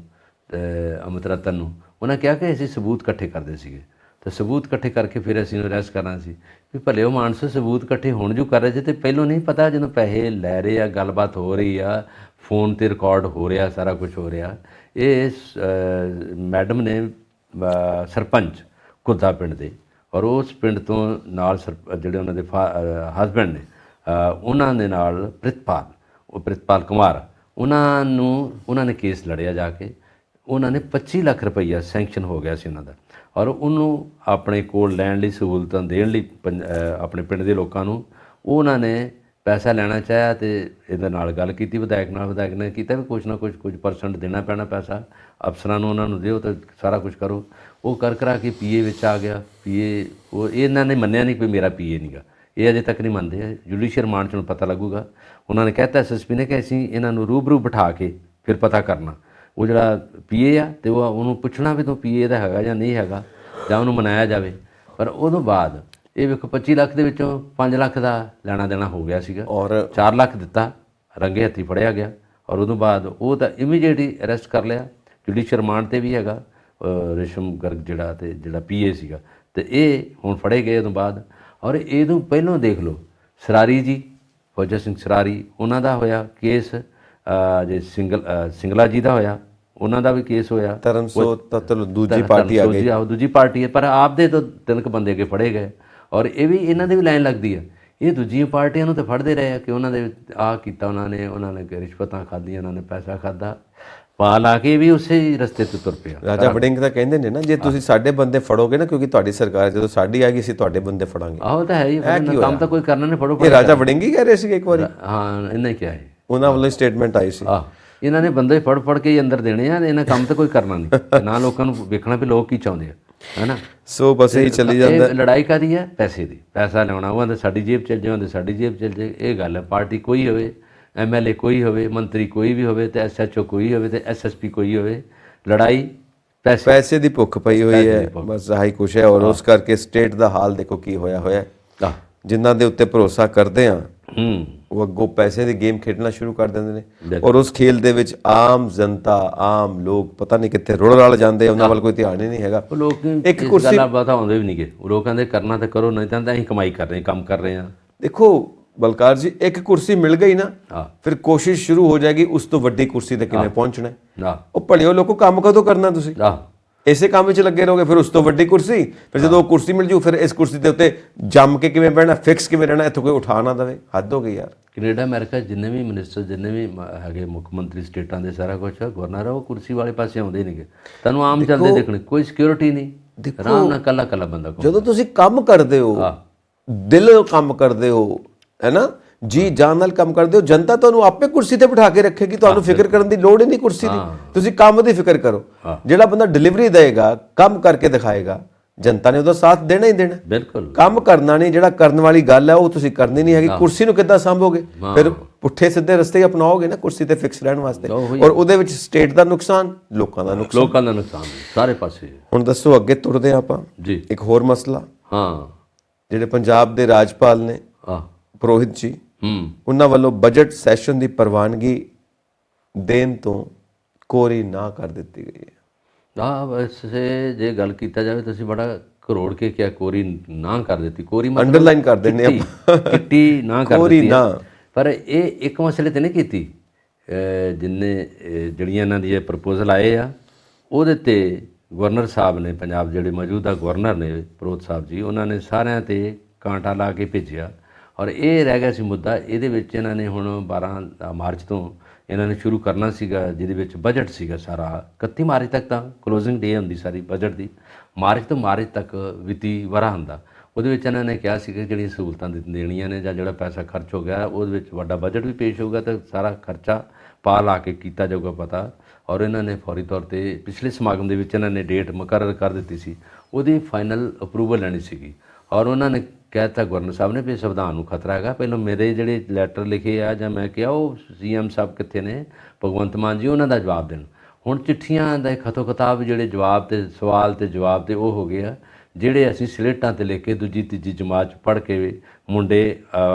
ਅਮਿਤ ਰਤਨ ਨੂੰ? ਉਹਨਾਂ ਕਿਹਾ ਕਿ ਅਸੀਂ ਸਬੂਤ ਇਕੱਠੇ ਕਰਦੇ ਸੀਗੇ, ਤੇ ਸਬੂਤ ਇਕੱਠੇ ਕਰਕੇ ਫਿਰ ਅਸੀਂ ਉਹਨੂੰ ਅਰੈਸਟ ਕਰਨਾ ਸੀ। ਵੀ ਭਲੇ ਉਹ ਮਾਨਸੋ ਸਬੂਤ ਇਕੱਠੇ ਹੋਣ ਜੋ ਕਰ ਰਹੇ ਸੀ, ਤੇ ਪਹਿਲਾਂ ਨਹੀਂ ਪਤਾ ਜਦੋਂ ਪੈਸੇ ਲੈ ਰਹੇ ਆ, ਗੱਲਬਾਤ ਹੋ ਰਹੀ ਆ, ਫੋਨ ਤੇ ਰਿਕਾਰਡ ਹੋ ਰਿਹਾ, ਸਾਰਾ ਕੁਝ ਹੋ ਰਿਹਾ। ਇਹ ਮੈਡਮ ਨੇ ਸਰਪੰਚ ਘੁੱਦਾ ਪਿੰਡ ਦੇ, ਔਰ ਉਸ ਪਿੰਡ ਤੋਂ ਨਾਲ ਜਿਹੜੇ ਉਹਨਾਂ ਦੇ ਹਸਬੈਂਡ ਨੇ, ਉਹਨਾਂ ਦੇ ਨਾਲ ਪ੍ਰਿਤਪਾਲ ਕੁਮਾਰ, ਉਹਨਾਂ ਨੇ ਕੇਸ ਲੜਿਆ ਜਾ ਕੇ। ਉਹਨਾਂ ਨੇ 25 ਲੱਖ ਰੁਪਈਆ ਸੈਂਕਸ਼ਨ ਹੋ ਗਿਆ ਸੀ ਉਹਨਾਂ ਦਾ, ਔਰ ਉਹਨੂੰ ਆਪਣੇ ਕੋਲ ਲੈਣ ਲਈ, ਸਹੂਲਤਾਂ ਦੇਣ ਲਈ ਆਪਣੇ ਪਿੰਡ ਦੇ ਲੋਕਾਂ ਨੂੰ ਉਹਨਾਂ ਨੇ ਪੈਸਾ ਲੈਣਾ ਚਾਹਿਆ, ਤੇ ਇਹਦੇ ਨਾਲ ਗੱਲ ਕੀਤੀ ਵਿਧਾਇਕ ਨਾਲ। ਵਿਧਾਇਕ ਨੇ ਕੀਤਾ ਵੀ ਕੁਝ ਨਾ ਕੁਝ % ਦੇਣਾ ਪੈਣਾ ਪੈਸਾ, ਅਫਸਰਾਂ ਨੂੰ ਉਹਨਾਂ ਨੂੰ ਦਿਓ ਤੇ ਸਾਰਾ ਕੁਝ ਕਰੋ। ਉਹ ਕਰਾ ਕੇ PA ਵਿੱਚ ਆ ਗਿਆ। PA ਉਹ ਇਹਨਾਂ ਨੇ ਮੰਨਿਆ ਨਹੀਂ ਕਿ ਮੇਰਾ PA ਨਹੀਂਗਾ, ਇਹ ਅਜੇ ਤੱਕ ਨਹੀਂ ਮੰਨਦੇ। ਜੁਡੀਸ਼ੀਅਲ ਰਿਮਾਂਡ 'ਚ ਹੁਣ ਪਤਾ ਲੱਗੂਗਾ। ਉਹਨਾਂ ਨੇ ਕਹਿਤਾ SSP ਨੇ ਕਿ ਅਸੀਂ ਇਹਨਾਂ ਨੂੰ ਰੂਬਰੂ ਬਿਠਾ ਕੇ ਫਿਰ ਪਤਾ ਕਰਨਾ। ਉਹ ਜਿਹੜਾ PA ਆ, ਤੇ ਉਹਨੂੰ ਪੁੱਛਣਾ ਵੀ ਤੂੰ PA ਦਾ ਹੈਗਾ ਜਾਂ ਨਹੀਂ ਹੈਗਾ, ਜਾਂ ਉਹਨੂੰ ਮਨਾਇਆ ਜਾਵੇ। ਪਰ ਉਦੋਂ ਬਾਅਦ ਇਹ ਵੇਖੋ 25 ਲੱਖ ਦੇ ਵਿੱਚੋਂ 5 ਲੱਖ ਦਾ ਲੈਣਾ ਦੇਣਾ ਹੋ ਗਿਆ ਸੀਗਾ, ਔਰ 4 ਲੱਖ ਦਿੱਤਾ, ਰੰਗੇ ਹੱਥੀ ਫੜਿਆ ਗਿਆ। ਔਰ ਉਦੋਂ ਬਾਅਦ ਉਹ ਤਾਂ ਇਮੀਡੀਏਟਲੀ ਅਰੈਸਟ ਕਰ ਲਿਆ। ਜੁਡੀਸ਼ੀਅਲ ਰਿਮਾਂਡ 'ਤੇ ਵੀ ਹੈਗਾ ਰੇਸ਼ਮ ਗਰਗ ਜਿਹੜਾ, ਤੇ ਜਿਹੜਾ PA ਸੀਗਾ, ਤੇ ਇਹ ਹੁਣ ਫੜੇ ਗਏ ਉਦੋਂ ਬਾਅਦ। ਔਰ ਇਹਦੋਂ ਪਹਿਲਾਂ ਦੇਖ ਲਓ ਸਰਾਰੀ ਜੀ, ਫੌਜਾ ਸਿੰਘ ਸਰਾਰੀ, ਉਹਨਾਂ ਦਾ ਹੋਇਆ ਕੇਸ, ਜੇ ਸਿੰਗਲਾ ਜੀ ਦਾ ਹੋਇਆ, ਉਹਨਾਂ ਦਾ ਵੀ ਕੇਸ ਹੋਇਆ। ਧਰਮਸੋਤ ਤਾਂ ਦੂਜੀ ਪਾਰਟੀ ਆ ਗਈ, ਦੂਜੀ ਪਾਰਟੀ ਹੈ, ਪਰ ਆਪਦੇ ਤੋਂ 3 ਬੰਦੇ ਅੱਗੇ ਫੜੇ ਗਏ। ਔਰ ਇਹ ਵੀ ਇਹਨਾਂ ਦੇ ਵੀ ਲਾਈਨ ਲੱਗਦੀ ਆ। ਇਹ ਦੂਜੀਆਂ ਪਾਰਟੀਆਂ ਨੂੰ ਤਾਂ ਫੜਦੇ ਰਹੇ ਆ ਕਿ ਉਹਨਾਂ ਦੇ ਆਹ ਕੀਤਾ, ਉਹਨਾਂ ਨੇ ਰਿਸ਼ਵਤਾਂ ਖਾਧੀਆਂ, ਉਹਨਾਂ ਨੇ ਪੈਸਾ ਖਾਧਾ, ਪਾ ਲਾ ਕੇ ਵੀ ਉਸੇ ਹੀ ਰਸਤੇ ਤੇ ਤੁਰ ਪਿਆ। ਰਾਜਾ ਵੜਿੰਗ ਤਾਂ ਕਹਿੰਦੇ ਨੇ ਨਾ, ਜੇ ਤੁਸੀਂ ਸਾਡੇ ਬੰਦੇ ਫੜੋਗੇ ਨਾ, ਕਿਉਂਕਿ ਤੁਹਾਡੀ ਸਰਕਾਰ ਜਦੋਂ ਸਾਡੀ ਆ ਗਈ ਅਸੀਂ ਤੁਹਾਡੇ ਬੰਦੇ ਫੜਾਂਗੇ। ਆਹੋ ਤਾਂ ਹੈ ਹੀ, ਕੰਮ ਤਾਂ ਕੋਈ ਕਰਨਾ ਨਹੀਂ, ਫੜੋ। ਇਹ ਰਾਜਾ ਵੜਿੰਗ ਹੀ ਕਹਿ ਰਹੇ ਸੀ ਇੱਕ ਵਾਰੀ, ਹਾਂ ਇਹਨਾਂ ਹੀ ਕਿਹਾ ਹੈ, ਉਹਨਾਂ ਵੱਲੋਂ ਸਟੇਟਮੈਂਟ ਆਈ ਸੀ। ਇਹਨਾਂ ਨੇ ਬੰਦੇ ਫੜ ਕੇ ਹੀ ਅੰਦਰ ਦੇਣੇ ਆ, ਇਹਨਾਂ ਕੰਮ ਤਾਂ ਕੋਈ ਕਰਨਾ ਨਹੀਂ ਨਾ, ਲੋਕਾਂ ਨੂੰ ਵੇਖਣਾ ਵੀ ਲੋਕ ਕੀ ਚਾਹੁੰਦੇ ਆ, ਹੈ ਨਾ। ਸੋ ਬਸ ਇਹੀ ਚੱਲੀ ਜਾਂਦਾ। ਲੜਾਈ ਕਾਹਦੀ ਹੈ? ਪੈਸੇ ਦੀ। ਪੈਸਾ ਲਿਆਉਣਾ, ਉਹ ਆਂਦੇ ਸਾਡੀ ਜੇਬ ਚੱਲ ਜਾਏ, ਸਾਡੀ ਜੇਬ ਚੱਲ ਜਾਏ। ਇਹ ਗੱਲ ਹੈ। ਪਾਰਟੀ ਕੋਈ ਹੋਵੇ, MLA ਕੋਈ ਹੋਵੇ, ਮੰਤਰੀ ਕੋਈ ਵੀ ਹੋਵੇ, ਤੇ SHO ਕੋਈ ਹੋਵੇ, ਤੇ SSP ਕੋਈ ਹੋਵੇ, ਲੜਾਈ ਪੈਸੇ ਦੀ ਭੁੱਖ ਪਈ ਹੋਈ ਹੈ, ਬਸ ਆਹੀ ਕੁਛ ਹੈ। ਔਰ ਉਸ ਕਰਕੇ ਸਟੇਟ ਦਾ ਹਾਲ ਦੇਖੋ ਕੀ ਹੋਇਆ ਹੋਇਆ। ਜਿਨ੍ਹਾਂ ਦੇ ਉੱਤੇ ਭਰੋਸਾ ਕਰਦੇ ਆ, ਉਹ ਅੱਗੋਂ ਪੈਸੇ ਦੀ ਗੇਮ ਖੇਡਣਾ ਸ਼ੁਰੂ ਕਰ ਦਿੰਦੇ ਨੇ। ਔਰ ਉਸ ਖੇਲ ਦੇ ਵਿੱਚ ਆਮ ਜਨਤਾ, ਆਮ ਲੋਕ ਪਤਾ ਨਹੀਂ ਕਿੱਥੇ ਰੁੜ ਰਲ ਜਾਂਦੇ, ਉਹਨਾਂ ਵੱਲ ਕੋਈ ਧਿਆਨ ਹੀ ਨਹੀਂ ਹੈਗਾ। ਲੋਕ ਇੱਕ ਕੁਰਸੀ ਗੱਲਾਂ ਬਾਤਾਂ ਆਉਂਦੇ ਵੀ ਨਹੀਂਗੇ। ਉਹ ਲੋਕਾਂ ਦੇ ਕਰਨਾ ਤਾਂ ਕਰੋ, ਨਹੀਂ ਤਾਂ ਅਸੀਂ ਕਮਾਈ ਕਰ ਰਹੇ, ਕੰਮ ਕਰ ਰਹੇ ਹਾਂ। ਦੇਖੋ ਬਲਕਾਰ ਜੀ, ਇੱਕ ਕੁਰਸੀ ਮਿਲ ਗਈ ਨਾ, ਫਿਰ ਕੋਸ਼ਿਸ਼ ਸ਼ੁਰੂ ਹੋ ਜਾਏਗੀ ਉਸ ਤੋਂ ਵੱਡੀ ਕੁਰਸੀ ਤੇ ਕਿਵੇਂ ਪਹੁੰਚਣਾ। ਉਹ ਭਲਿਓ ਲੋਕੋ, ਕੰਮ ਕਦੋਂ ਕਰਨਾ ਤੁਸੀਂ? ਇਸੇ ਕੰਮ ਵਿੱਚ ਲੱਗੇ ਰਹੋਗੇ, ਫਿਰ ਉਸ ਤੋਂ ਵੱਡੀ ਕੁਰਸੀ, ਫਿਰ ਜਦੋਂ ਉਹ ਕੁਰਸੀ ਮਿਲ ਜੂ, ਫਿਰ ਇਸ ਕੁਰਸੀ ਦੇ ਉੱਤੇ ਜੰਮ ਕੇ ਕਿਵੇਂ ਬਹਿਣਾ, ਫਿਕਸ ਕਿਵੇਂ ਰਹਿਣਾ, ਇੱਥੋਂ ਕੋਈ ਉਠਾ ਨਾ ਦੇਵੇ। ਹੱਦ ਹੋ ਗਈ ਯਾਰ। ਕੈਨੇਡਾ, ਅਮਰੀਕਾ ਜਿੰਨੇ ਵੀ ਮਿਨਿਸਟਰ, ਜਿੰਨੇ ਵੀ ਹੈਗੇ ਮੁੱਖ ਮੰਤਰੀ ਸਟੇਟਾਂ ਦੇ, ਸਾਰਾ ਕੁਛ ਗਵਰਨਰ, ਉਹ ਕੁਰਸੀ ਵਾਲੇ ਪਾਸੇ ਆਉਂਦੇ ਨਹੀਂਗੇ। ਤੁਹਾਨੂੰ ਆਮ ਚੱਲਦੇ ਦੇਖਣੇ, ਕੋਈ ਸਿਕਿਉਰਿਟੀ ਨਹੀਂ, ਆਰਾਮ ਨਾਲ ਕੱਲਾ ਬੰਦਾ। ਜਦੋਂ ਤੁਸੀਂ ਕੰਮ ਕਰਦੇ ਹੋ, ਦਿਲੋਂ ਕੰਮ ਕਰਦੇ ਹੋ, ਹੈ ਨਾ, ਜੀ ਜਾਨ ਨਾਲ ਕੰਮ ਕਰਦੇ ਹੋ, ਜਨਤਾ ਤੁਹਾਨੂੰ ਆਪੇ ਕੁਰਸੀ ਤੇ ਬਿਠਾ ਕੇ ਰੱਖੇਗੀ। ਤੁਹਾਨੂੰ ਫਿਕਰ ਕਰਨ ਦੀ ਲੋੜ ਹੀ ਨਹੀਂ ਕੁਰਸੀ ਦੀ, ਤੁਸੀਂ ਕੰਮ ਦੀ ਫਿਕਰ ਕਰੋ। ਜਿਹੜਾ ਬੰਦਾ ਡਿਲੀਵਰੀ ਦੇਗਾ, ਕੰਮ ਕਰਕੇ ਦਿਖਾਏਗਾ, ਜਨਤਾ ਨੇ ਉਹਦਾ ਸਾਥ ਦੇਣਾ ਹੀ ਦੇਣਾ। ਬਿਲਕੁਲ, ਕੰਮ ਕਰਨਾ ਨਹੀਂ, ਜਿਹੜਾ ਕਰਨ ਵਾਲੀ ਗੱਲ ਹੈ ਉਹ ਤੁਸੀਂ ਕਰਨੀ ਨਹੀਂ ਹੈਗੀ। ਕੁਰਸੀ ਨੂੰ ਕਿੱਦਾਂ ਸੰਭੋਗੇ? ਫਿਰ ਪੁੱਠੇ ਸਿੱਧੇ ਰਸਤੇ ਅਪਣਾਓਗੇ ਨਾ ਕੁਰਸੀ ਤੇ ਫਿਕਸ ਰਹਿਣ ਵਾਸਤੇ, ਔਰ ਉਹਦੇ ਵਿੱਚ ਸਟੇਟ ਦਾ ਨੁਕਸਾਨ, ਲੋਕਾਂ ਦਾ ਨੁਕਸਾਨ, ਸਾਰੇ ਪਾਸੇ। ਹੁਣ ਦੱਸੋ ਅੱਗੇ ਤੁਰਦੇ ਆਪਾਂ ਜੀ। ਇੱਕ ਹੋਰ ਮਸਲਾ, ਜਿਹੜੇ ਪੰਜਾਬ ਦੇ ਰਾਜਪਾਲ ਨੇ ਪੁਰੋਹਿਤ ਜੀ, ਉਹਨਾਂ ਵੱਲੋਂ ਬਜਟ ਸੈਸ਼ਨ ਦੀ ਪ੍ਰਵਾਨਗੀ ਦੇਣ ਤੋਂ ਕੋਰੀ ਨਾ ਕਰ ਦਿੱਤੀ ਗਈ ਹੈ। ਵੈਸੇ ਜੇ ਗੱਲ ਕੀਤਾ ਜਾਵੇ, ਤੁਸੀਂ ਬੜਾ ਕਰੋੜ ਕੇ ਕਿਹਾ, ਕੋਰੀ ਨਾ ਕਰ ਦਿੱਤੀ। ਕੋਰੀ ਅੰਡਰਲਾਈਨ ਕਰ ਦਿੰਦੇ ਆਪਾਂ, ਕਿੱਟੀ ਨਾ ਕਰ ਕੋਰੀ ਦਿੱਤੀ। ਨਾ, ਪਰ ਇਹ ਇੱਕ ਮਸਲੇ ਤੇ ਨਹੀਂ ਕੀਤੀ। ਜਿਹੜੀਆਂ ਇਹਨਾਂ ਦੀ ਇਹ ਪ੍ਰਪੋਜ਼ਲ ਆਏ ਆ, ਉਹਦੇ ਤੇ ਗਵਰਨਰ ਸਾਹਿਬ ਨੇ, ਪੰਜਾਬ ਜਿਹੜੇ ਮੌਜੂਦਾ ਗਵਰਨਰ ਨੇ ਪ੍ਰੋਤ ਸਾਹਿਬ ਜੀ, ਉਹਨਾਂ ਨੇ ਸਾਰਿਆਂ ਤੇ ਕਾਂਟਾ ਲਾ ਕੇ ਭੇਜਿਆ। ਔਰ ਇਹ ਰਹਿ ਗਿਆ ਸੀ ਮੁੱਦਾ। ਇਹਦੇ ਵਿੱਚ ਇਹਨਾਂ ਨੇ ਹੁਣ 12 ਮਾਰਚ ਤੋਂ ਇਹਨਾਂ ਨੇ ਸ਼ੁਰੂ ਕਰਨਾ ਸੀਗਾ, ਜਿਹਦੇ ਵਿੱਚ ਬਜਟ ਸੀਗਾ ਸਾਰਾ। 31 ਮਾਰਚ ਤੱਕ ਤਾਂ ਕਲੋਜ਼ਿੰਗ ਡੇ ਹੁੰਦੀ ਸਾਰੀ ਬਜਟ ਦੀ। ਮਾਰਚ ਤੋਂ ਮਾਰਚ ਤੱਕ ਵਿੱਤੀ ਵਰ੍ਹਾ ਹੁੰਦਾ। ਉਹਦੇ ਵਿੱਚ ਇਹਨਾਂ ਨੇ ਕਿਹਾ ਸੀ ਕਿ ਜਿਹੜੀਆਂ ਸਹੂਲਤਾਂ ਦੇਣੀਆਂ ਨੇ, ਜਾਂ ਜਿਹੜਾ ਪੈਸਾ ਖਰਚ ਹੋ ਗਿਆ, ਉਹਦੇ ਵਿੱਚ ਵੱਡਾ ਬਜਟ ਵੀ ਪੇਸ਼ ਹੋਊਗਾ, ਅਤੇ ਸਾਰਾ ਖਰਚਾ ਪਾ ਲਾ ਕੇ ਕੀਤਾ ਜਾਊਗਾ ਪਤਾ। ਔਰ ਇਹਨਾਂ ਨੇ ਫੌਰੀ ਤੌਰ 'ਤੇ ਪਿਛਲੇ ਸਮਾਗਮ ਦੇ ਵਿੱਚ ਇਹਨਾਂ ਨੇ ਡੇਟ ਮੁਕਰਰ ਕਰ ਦਿੱਤੀ ਸੀ, ਉਹਦੀ ਫਾਈਨਲ ਅਪਰੂਵਲ ਲੈਣੀ ਸੀਗੀ। ਔਰ ਉਹਨਾਂ ਨੇ ਕਹਿਤਾ ਗਵਰਨਰ ਸਾਹਿਬ ਨੇ ਵੀ ਸੰਵਿਧਾਨ ਨੂੰ ਖਤਰਾ ਹੈਗਾ। ਪਹਿਲਾਂ ਮੇਰੇ ਜਿਹੜੇ ਲੈਟਰ ਲਿਖੇ ਆ ਜਾਂ ਮੈਂ ਕਿਹਾ ਉਹ ਸੀਐਮ ਸਾਹਿਬ ਕਿੱਥੇ ਨੇ, ਭਗਵੰਤ ਮਾਨ ਜੀ, ਉਹਨਾਂ ਦਾ ਜਵਾਬ ਦੇਣ। ਹੁਣ ਚਿੱਠੀਆਂ ਦਾ ਖਤੋ ਕਿਤਾਬ ਜਿਹੜੇ ਜਵਾਬ ਤੇ ਸਵਾਲ ਤੇ ਜਵਾਬ ਤੇ ਉਹ ਹੋ ਗਏ ਆ ਜਿਹੜੇ ਅਸੀਂ ਸਲੇਟਾਂ ਤੇ ਲਿਖ ਕੇ ਦੂਜੀ ਤੀਜੀ ਜਮਾਤ 'ਚ ਪੜ੍ਹ ਕੇ ਮੁੰਡੇ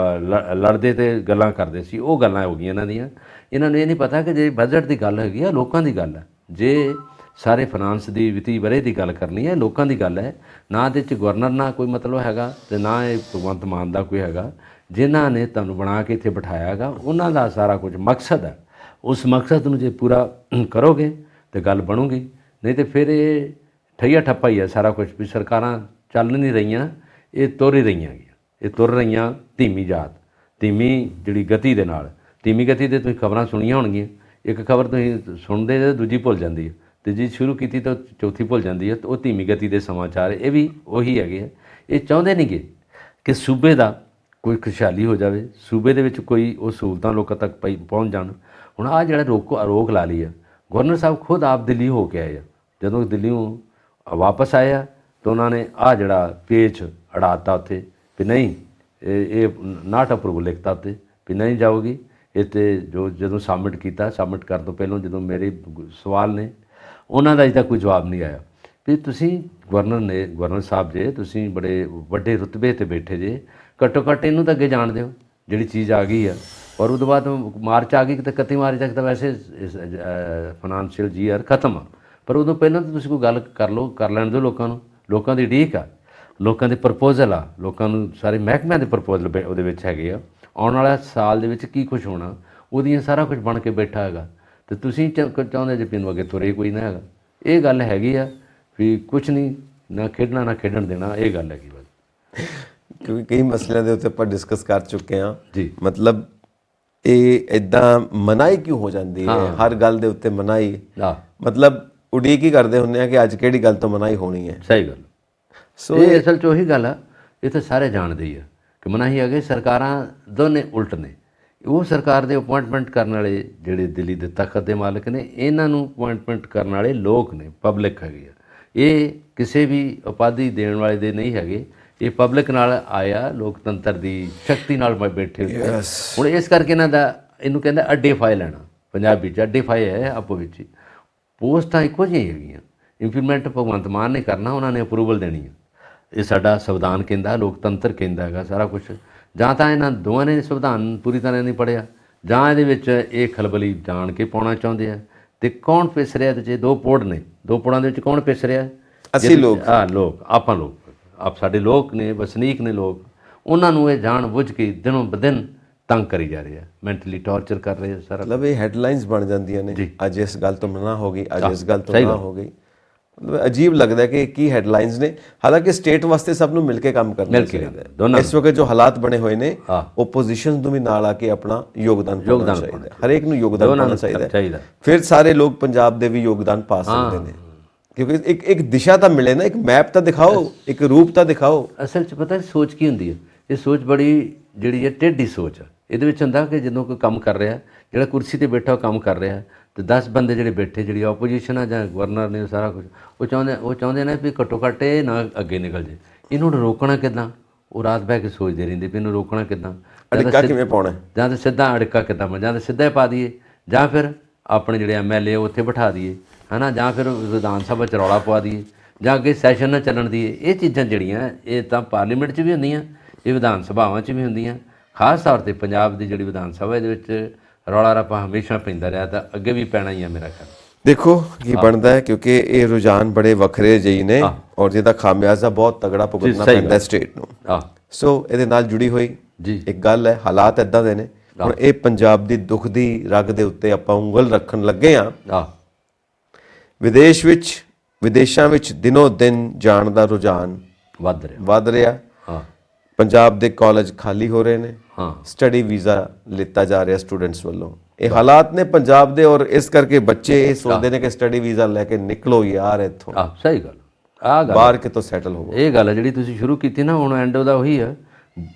ਲੜਦੇ ਤੇ ਗੱਲਾਂ ਕਰਦੇ ਸੀ, ਉਹ ਗੱਲਾਂ ਹੋ ਗਈਆਂ ਇਹਨਾਂ ਦੀਆਂ। ਇਹਨਾਂ ਨੂੰ ਇਹ ਨਹੀਂ ਪਤਾ ਕਿ ਜੇ ਬਜਟ ਦੀ ਗੱਲ ਹੈਗੀ ਆ, ਲੋਕਾਂ ਦੀ ਗੱਲ ਹੈ। ਜੇ ਸਾਰੇ ਫਾਈਨਾਂਸ ਦੀ ਵਿੱਤੀ ਵਰੇ ਦੀ ਗੱਲ ਕਰਨੀ ਹੈ, ਲੋਕਾਂ ਦੀ ਗੱਲ ਹੈ। ਨਾ ਇਹਦੇ 'ਚ ਗਵਰਨਰ ਨਾਲ ਕੋਈ ਮਤਲਬ ਹੈਗਾ ਅਤੇ ਨਾ ਇਹ ਭਗਵੰਤ ਮਾਨ ਦਾ ਕੋਈ ਹੈਗਾ। ਜਿਨ੍ਹਾਂ ਨੇ ਤੁਹਾਨੂੰ ਬਣਾ ਕੇ ਇੱਥੇ ਬਿਠਾਇਆ ਹੈਗਾ ਉਹਨਾਂ ਦਾ ਸਾਰਾ ਕੁਝ ਮਕਸਦ ਹੈ। ਉਸ ਮਕਸਦ ਨੂੰ ਜੇ ਪੂਰਾ ਕਰੋਗੇ ਤਾਂ ਗੱਲ ਬਣੂਗੀ, ਨਹੀਂ ਤਾਂ ਫਿਰ ਇਹ ਠਈਆ ਠੱਪਾ ਹੀ ਹੈ ਸਾਰਾ ਕੁਝ। ਵੀ ਸਰਕਾਰਾਂ ਚੱਲ ਨਹੀਂ ਰਹੀਆਂ, ਇਹ ਤੁਰ ਹੀ ਰਹੀਆਂ ਹੈਗੀਆਂ। ਇਹ ਤੁਰ ਰਹੀਆਂ ਧੀਮੀ ਜਾਤ, ਧੀਮੀ ਜਿਹੜੀ ਗਤੀ ਦੇ ਨਾਲ। ਧੀਮੀ ਗਤੀ 'ਤੇ ਤੁਸੀਂ ਖਬਰਾਂ ਸੁਣੀਆਂ ਹੋਣਗੀਆਂ। ਇੱਕ ਖਬਰ ਤੁਸੀਂ ਸੁਣਦੇ ਤਾਂ ਦੂਜੀ ਭੁੱਲ ਜਾਂਦੀ ਹੈ, ਤੀਜੀ ਸ਼ੁਰੂ ਕੀਤੀ ਤਾਂ ਚੌਥੀ ਭੁੱਲ ਜਾਂਦੀ ਹੈ। ਉਹ ਧੀਮੀ ਗਤੀ ਦੇ ਸਮਾਚਾਰ ਇਹ ਵੀ ਉਹੀ ਹੈਗੇ ਆ। ਇਹ ਚਾਹੁੰਦੇ ਨਹੀਂ ਗੇ ਕਿ ਸੂਬੇ ਦਾ ਕੋਈ ਖੁਸ਼ਹਾਲੀ ਹੋ ਜਾਵੇ, ਸੂਬੇ ਦੇ ਵਿੱਚ ਕੋਈ ਉਹ ਸਹੂਲਤਾਂ ਲੋਕਾਂ ਤੱਕ ਪਹੁੰਚ ਜਾਣ। ਹੁਣ ਆਹ ਜਿਹੜਾ ਰੋਕ ਲਾ ਲਈ ਆ, ਗਵਰਨਰ ਸਾਹਿਬ ਖੁਦ ਆਪ ਦਿੱਲੀ ਹੋ ਕੇ ਆਏ ਆ। ਜਦੋਂ ਦਿੱਲੀੋਂ ਵਾਪਸ ਆਏ ਆ ਤਾਂ ਉਹਨਾਂ ਨੇ ਆਹ ਜਿਹੜਾ ਪੇਜ ਅੜਾਤਾ ਉੱਥੇ ਵੀ ਨਹੀਂ, ਇਹ ਨਾਟ ਅਪਰੂਵਲ ਲਿਖਤਾ ਉੱਤੇ ਵੀ ਨਹੀਂ ਜਾਊਗੀ ਇਹ। ਤੇ ਜੋ ਜਦੋਂ ਸਬਮਿਟ ਕੀਤਾ, ਸਬਮਿਟ ਕਰਨ ਤੋਂ ਪਹਿਲਾਂ ਜਦੋਂ ਮੇਰੇ ਸਵਾਲ ਨੇ, ਉਹਨਾਂ ਦਾ ਅਜੇ ਤੱਕ ਕੋਈ ਜਵਾਬ ਨਹੀਂ ਆਇਆ ਵੀ ਤੁਸੀਂ ਗਵਰਨਰ ਸਾਹਿਬ ਜੇ ਤੁਸੀਂ ਬੜੇ ਵੱਡੇ ਰੁਤਬੇ 'ਤੇ ਬੈਠੇ ਜੇ, ਘੱਟੋ ਘੱਟ ਇਹਨੂੰ ਤਾਂ ਅੱਗੇ ਜਾਣ ਦਿਓ ਜਿਹੜੀ ਚੀਜ਼ ਆ ਗਈ ਆ। ਔਰ ਉਹਦੇ ਬਾਅਦ ਮਾਰਚ ਆ ਗਈ ਤਾਂ 31 ਮਾਰਚ ਤੱਕ ਤਾਂ ਵੈਸੇ ਫਾਈਨਾਂਸ਼ੀਅਲ ਈਅਰ ਖਤਮ ਆ। ਪਰ ਉਦੋਂ ਪਹਿਲਾਂ ਤਾਂ ਤੁਸੀਂ ਕੋਈ ਗੱਲ ਕਰ ਲੈਣ ਦਿਓ ਲੋਕਾਂ ਨੂੰ। ਲੋਕਾਂ ਦੀ ਉਡੀਕ ਆ, ਲੋਕਾਂ ਦੇ ਪ੍ਰਪੋਜ਼ਲ ਆ, ਲੋਕਾਂ ਨੂੰ ਸਾਰੇ ਮਹਿਕਮਿਆਂ ਦੇ ਪ੍ਰਪੋਜ਼ਲ ਉਹਦੇ ਵਿੱਚ ਹੈਗੇ ਆ। ਆਉਣ ਵਾਲਾ ਸਾਲ ਦੇ ਵਿੱਚ ਕੀ ਕੁਛ ਹੋਣਾ ਉਹਦੀਆਂ ਸਾਰਾ ਕੁਝ ਬਣ ਕੇ ਬੈਠਾ ਹੈਗਾ। ਅਤੇ ਤੁਸੀਂ ਚਾਹੁੰਦੇ ਜੇ ਪਿੰਨ ਅੱਗੇ ਤੁਰੇ ਕੋਈ ਨਾ ਹੈਗਾ। ਇਹ ਗੱਲ ਹੈਗੀ ਆ ਵੀ ਕੁਛ ਨਹੀਂ, ਨਾ ਖੇਡਣਾ ਨਾ ਖੇਡਣ ਦੇਣਾ, ਇਹ ਗੱਲ ਹੈਗੀ ਬਸ। ਕਿਉਂਕਿ ਕਈ ਮਸਲਿਆਂ ਦੇ ਉੱਤੇ ਆਪਾਂ ਡਿਸਕਸ ਕਰ ਚੁੱਕੇ ਹਾਂ ਜੀ। ਮਤਲਬ ਇਹ ਇੱਦਾਂ ਮਨਾਹੀ ਕਿਉਂ ਹੋ ਜਾਂਦੀ ਹੈ ਹਰ ਗੱਲ ਦੇ ਉੱਤੇ ਮਨਾਹੀ? ਮਤਲਬ ਉਡੀਕ ਹੀ ਕਰਦੇ ਹੁੰਦੇ ਆ ਕਿ ਅੱਜ ਕਿਹੜੀ ਗੱਲ ਤੋਂ ਮਨਾਹੀ ਹੋਣੀ ਹੈ। ਸਹੀ ਗੱਲ। ਸੋ ਇਹ ਅਸਲ 'ਚ ਉਹੀ ਗੱਲ ਆ, ਇਹ ਤਾਂ ਸਾਰੇ ਜਾਣਦੇ ਹੀ ਆ ਕਿ ਮਨਾਹੀ ਆ ਗਈ। ਸਰਕਾਰਾਂ ਦੋਨੇ ਉਲਟ ਨੇ। ਉਹ ਸਰਕਾਰ ਦੇ ਅਪੁਆਇੰਟਮੈਂਟ ਕਰਨ ਵਾਲੇ ਜਿਹੜੇ ਦਿੱਲੀ ਦੇ ਤਖਤ ਦੇ ਮਾਲਕ ਨੇ, ਇਹਨਾਂ ਨੂੰ ਅਪੁਆਇੰਟਮੈਂਟ ਕਰਨ ਵਾਲੇ ਲੋਕ ਨੇ, ਪਬਲਿਕ ਹੈਗੀ ਆ। ਇਹ ਕਿਸੇ ਵੀ ਉਪਾਧੀ ਦੇਣ ਵਾਲੇ ਦੇ ਨਹੀਂ ਹੈਗੇ, ਇਹ ਪਬਲਿਕ ਨਾਲ ਆਇਆ, ਲੋਕਤੰਤਰ ਦੀ ਸ਼ਕਤੀ ਨਾਲ ਬੈਠੇ ਹੋਏ। ਹੁਣ ਇਸ ਕਰਕੇ ਇਹਨਾਂ ਦਾ ਇਹਨੂੰ ਕਹਿੰਦਾ ਅੱਡੇ ਫਾਇ ਲੈਣਾ, ਪੰਜਾਬੀ 'ਚ ਅੱਡੇ ਫਾਇ ਹੈ ਆਪੋ ਵਿੱਚ ਹੀ। ਪੋਸਟਾਂ ਇੱਕੋ ਜਿਹੀਆਂ ਹੈਗੀਆਂ। ਇੰਪਲੀਮੈਂਟ ਭਗਵੰਤ ਮਾਨ ਨੇ ਕਰਨਾ, ਉਹਨਾਂ ਨੇ ਅਪਰੂਵਲ ਦੇਣੀ ਹੈ। ਇਹ ਸਾਡਾ ਸੰਵਿਧਾਨ ਕਹਿੰਦਾ, ਲੋਕਤੰਤਰ ਕਹਿੰਦਾ ਹੈਗਾ ਸਾਰਾ ਕੁਛ। ਜਾਂ ਤਾਂ ਇਹਨਾਂ ਦੋਵਾਂ ਨੇ ਸੰਵਿਧਾਨ ਪੂਰੀ ਤਰ੍ਹਾਂ ਨਹੀਂ ਪੜ੍ਹਿਆ, ਜਾਂ ਇਹਦੇ ਵਿੱਚ ਇਹ ਖਲਬਲੀ ਜਾਣ ਕੇ ਪਾਉਣਾ ਚਾਹੁੰਦੇ ਆ। ਅਤੇ ਕੌਣ ਪਿਸ ਰਿਹਾ ਇਹਦੇ 'ਚ? ਦੋ ਪੁੜ ਨੇ, ਦੋ ਪੁੜਾਂ ਦੇ ਵਿੱਚ ਕੌਣ ਪਿਸ ਰਿਹਾ? ਅਸੀਂ ਲੋਕ। ਲੋਕ, ਆਪਾਂ ਲੋਕ, ਸਾਡੇ ਲੋਕ ਨੇ, ਵਸਨੀਕ ਨੇ ਲੋਕ। ਉਹਨਾਂ ਨੂੰ ਇਹ ਜਾਣ ਬੁੱਝ ਕੇ ਦਿਨੋਂ ਬਦਿਨ ਤੰਗ ਕਰੀ ਜਾ ਰਹੇ ਆ, ਮੈਂਟਲੀ ਟੌਰਚਰ ਕਰ ਰਹੇ ਆ ਸਾਰਾ। ਮਤਲਬ ਇਹ ਹੈਡਲਾਈਨਸ ਬਣ ਜਾਂਦੀਆਂ ਨੇ, ਅੱਜ ਇਸ ਗੱਲ ਤੋਂ ਮਨਾ ਹੋ ਗਈ, ਅੱਜ ਇਸ ਗੱਲ ਤੋਂ ਨਾ ਹੋ ਗਈ। ਮਤਲਬ ਅਜੀਬ ਲੱਗਦਾ ਕਿ ਕੀ ਹੈਡਲਾਈਨਸ ਨੇ। ਹਾਲਾਂਕਿ ਸਟੇਟ ਵਾਸਤੇ ਸਭ ਨੂੰ ਮਿਲ ਕੇ ਕੰਮ ਕਰਨਾ ਚਾਹੀਦਾ। ਇਸ ਵਕਤ ਜੋ ਹਾਲਾਤ ਬਣੇ ਹੋਏ ਨੇ, ਓਪੋਜੀਸ਼ਨ ਨੂੰ ਵੀ ਨਾਲ ਆ ਕੇ ਆਪਣਾ ਯੋਗਦਾਨ ਪਾਉਣਾ ਚਾਹੀਦਾ। ਹਰੇਕ ਨੂੰ ਯੋਗਦਾਨ ਪਾਉਣਾ ਚਾਹੀਦਾ। ਫਿਰ ਸਾਰੇ ਲੋਕ ਪੰਜਾਬ ਦੇ ਵੀ ਯੋਗਦਾਨ ਪਾ ਸਕਦੇ ਨੇ, ਕਿਉਂਕਿ ਇੱਕ ਦਿਸ਼ਾ ਤਾਂ ਮਿਲੇ ਨਾ, ਇੱਕ ਮੈਪ ਤਾਂ ਦਿਖਾਓ, ਇੱਕ ਰੂਪ ਤਾਂ ਦਿਖਾਓ। ਅਸਲ 'ਚ ਪਤਾ ਸੋਚ ਕੀ ਹੁੰਦੀ ਹੈ? ਇਹ ਸੋਚ ਬੜੀ ਜਿਹੜੀ ਹੈ ਟੇਢੀ ਸੋਚ ਆ। ਇਹਦੇ ਵਿੱਚ ਹੁੰਦਾ ਕਿ ਜਦੋਂ ਕੋਈ ਕੰਮ ਕਰ ਰਿਹਾ, ਜਿਹੜਾ ਕੁਰਸੀ 'ਤੇ ਬੈਠਾ ਉਹ ਕੰਮ ਕਰ ਰਿਹਾ, ਅਤੇ 10 ਬੰਦੇ ਜਿਹੜੇ ਬੈਠੇ, ਜਿਹੜੀ ਆਪੋਜੀਸ਼ਨ ਆ ਜਾਂ ਗਵਰਨਰ ਨੇ, ਸਾਰਾ ਕੁਝ ਉਹ ਚਾਹੁੰਦੇ ਨੇ ਵੀ ਘੱਟੋ ਘੱਟ ਇਹ ਨਾ ਅੱਗੇ ਨਿਕਲ ਜੇ। ਇਹਨੂੰ ਰੋਕਣਾ ਕਿੱਦਾਂ? ਉਹ ਰਾਤ ਬਹਿ ਕੇ ਸੋਚਦੇ ਰਹਿੰਦੇ ਵੀ ਇਹਨੂੰ ਰੋਕਣਾ ਕਿੱਦਾਂ, ਅੜਿੱਕਾ ਕਿਵੇਂ ਪਾਉਣਾ, ਜਾਂ ਤਾਂ ਸਿੱਧਾ ਅੜਿੱਕਾ ਕਿੱਦਾਂ ਪਾਉਣਾ, ਜਾਂ ਤਾਂ ਸਿੱਧਾ ਹੀ ਪਾ ਦਈਏ, ਜਾਂ ਫਿਰ ਆਪਣੇ ਜਿਹੜੇ MLA ਉੱਥੇ ਬਿਠਾ ਦਈਏ, ਹੈ ਨਾ, ਜਾਂ ਫਿਰ ਵਿਧਾਨ ਸਭਾ 'ਚ ਰੌਲਾ ਪਵਾ ਦਈਏ, ਜਾਂ ਅੱਗੇ ਸੈਸ਼ਨ ਨਾ ਚੱਲਣ ਦਈਏ। ਇਹ ਚੀਜ਼ਾਂ ਜਿਹੜੀਆਂ ਇਹ ਤਾਂ ਪਾਰਲੀਮੈਂਟ 'ਚ ਵੀ ਹੁੰਦੀਆਂ, ਇਹ ਵਿਧਾਨ ਸਭਾਵਾਂ 'ਚ ਵੀ ਹੁੰਦੀਆਂ। ਖਾਸ ਤੌਰ 'ਤੇ ਪੰਜਾਬ ਦੀ ਜਿਹੜੀ ਵਿਧਾਨ ਸਭਾ, ਇਹਦੇ ਵਿੱਚ ਰੌਲਾ ਰੱਪਾ ਹਮੇਸ਼ਾ ਪੈਂਦਾ ਰਿਹਾ, ਤਾਂ ਅੱਗੇ ਵੀ ਪੈਣਾ ਹੀ ਆ ਮੇਰਾ ਖਿਆਲ। ਦੇਖੋ ਕੀ ਬਣਦਾ ਹੈ, ਕਿਉਂਕਿ ਇਹ ਰੁਝਾਨ ਬੜੇ ਵੱਖਰੇ ਜਿਹੇ ਨੇ ਔਰ ਜਿਹਦਾ ਖਾਮਿਆਜ਼ਾ ਬਹੁਤ ਤਗੜਾ ਭੁਗਤਣਾ ਪੈਂਦਾ ਸਟੇਟ ਨੂੰ। ਸੋ ਇਹਦੇ ਨਾਲ ਜੁੜੀ ਹੋਈ ਇੱਕ ਗੱਲ ਹੈ, ਹਾਲਾਤ ਇੱਦਾਂ ਦੇ ਨੇ। ਹੁਣ ਇਹ ਪੰਜਾਬ ਦੀ ਦੁੱਖ ਦੀ ਰਗ ਦੇ ਉੱਤੇ ਆਪਾਂ ਉਂਗਲ ਰੱਖਣ ਲੱਗੇ ਹਾਂ। ਵਿਦੇਸ਼ਾਂ ਵਿੱਚ ਦਿਨੋ ਦਿਨ ਜਾਣ ਦਾ ਰੁਝਾਨ ਵੱਧ ਰਿਹਾ। ਪੰਜਾਬ ਦੇ ਕਾਲਜ ਖਾਲੀ ਹੋ ਰਹੇ ਨੇ, ਸਟੱਡੀ ਵੀਜ਼ਾ ਲਿੱਤਾ ਜਾ ਰਿਹਾ ਸਟੂਡੈਂਟਸ ਵੱਲੋਂ। ਇਹ ਹਾਲਾਤ ਨੇ ਪੰਜਾਬ ਦੇ, ਔਰ ਇਸ ਕਰਕੇ ਬੱਚੇ ਇਹ ਸੋਚਦੇ ਨੇ ਕਿ ਸਟੱਡੀ ਵੀਜ਼ਾ ਲੈ ਕੇ ਨਿਕਲੋ ਯਾਰ ਇੱਥੋਂ। ਸਹੀ ਗੱਲ, ਆਹ ਗੱਲ ਬਾਹਰ ਕਿਤੋਂ ਸੈਟਲ ਹੋਵੋ। ਇਹ ਗੱਲ ਜਿਹੜੀ ਤੁਸੀਂ ਸ਼ੁਰੂ ਕੀਤੀ ਨਾ, ਹੁਣ ਐਂਡ ਉਹਦਾ ਉਹੀ ਆ।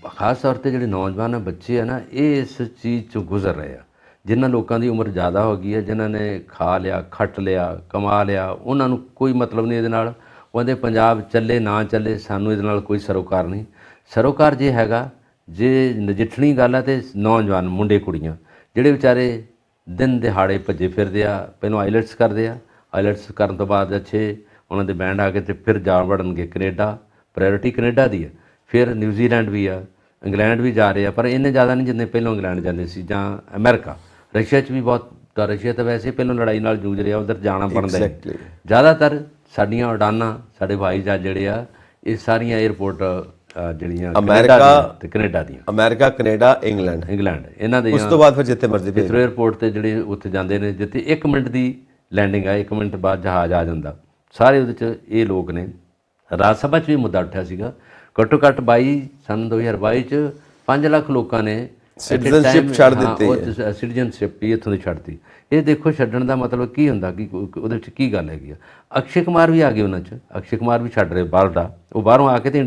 ਖਾਸ ਤੌਰ 'ਤੇ ਜਿਹੜੇ ਨੌਜਵਾਨ ਆ, ਬੱਚੇ ਆ ਨਾ, ਇਹ ਇਸ ਚੀਜ਼ 'ਚੋਂ ਗੁਜ਼ਰ ਰਹੇ ਆ। ਜਿਨ੍ਹਾਂ ਲੋਕਾਂ ਦੀ ਉਮਰ ਜ਼ਿਆਦਾ ਹੋ ਗਈ ਹੈ, ਜਿਨ੍ਹਾਂ ਨੇ ਖਾ ਲਿਆ, ਖੱਟ ਲਿਆ, ਕਮਾ ਲਿਆ, ਉਹਨਾਂ ਨੂੰ ਕੋਈ ਮਤਲਬ ਨਹੀਂ ਇਹਦੇ ਨਾਲ। ਉਹਦੇ ਪੰਜਾਬ ਚੱਲੇ ਨਾ ਚੱਲੇ, ਸਾਨੂੰ ਇਹਦੇ ਨਾਲ ਕੋਈ ਸਰੋਕਾਰ ਨਹੀਂ। ਸਰੋਕਾਰ ਜੇ ਹੈਗਾ, ਜੇ ਨਜਿੱਠਣੀ ਗੱਲ ਆ ਤੇ ਨੌਜਵਾਨ ਮੁੰਡੇ ਕੁੜੀਆਂ ਜਿਹੜੇ ਵਿਚਾਰੇ ਦਿਨ ਦਿਹਾੜੇ ਭੱਜੇ ਫਿਰਦੇ ਆ, ਪਹਿਲਾਂ ਆਈਲੈਟਸ ਕਰਦੇ ਆ, ਆਈਲੈਟਸ ਕਰਨ ਤੋਂ ਬਾਅਦ ਅੱਛੇ ਉਹਨਾਂ ਦੇ ਬੈਂਡ ਆ ਕੇ ਤੇ ਫਿਰ ਜਾ ਵੜਨਗੇ ਕੈਨੇਡਾ। ਪ੍ਰਾਇੋਰਟੀ ਕੈਨੇਡਾ ਦੀ ਆ, ਫਿਰ ਨਿਊਜ਼ੀਲੈਂਡ ਵੀ ਆ, ਇੰਗਲੈਂਡ ਵੀ ਜਾ ਰਹੇ ਆ, ਪਰ ਇੰਨੇ ਜ਼ਿਆਦਾ ਨਹੀਂ ਜਿੰਨੇ ਪਹਿਲਾਂ ਇੰਗਲੈਂਡ ਜਾਂਦੇ ਸੀ, ਜਾਂ ਅਮਰੀਕਾ। ਰਸ਼ੀਆ 'ਚ ਵੀ ਬਹੁਤ, ਤਾਂ ਰਸ਼ੀਆ ਤਾਂ ਵੈਸੇ ਪਹਿਲਾਂ ਲੜਾਈ ਨਾਲ ਜੂਝ ਰਿਹਾ, ਉੱਧਰ ਜਾਣਾ ਬਣਦਾ ਹੈ। ਜ਼ਿਆਦਾਤਰ ਸਾਡੀਆਂ ਉਡਾਨਾਂ, ਸਾਡੇ ਹਵਾਈ ਜਹਾਜ਼ ਜਿਹੜੇ ਆ, ਇਹ ਸਾਰੀਆਂ ਏਅਰਪੋਰਟ ਜਿਹੜੀਆਂ ਅਮਰੀਕਾ ਤੇ ਕੈਨੇਡਾ ਦੀਆਂ, ਅਮਰੀਕਾ, ਕੈਨੇਡਾ, ਇੰਗਲੈਂਡ ਇਹਨਾਂ ਦੇ ਉਸ ਤੋਂ ਬਾਅਦ ਫਿਰ ਜਿੱਥੇ ਮਰਜ਼ੀ ਭੇਜ ਇਥਰੋ ਏਅਰਪੋਰਟ ਤੇ ਜਿਹੜੇ ਉੱਥੇ ਜਾਂਦੇ ਨੇ, ਜਿੱਥੇ 1 ਮਿੰਟ ਦੀ ਲੈਂਡਿੰਗ ਆ, 1 ਮਿੰਟ ਬਾਅਦ ਜਹਾਜ਼ ਆ ਜਾਂਦਾ। ਸਾਰੇ ਉਹਦੇ 'ਚ ਇਹ ਲੋਕ ਨੇ। ਰਾਜ ਸਭਾ 'ਚ ਵੀ ਮੁੱਦਾ ਉੱਠਿਆ ਸੀਗਾ, ਘੱਟੋ ਘੱਟ 2022 'ਚ 5 ਲੱਖ ਲੋਕਾਂ ਨੇ ਸਿਟੀਜ਼ਨਸ਼ਿਪ ਛੱਡ ਦਿੱਤੀ ਹੈ। ਸਿਟੀਜ਼ਨਸ਼ਿਪ ਵੀ ਇੱਥੋਂ ਦੀ ਛੱਡਤੀ। ਇਹ ਦੇਖੋ ਛੱਡਣ ਦਾ ਮਤਲਬ ਕੀ ਹੁੰਦਾ, ਕਿ ਉਹਦੇ ਵਿੱਚ ਕੀ ਗੱਲ ਹੈਗੀ ਆ। ਅਕਸ਼ੇ ਕੁਮਾਰ ਵੀ ਆ ਗਏ ਉਹਨਾਂ 'ਚ, ਅਕਸ਼ੇ ਕੁਮਾਰ ਵੀ ਛੱਡ ਰਹੇ ਬਾਹਰ ਦਾ, ਉਹ ਬਾਹਰੋਂ ਆ ਕੇ ਤੇ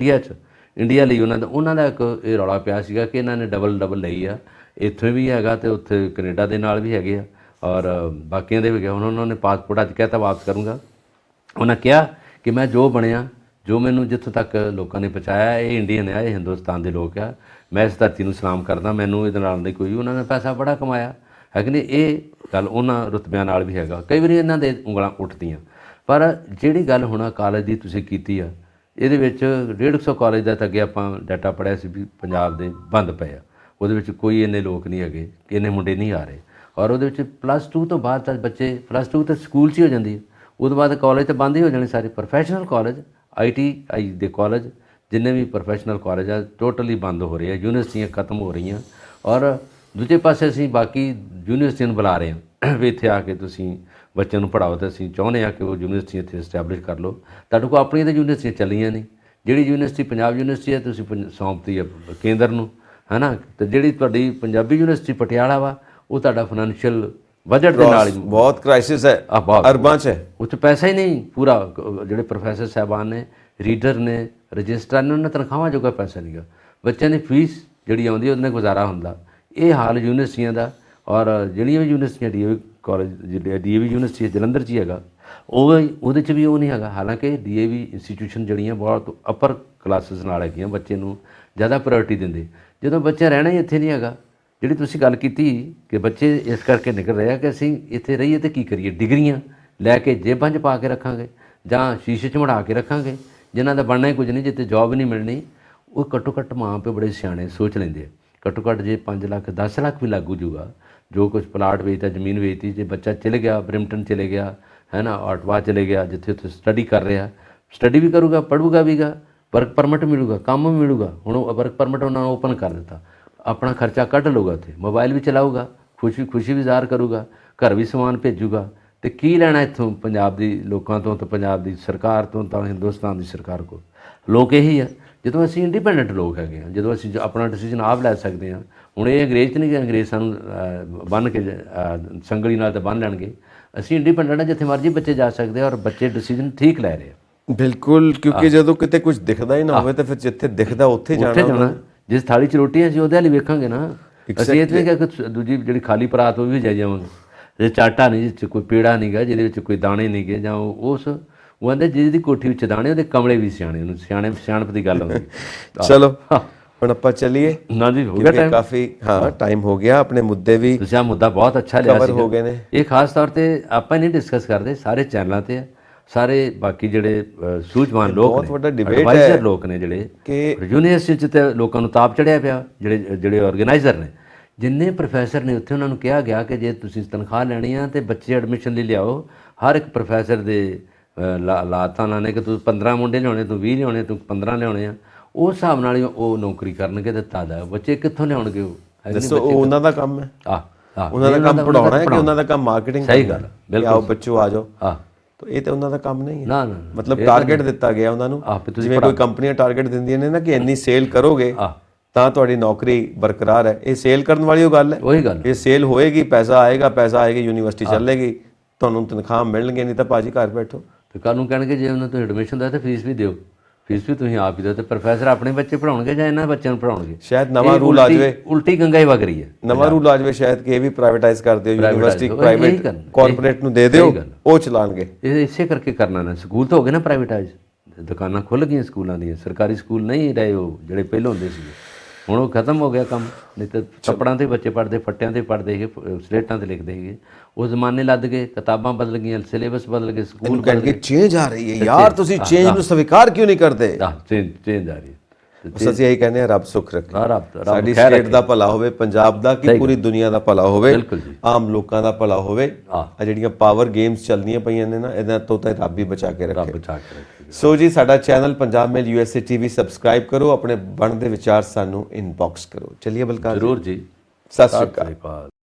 ਇੰਡੀਆ ਲਈ ਉਹਨਾਂ ਦਾ ਇੱਕ ਇਹ ਰੌਲਾ ਪਿਆ ਸੀਗਾ ਕਿ ਇਹਨਾਂ ਨੇ ਡਬਲ ਲਈ ਆ, ਇੱਥੇ ਵੀ ਹੈਗਾ ਤੇ ਉੱਥੇ ਕੈਨੇਡਾ ਦੇ ਨਾਲ ਵੀ ਹੈਗੇ ਆ, ਔਰ ਬਾਕੀਆਂ ਦੇ ਵੀ ਗਿਆ। ਉਹਨਾਂ ਨੇ ਪਾਸਪੋਰਟ ਅੱਜ ਕਹਿਤਾ ਵਾਪਸ ਕਰੂੰਗਾ। ਉਹਨਾਂ ਕਿਹਾ ਕਿ ਮੈਂ ਜੋ ਬਣਿਆ, ਜੋ ਮੈਨੂੰ ਜਿੱਥੋਂ ਤੱਕ ਲੋਕਾਂ ਨੇ ਪਹੁੰਚਾਇਆ, ਇਹ ਇੰਡੀਅਨ ਆ, ਇਹ ਹਿੰਦੁਸਤਾਨ ਦੇ ਲੋਕ ਆ, ਮੈਂ ਇਸ ਧਰਤੀ ਨੂੰ ਸਲਾਮ ਕਰਦਾ, ਮੈਨੂੰ ਇਹਦੇ ਨਾਲ ਨਹੀਂ ਕੋਈ। ਉਹਨਾਂ ਨੇ ਪੈਸਾ ਬੜਾ ਕਮਾਇਆ ਹੈ ਕਿ ਨਹੀਂ। ਇਹ ਗੱਲ ਉਹਨਾਂ ਰੁਤਬਿਆਂ ਨਾਲ ਵੀ ਹੈਗਾ। ਕਈ ਵਾਰੀ ਇਹਨਾਂ ਦੇ ਉਂਗਲਾਂ ਉੱਠਦੀਆਂ, ਪਰ ਜਿਹੜੀ ਗੱਲ ਹੁਣ ਕਾਲਜ ਦੀ ਤੁਸੀਂ ਕੀਤੀ ਆ, ਇਹਦੇ ਵਿੱਚ 150 ਕਾਲਜ ਦਾ ਤਾਂ ਅੱਗੇ ਆਪਾਂ ਡਾਟਾ ਪੜ੍ਹਿਆ ਸੀ ਵੀ ਪੰਜਾਬ ਦੇ ਬੰਦ ਪਏ ਆ। ਉਹਦੇ ਵਿੱਚ ਕੋਈ ਇੰਨੇ ਲੋਕ ਨਹੀਂ ਹੈਗੇ, ਇੰਨੇ ਮੁੰਡੇ ਨਹੀਂ ਆ ਰਹੇ। ਔਰ ਉਹਦੇ ਵਿੱਚ +2 ਤੋਂ ਬਾਅਦ ਤਾਂ ਬੱਚੇ, +2 ਤਾਂ ਸਕੂਲ 'ਚ ਹੀ ਹੋ ਜਾਂਦੀ ਹੈ, ਉਹਦੇ ਬਾਅਦ ਕਾਲਜ ਤਾਂ ਬੰਦ ਹੀ ਹੋ ਜਾਣੇ ਸਾਰੇ। ਪ੍ਰੋਫੈਸ਼ਨਲ ਕਾਲਜ, ITI ਦੇ ਕਾਲਜ, ਜਿੰਨੇ ਵੀ ਪ੍ਰੋਫੈਸ਼ਨਲ ਕਾਲਜ ਆ, ਟੋਟਲੀ ਬੰਦ ਹੋ ਰਹੇ ਆ। ਯੂਨੀਵਰਸਿਟੀਆਂ ਖਤਮ ਹੋ ਰਹੀਆਂ। ਔਰ ਦੂਜੇ ਪਾਸੇ ਅਸੀਂ ਬਾਕੀ ਯੂਨੀਵਰਸਿਟੀਆਂ ਨੂੰ ਬੁਲਾ ਰਹੇ ਹਾਂ ਵੀ ਇੱਥੇ ਆ ਕੇ ਤੁਸੀਂ ਬੱਚਿਆਂ ਨੂੰ ਪੜ੍ਹਾਓ, ਅਤੇ ਅਸੀਂ ਚਾਹੁੰਦੇ ਹਾਂ ਕਿ ਉਹ ਯੂਨੀਵਰਸਿਟੀ ਇੱਥੇ ਇਸਟੈਬਲਿਸ਼ ਕਰ ਲਓ। ਤੁਹਾਡੇ ਕੋਲ ਆਪਣੀਆਂ ਤਾਂ ਯੂਨੀਵਰਸਿਟੀਆਂ ਚੱਲੀਆਂ ਨਹੀਂ। ਜਿਹੜੀ ਯੂਨੀਵਰਸਿਟੀ ਪੰਜਾਬ ਯੂਨੀਵਰਸਿਟੀ ਹੈ, ਤੁਸੀਂ ਸੌਂਪਤੀ ਹੈ ਕੇਂਦਰ ਨੂੰ, ਹੈ ਨਾ। ਅਤੇ ਜਿਹੜੀ ਤੁਹਾਡੀ ਪੰਜਾਬੀ ਯੂਨੀਵਰਸਿਟੀ ਪਟਿਆਲਾ ਵਾ, ਉਹ ਤੁਹਾਡਾ ਫਾਈਨੈਂਸ਼ੀਅਲ ਬਜਟ ਦੇ ਨਾਲ ਹੀ ਬਹੁਤ ਕ੍ਰਾਈਸਿਸ ਹੈ, ਅਰਬਾਂ 'ਚ ਹੈ, ਉਹ 'ਚ ਪੈਸਾ ਹੀ ਨਹੀਂ ਪੂਰਾ। ਜਿਹੜੇ ਪ੍ਰੋਫੈਸਰ ਸਾਹਿਬਾਨ ਨੇ, ਰੀਡਰ ਨੇ, ਰਜਿਸਟਰਾਰ ਨੇ, ਉਹਨਾਂ ਤਨਖਾਹਾਂ ਜੋਗਾ ਪੈਸਾ ਨਹੀਂ ਗਾ। ਬੱਚਿਆਂ ਦੀ ਫੀਸ ਜਿਹੜੀ ਆਉਂਦੀ ਉਹਦੇ ਨਾਲ ਗੁਜ਼ਾਰਾ ਹੁੰਦਾ। ਇਹ ਹਾਲ ਯੂਨੀਵਰਸਿਟੀਆਂ ਦਾ। ਔਰ ਜਿਹੜੀਆਂ ਵੀ ਯੂਨੀਵਰਸਿਟੀਆਂ, DAV college, DAV university Jalandhar 'ਚ ਹੀ ਹੈਗਾ, ਉਹਦੇ 'ਚ ਵੀ ਉਹ ਨਹੀਂ ਹੈਗਾ। ਹਾਲਾਂਕਿ DAV ਇੰਸਟੀਟਿਊਸ਼ਨ ਜਿਹੜੀਆਂ ਬਹੁਤ ਅਪਰ ਕਲਾਸਿਸ ਨਾਲ ਹੈਗੀਆਂ, ਬੱਚੇ ਨੂੰ ਜ਼ਿਆਦਾ ਪ੍ਰਾਇੋਰਟੀ ਦਿੰਦੇ। ਜਦੋਂ ਬੱਚਾ ਰਹਿਣਾ ਹੀ ਇੱਥੇ ਨਹੀਂ ਹੈਗਾ, ਜਿਹੜੀ ਤੁਸੀਂ ਗੱਲ ਕੀਤੀ ਕਿ ਬੱਚੇ ਇਸ ਕਰਕੇ ਨਿਕਲ ਰਹੇ ਆ ਕਿ ਅਸੀਂ ਇੱਥੇ ਰਹੀਏ ਤੇ ਕੀ ਕਰੀਏ, ਡਿਗਰੀਆਂ ਲੈ ਕੇ ਜੇਬਾਂ 'ਚ ਪਾ ਕੇ ਰੱਖਾਂਗੇ ਜਾਂ ਸ਼ੀਸ਼ੇ 'ਚ ਮੜਾ ਕੇ ਰੱਖਾਂਗੇ, ਜਿਨ੍ਹਾਂ ਦਾ ਬਣਨਾ ਹੀ ਕੁਝ ਨਹੀਂ, ਜਿੱਥੇ ਜੋਬ ਨਹੀਂ ਮਿਲਣੀ। ਉਹ ਘੱਟੋ ਘੱਟ ਮਾਂ ਪਿਓ ਬੜੇ ਸਿਆਣੇ ਸੋਚ ਲੈਂਦੇ ਆ। ਘੱਟੋ ਘੱਟ ਜੇ 5 ਲੱਖ 10 ਲੱਖ ਵੀ ਲੱਗੂ ਜੂਗਾ, ਜੋ ਕੁਝ ਪਲਾਟ ਵੇਚਦਾ, ਜ਼ਮੀਨ ਵੇਚਤੀ, ਜੇ ਬੱਚਾ ਚਲੇ ਗਿਆ, ਬ੍ਰਿਮਟਨ ਚਲੇ ਗਿਆ, ਹੈ ਨਾ, ਆਟਵਾ ਚਲੇ ਗਿਆ, ਜਿੱਥੇ ਉੱਥੇ ਸਟੱਡੀ ਕਰ ਰਿਹਾ, ਸਟੱਡੀ ਵੀ ਕਰੂਗਾ, ਪੜ੍ਹੂਗਾ ਵੀਗਾ, ਵਰਕ ਪਰਮਿਟ ਮਿਲੂਗਾ, ਕੰਮ ਵੀ ਮਿਲੂਗਾ। ਹੁਣ ਉਹ ਵਰਕ ਪਰਮਿਟ ਉਹਨਾਂ ਨੂੰ ਓਪਨ ਕਰ ਦਿੱਤਾ, ਆਪਣਾ ਖਰਚਾ ਕੱਢ ਲਊਗਾ, ਉੱਥੇ ਮੋਬਾਈਲ ਵੀ ਚਲਾਊਗਾ, ਖੁਸ਼ੀ ਵੀ ਜ਼ਾਹਰ ਕਰੂਗਾ, ਘਰ ਵੀ ਸਮਾਨ ਭੇਜੂਗਾ। ਅਤੇ ਕੀ ਲੈਣਾ ਇੱਥੋਂ ਪੰਜਾਬ ਦੀ ਲੋਕਾਂ ਤੋਂ, ਤਾਂ ਪੰਜਾਬ ਦੀ ਸਰਕਾਰ ਤੋਂ, ਤਾਂ ਹਿੰਦੁਸਤਾਨ ਦੀ ਸਰਕਾਰ ਕੋਲ। ਲੋਕ ਇਹੀ ਆ, ਜਦੋਂ ਅਸੀਂ ਇੰਡੀਪੈਂਡੈਂਟ ਲੋਕ ਹੈਗੇ ਹਾਂ, ਜਦੋਂ ਅਸੀਂ ਆਪਣਾ ਡਿਸੀਜਨ ਆਪ ਲੈ ਸਕਦੇ ਹਾਂ। ਹੁਣ ਇਹ ਅੰਗਰੇਜ਼ ਨਹੀਂ, ਕਿ ਅੰਗਰੇਜ਼ ਸਾਨੂੰ ਬੰਨ੍ਹ ਕੇ ਸੰਗਲੀ ਨਾਲ ਤਾਂ ਬੰਨ੍ਹ ਲੈਣਗੇ। ਅਸੀਂ ਇੰਡੀਪੈਂਡੈਂਟ ਹਾਂ, ਜਿੱਥੇ ਮਰਜ਼ੀ ਬੱਚੇ ਜਾ ਸਕਦੇ ਆ, ਔਰ ਬੱਚੇ ਡਿਸੀਜਨ ਠੀਕ ਲੈ ਰਹੇ ਆ। ਬਿਲਕੁਲ, ਕਿਉਂਕਿ ਜਦੋਂ ਕਿਤੇ ਕੁਝ ਦਿਖਦਾ ਹੀ ਨਾ ਹੋਵੇ ਤਾਂ ਫਿਰ ਜਿੱਥੇ ਦਿਖਦਾ ਉੱਥੇ ਜਾਣਾ। ਜਿਸ ਥਾਲੀ 'ਚ ਰੋਟੀਆਂ ਅਸੀਂ ਉਹਦੇ ਵਾਲੀ ਵੇਖਾਂਗੇ ਨਾ। ਅਸੀਂ ਇਹ ਨਹੀਂ ਕਿ ਦੂਜੀ ਜਿਹੜੀ ਖਾਲੀ ਪਰਾਤ ਉਹ ਵੀ ਜਾਈ ਜਾਵਾਂਗੇ, ਜੇ ਚਾਟਾ ਨਹੀਂ, ਜਿਸ 'ਚ ਕੋਈ ਪੇੜਾ ਨਹੀਂ ਗਾ, ਜਿਹਦੇ ਵਿੱਚ ਕੋਈ ਦਾਣੇ ਨਹੀਂ ਗੇ, ਜਾਂ ਉਹ ਕਹਿੰਦੇ ਜਿਹਦੀ ਕੋਠੀ ਵਿੱਚ ਦਾਣੇ, ਉਹਦੇ ਕਮਲੇ ਵੀ ਸਿਆਣੇ। ਉਹਨੂੰ ਸਿਆਣਪ ਦੀ ਗੱਲ ਹੁੰਦੀ। ਚਲੋ ਹੁਣ ਆਪਾਂ ਚੱਲੀਏ ਨਾ ਜੀ, ਹੋ ਗਿਆ ਟਾਈਮ, ਕਾਫੀ ਟਾਈਮ ਹੋ ਗਿਆ। ਆਪਣੇ ਮੁੱਦੇ ਵੀ ਤੁਸੀਂ ਆ ਮੁੱਦਾ ਬਹੁਤ ਅੱਛਾ ਲਿਆ ਕਵਰ ਹੋ ਗਏ ਨੇ। ਇਹ ਖਾਸ ਤੌਰ ਤੇ ਆਪਾਂ ਨਹੀਂ ਡਿਸਕਸ ਕਰਦੇ, ਸਾਰੇ ਚੈਨਲਾਂ ਤੇ ਆ, ਸਾਰੇ ਬਾਕੀ ਜਿਹੜੇ ਸੂਝਵਾਨ ਲੋਕ ਨੇ, ਐਡਵਾਈਜ਼ਰ ਲੋਕ ਨੇ, ਜਿਹੜੇ ਕਿ ਯੂਨੀਵਰਸਿਟੀ 'ਚ ਤੇ ਲੋਕਾਂ ਨੂੰ ਤਾਪ ਚੜਿਆ ਪਿਆ, ਜਿਹੜੇ ਆਰਗੇਨਾਈਜ਼ਰ ਨੇ, ਜਿੰਨੇ ਪ੍ਰੋਫੈਸਰ ਨੇ ਉੱਥੇ, ਉਹਨਾਂ ਨੂੰ ਕਿਹਾ ਗਿਆ ਕਿ ਜੇ ਤੁਸੀਂ ਤਨਖਾਹ ਲੈਣੀ ਆ ਤੇ ਬੱਚੇ ਐਡਮਿਸ਼ਨ ਲਈ ਲਿਆਓ। ਹਰ ਇੱਕ ਪ੍ਰੋਫੈਸਰ ਦੇ ਲਾਤਾਂ ਲਾਣੇ ਕਿ ਤੂੰ 15 ਮੁੰਡੇ ਲਿਆਉਣੇ, ਤੂੰ 20 ਲਿਆਉਣੇ, ਤੂੰ 15 ਲਿਆਉਣੇ ਆ। ਉਸ ਹਿਸਾਬ ਨਾਲ ਹੀ ਉਹ ਨੌਕਰੀ ਕਰਨਗੇ। ਤੇ ਤਾਦਾ ਬੱਚੇ ਕਿੱਥੋਂ ਲਿਆਉਣਗੇ? ਉਹ ਦੱਸੋ, ਉਹਨਾਂ ਦਾ ਕੰਮ ਹੈ। ਉਹਨਾਂ ਦਾ ਕੰਮ ਪੜਾਉਣਾ ਹੈ ਕਿ ਉਹਨਾਂ ਦਾ ਕੰਮ ਮਾਰਕੀਟਿੰਗ? ਸਹੀ ਗੱਲ, ਬਿਲਕੁਲ। ਆਓ ਬੱਚੋ ਆ ਜਾਓ। ਤਾਂ ਇਹ ਤਾਂ ਉਹਨਾਂ ਦਾ ਕੰਮ ਨਹੀਂ ਹੈ। ਮਤਲਬ ਟਾਰਗੇਟ ਦਿੱਤਾ ਗਿਆ ਉਹਨਾਂ ਨੂੰ, ਜਿਵੇਂ ਕੋਈ ਕੰਪਨੀਆਂ ਟਾਰਗੇਟ ਦਿੰਦੀਆਂ ਨੇ ਨਾ ਕਿ ਇੰਨੀ ਸੇਲ ਕਰੋਗੇ ਤਾਂ ਤੁਹਾਡੀ ਨੌਕਰੀ ਬਰਕਰਾਰ ਹੈ। ਇਹ ਸੇਲ ਕਰਨ ਵਾਲੀ ਉਹ ਗੱਲ ਹੈ। ਉਹੀ ਗੱਲ, ਇਹ ਸੇਲ ਹੋਏਗੀ, ਪੈਸਾ ਆਏਗਾ, ਯੂਨੀਵਰਸਿਟੀ ਚੱਲੇਗੀ, ਤੁਹਾਨੂੰ ਤਨਖਾਹ ਮਿਲਣਗੇ, ਨਹੀਂ ਤਾਂ ਭਾਜੀ ਘਰ ਬੈਠੋ। ਤੇ ਕੱਲ੍ਹ ਨੂੰ ਕਹਿਣਗੇ ਜੇ ਉਹਨਾਂ ਤੋਂ ਐਡਮਿਸ਼ਨ ਦਾ ਤਾਂ ਫੀਸ ਵੀ ਦਿਓ, ਫੀਸ ਵੀ ਤੁਸੀਂ ਆਪ ਹੀ ਦਿਓ। ਤੇ ਪ੍ਰੋਫੈਸਰ ਆਪਣੇ ਬੱਚੇ ਪੜ੍ਹਾਉਣਗੇ ਜਾਂ ਇਹਨਾਂ ਬੱਚਿਆਂ ਨੂੰ ਪੜ੍ਹਾਉਣਗੇ? ਸ਼ਾਇਦ ਨਵਾਂ ਰੂਲ ਆ ਜਾਵੇ, ਉਲਟੀ ਗੰਗਾ ਹੀ ਵਗ ਰਹੀ ਹੈ। ਨਵਾਂ ਰੂਲ ਆ ਜਾਵੇ ਸ਼ਾਇਦ ਕਿ ਇਹ ਵੀ ਪ੍ਰਾਈਵੇਟਾਈਜ਼ ਕਰ ਦਿਓ, ਯੂਨੀਵਰਸਿਟੀ ਪ੍ਰਾਈਵੇਟ ਕਾਰਪੋਰੇਟ ਨੂੰ ਦੇ ਦਿਓ, ਉਹ ਚਲਾਣਗੇ। ਇਹ ਇਸੇ ਕਰਕੇ ਕਰਨਾ ਨਾ, ਸਕੂਲ ਤਾਂ ਹੋ ਗਏ ਨਾ ਪ੍ਰਾਈਵੇਟਾਈਜ਼, ਦੁਕਾਨਾਂ ਖੁੱਲ੍ਹ ਗਈਆਂ ਸਕੂਲਾਂ ਦੀਆਂ, ਸਰਕਾਰੀ ਸਕੂਲ ਨਹੀਂ ਰਹੇ ਉਹ ਜਿਹੜੇ ਪਹਿਲਾਂ ਹੁੰਦੇ ਸੀ। ਹੁਣ ਉਹ ਖਤਮ ਹੋ ਗਿਆ ਕੰਮ। ਨਹੀਂ ਤਾਂ ਕੱਪੜਾਂ 'ਤੇ ਬੱਚੇ ਪੜ੍ਹਦੇ, ਫੱਟਿਆਂ 'ਤੇ ਪੜ੍ਹਦੇ ਸੀਗੇ, ਸਲੇਟਾਂ 'ਤੇ ਲਿਖਦੇ ਸੀਗੇ। ਉਹ ਜ਼ਮਾਨੇ ਲੱਦ ਗਏ, ਕਿਤਾਬਾਾਂ ਬਦਲ ਗਈਆਂ, ਸਿਲੇਬਸ ਬਦਲ ਗਏ, ਸਕੂਲ ਕਹਿਣਗੇ ਚੇਂਜ ਆ ਰਹੀ ਹੈ ਯਾਰ, ਤੁਸੀਂ ਚੇਂਜ ਨੂੰ ਸਵੀਕਾਰ ਕਿਉਂ ਨਹੀਂ ਕਰਦੇ? ਚੇਂਜ ਆ ਰਹੀ ਹੈ। ਬਸ ਅਸੀਂ ਇਹੀ ਕਹਿੰਦੇ ਹਾਂ, ਰੱਬ ਸੁੱਖ ਰੱਖੇ, ਰੱਬ ਸਾਡੀ ਸਟੇਟ ਦਾ ਭਲਾ ਹੋਵੇ, ਪੰਜਾਬ ਦਾ ਕਿ ਪੂਰੀ ਦੁਨੀਆ ਦਾ ਭਲਾ ਹੋਵੇ, ਬਿਲਕੁਲ ਜੀ। ਆਮ ਲੋਕਾਂ ਦਾ ਭਲਾ ਹੋਵੇ। ਆ ਜਿਹੜੀਆਂ ਪਾਵਰ ਗੇਮਸ ਚੱਲਦੀਆਂ ਪਈਆਂ ਨੇ ਨਾ, ਇਹਨਾਂ ਤੋਂ ਤਾਂ ਰੱਬ ਹੀ ਬਚਾ ਕੇ ਰੱਖੇ। ਬਚਾ ਕੇ ਰੱਖੇ। ਸੋ ਜੀ, ਸਾਡਾ ਚੈਨਲ ਪੰਜਾਬ ਮੇਲ USA TV ਸਬਸਕ੍ਰਾਈਬ ਕਰੋ, ਆਪਣੇ ਬਣਦੇ ਵਿਚਾਰ ਸਾਨੂੰ ਇਨਬਾਕਸ ਕਰੋ। ਚਲਿਏ ਬਲਕਾਰ, ਜ਼ਰੂਰ ਜੀ। ਸਤਿ ਸ਼੍ਰੀ ਅਕਾਲ।